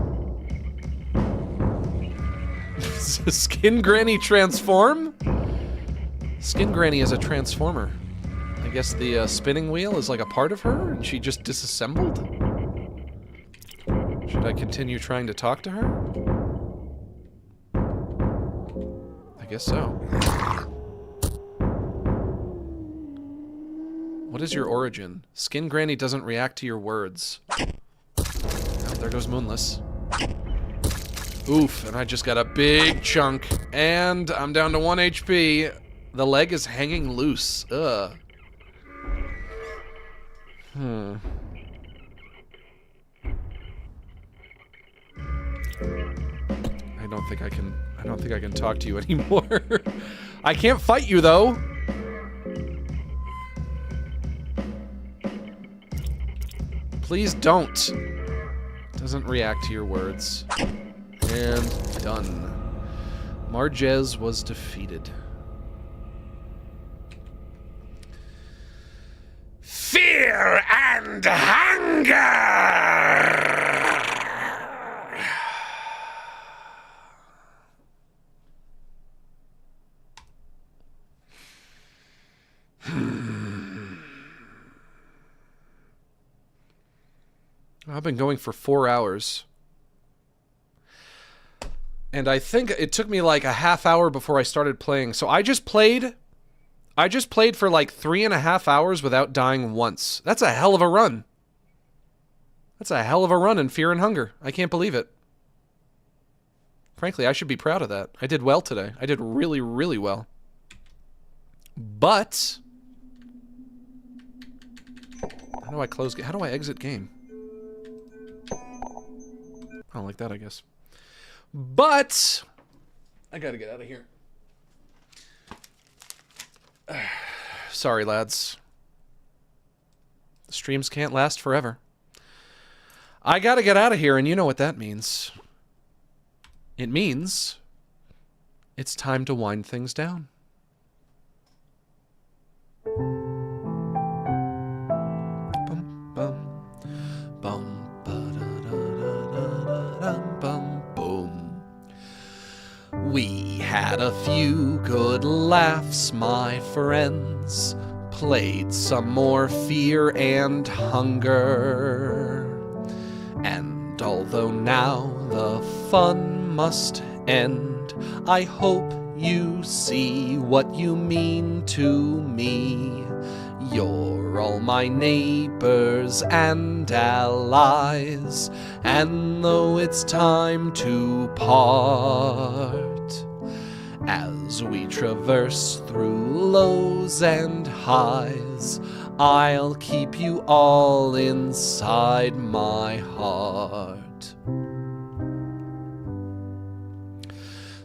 Skin Granny transform? Skin Granny is a transformer. I guess the spinning wheel is like a part of her and she just disassembled? Should I continue trying to talk to her? I guess so. What is your origin? Skin Granny doesn't react to your words. Oh, there goes Moonless. Oof, and I just got a big chunk. And I'm down to 1 HP. The leg is hanging loose. Ugh. I don't think I can talk to you anymore. I can't fight you though. Please don't. Doesn't react to your words. And done. Margez was defeated.
Fear and hunger!
I've been going for 4 hours. And I think it took me like a half hour before I started playing. So I just played for like 3.5 hours without dying once. That's a hell of a run. That's a hell of a run in Fear and Hunger. I can't believe it. Frankly, I should be proud of that. I did well today. I did really, really well. But how do I close game? How do I exit game? I don't like that, I guess. But I gotta get out of here. Sorry, lads. The streams can't last forever. I gotta get out of here, and you know what that means. It means it's time to wind things down. Bum, bum, bum, ba-da-da-da-da-da-dum, bum, boom. We had a few good laughs, my friends. Played some more Fear and Hunger. And although now the fun must end, I hope you see what you mean to me. You're all my neighbors and allies, and though it's time to part, as we traverse through lows and highs, I'll keep you all inside my heart.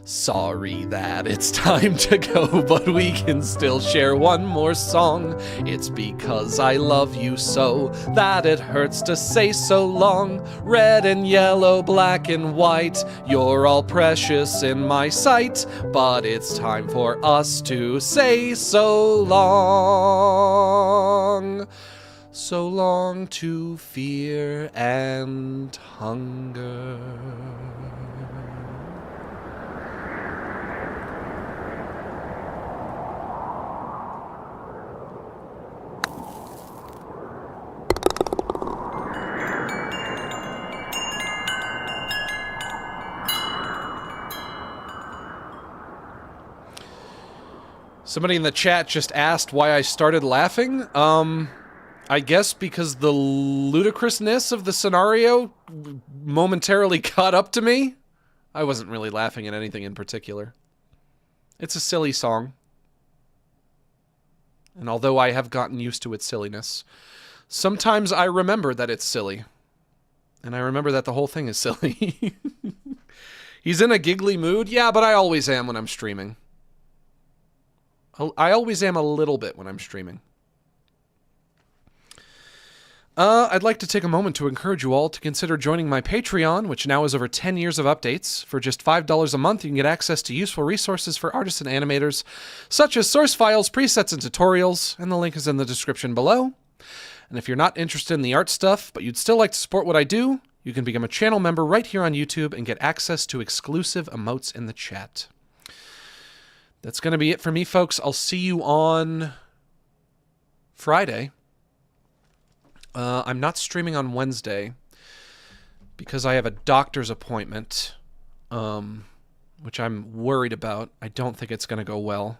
Sorry that it's time to go, but we can still share one more song. It's because I love you so that it hurts to say so long. Red and yellow, black and white, you're all precious in my sight, but it's time for us to say so long. So long to Fear and Hunger. Somebody in the chat just asked why I started laughing. I guess because the ludicrousness of the scenario momentarily caught up to me. I wasn't really laughing at anything in particular. It's a silly song. And although I have gotten used to its silliness, sometimes I remember that it's silly. And I remember that the whole thing is silly. He's in a giggly mood? Yeah, but I always am when I'm streaming. I always am a little bit when I'm streaming. I'd like to take a moment to encourage you all to consider joining my Patreon, which now has over 10 years of updates. For just $5 a month, you can get access to useful resources for artists and animators, such as source files, presets, and tutorials, and the link is in the description below. And if you're not interested in the art stuff, but you'd still like to support what I do, you can become a channel member right here on YouTube and get access to exclusive emotes in the chat. That's going to be it for me, folks. I'll see you on Friday. I'm not streaming on Wednesday because I have a doctor's appointment, which I'm worried about. I don't think it's going to go well.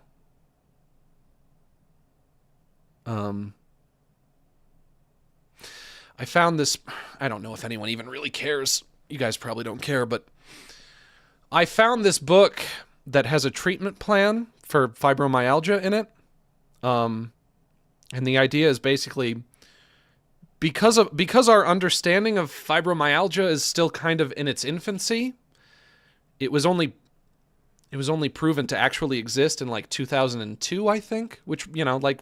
I found this... I don't know if anyone even really cares. You guys probably don't care, but I found this book that has a treatment plan for fibromyalgia in it. And the idea is basically... Because our understanding of fibromyalgia is still kind of in its infancy, it was only proven to actually exist in like 2002, I think, which, you know, like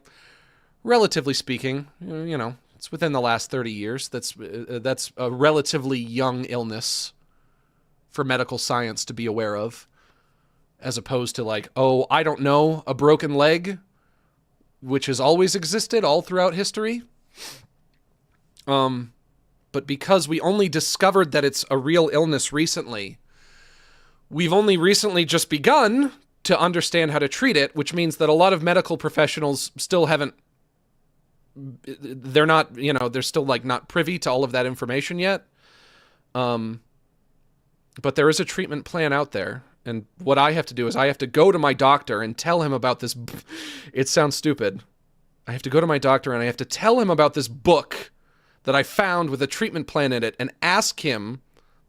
relatively speaking, you know, it's within the last 30 years. That's a relatively young illness for medical science to be aware of, as opposed to like, oh, I don't know, a broken leg, which has always existed all throughout history. But because we only discovered that it's a real illness recently, we've only recently just begun to understand how to treat it, which means that a lot of medical professionals still haven't, they're not, you know, they're still like not privy to all of that information yet. But there is a treatment plan out there. And what I have to do is I have to go to my doctor and tell him about this. It sounds stupid. I have to go to my doctor and I have to tell him about this book that I found with a treatment plan in it and ask him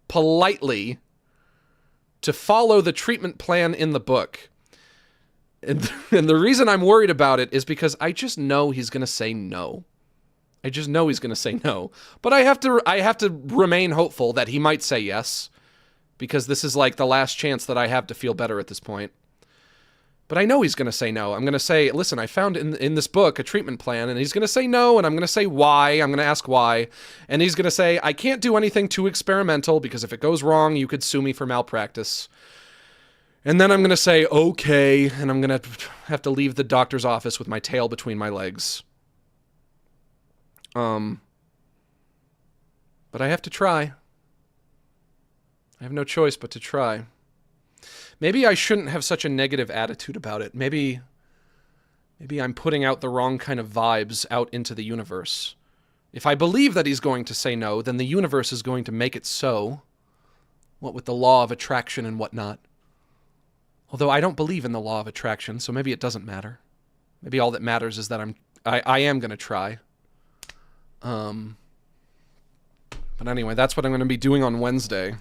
politely to follow the treatment plan in the book. And the reason I'm worried about it is because I just know he's going to say no. I just know he's going to say no. But I have to remain hopeful that he might say yes, because this is like the last chance that I have to feel better at this point. But I know he's going to say no. I'm going to say, listen, I found in this book a treatment plan, and he's going to say no, and I'm going to say why. I'm going to ask why. And he's going to say, I can't do anything too experimental, because if it goes wrong, you could sue me for malpractice. And then I'm going to say, okay, and I'm going to have to leave the doctor's office with my tail between my legs. But I have to try. I have no choice but to try. Maybe I shouldn't have such a negative attitude about it. Maybe I'm putting out the wrong kind of vibes out into the universe. If I believe that he's going to say no, then the universe is going to make it so. What with the law of attraction and whatnot. Although I don't believe in the law of attraction, so maybe it doesn't matter. Maybe all that matters is that I am going to try. But anyway, that's what I'm going to be doing on Wednesday.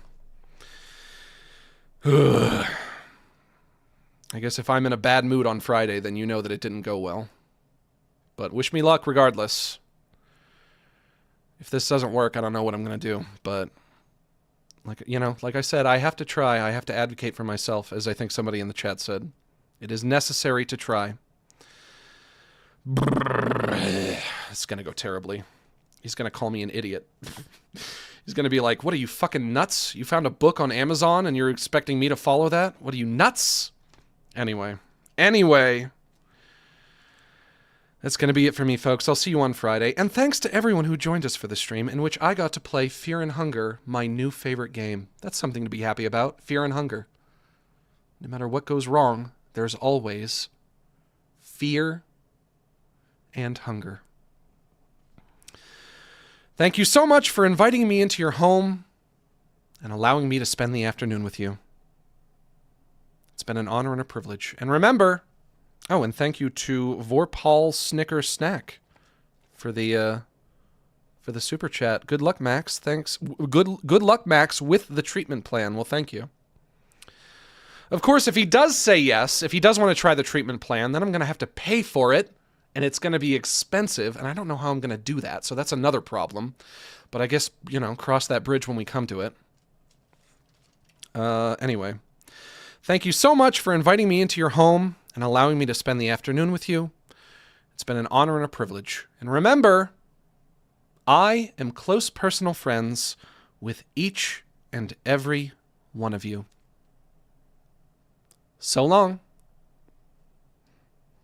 I guess if I'm in a bad mood on Friday, then you know that it didn't go well. But wish me luck regardless. If this doesn't work, I don't know what I'm going to do. But, like I said, I have to try. I have to advocate for myself, as I think somebody in the chat said. It is necessary to try. It's going to go terribly. He's going to call me an idiot. He's going to be like, what are you, fucking nuts? You found a book on Amazon and you're expecting me to follow that? What are you, nuts? Anyway, that's going to be it for me, folks. I'll see you on Friday. And thanks to everyone who joined us for the stream, in which I got to play Fear and Hunger, my new favorite game. That's something to be happy about. Fear and Hunger. No matter what goes wrong, there's always fear and hunger. Thank you so much for inviting me into your home and allowing me to spend the afternoon with you. It's been an honor and a privilege. And remember,
Oh, and thank you to Vorpal Snicker Snack for the super chat. Good luck, Max. Thanks. Good luck, Max, with the treatment plan. Well, thank you. Of course, if he does say yes, if he does want to try the treatment plan, then I'm going to have to pay for it, and it's going to be expensive, and I don't know how I'm going to do that, so that's another problem. But I guess, you know, cross that bridge when we come to it. Anyway. Thank you so much for inviting me into your home and allowing me to spend the afternoon with you. It's been an honor and a privilege. And remember, I am close personal friends with each and every one of you. So long.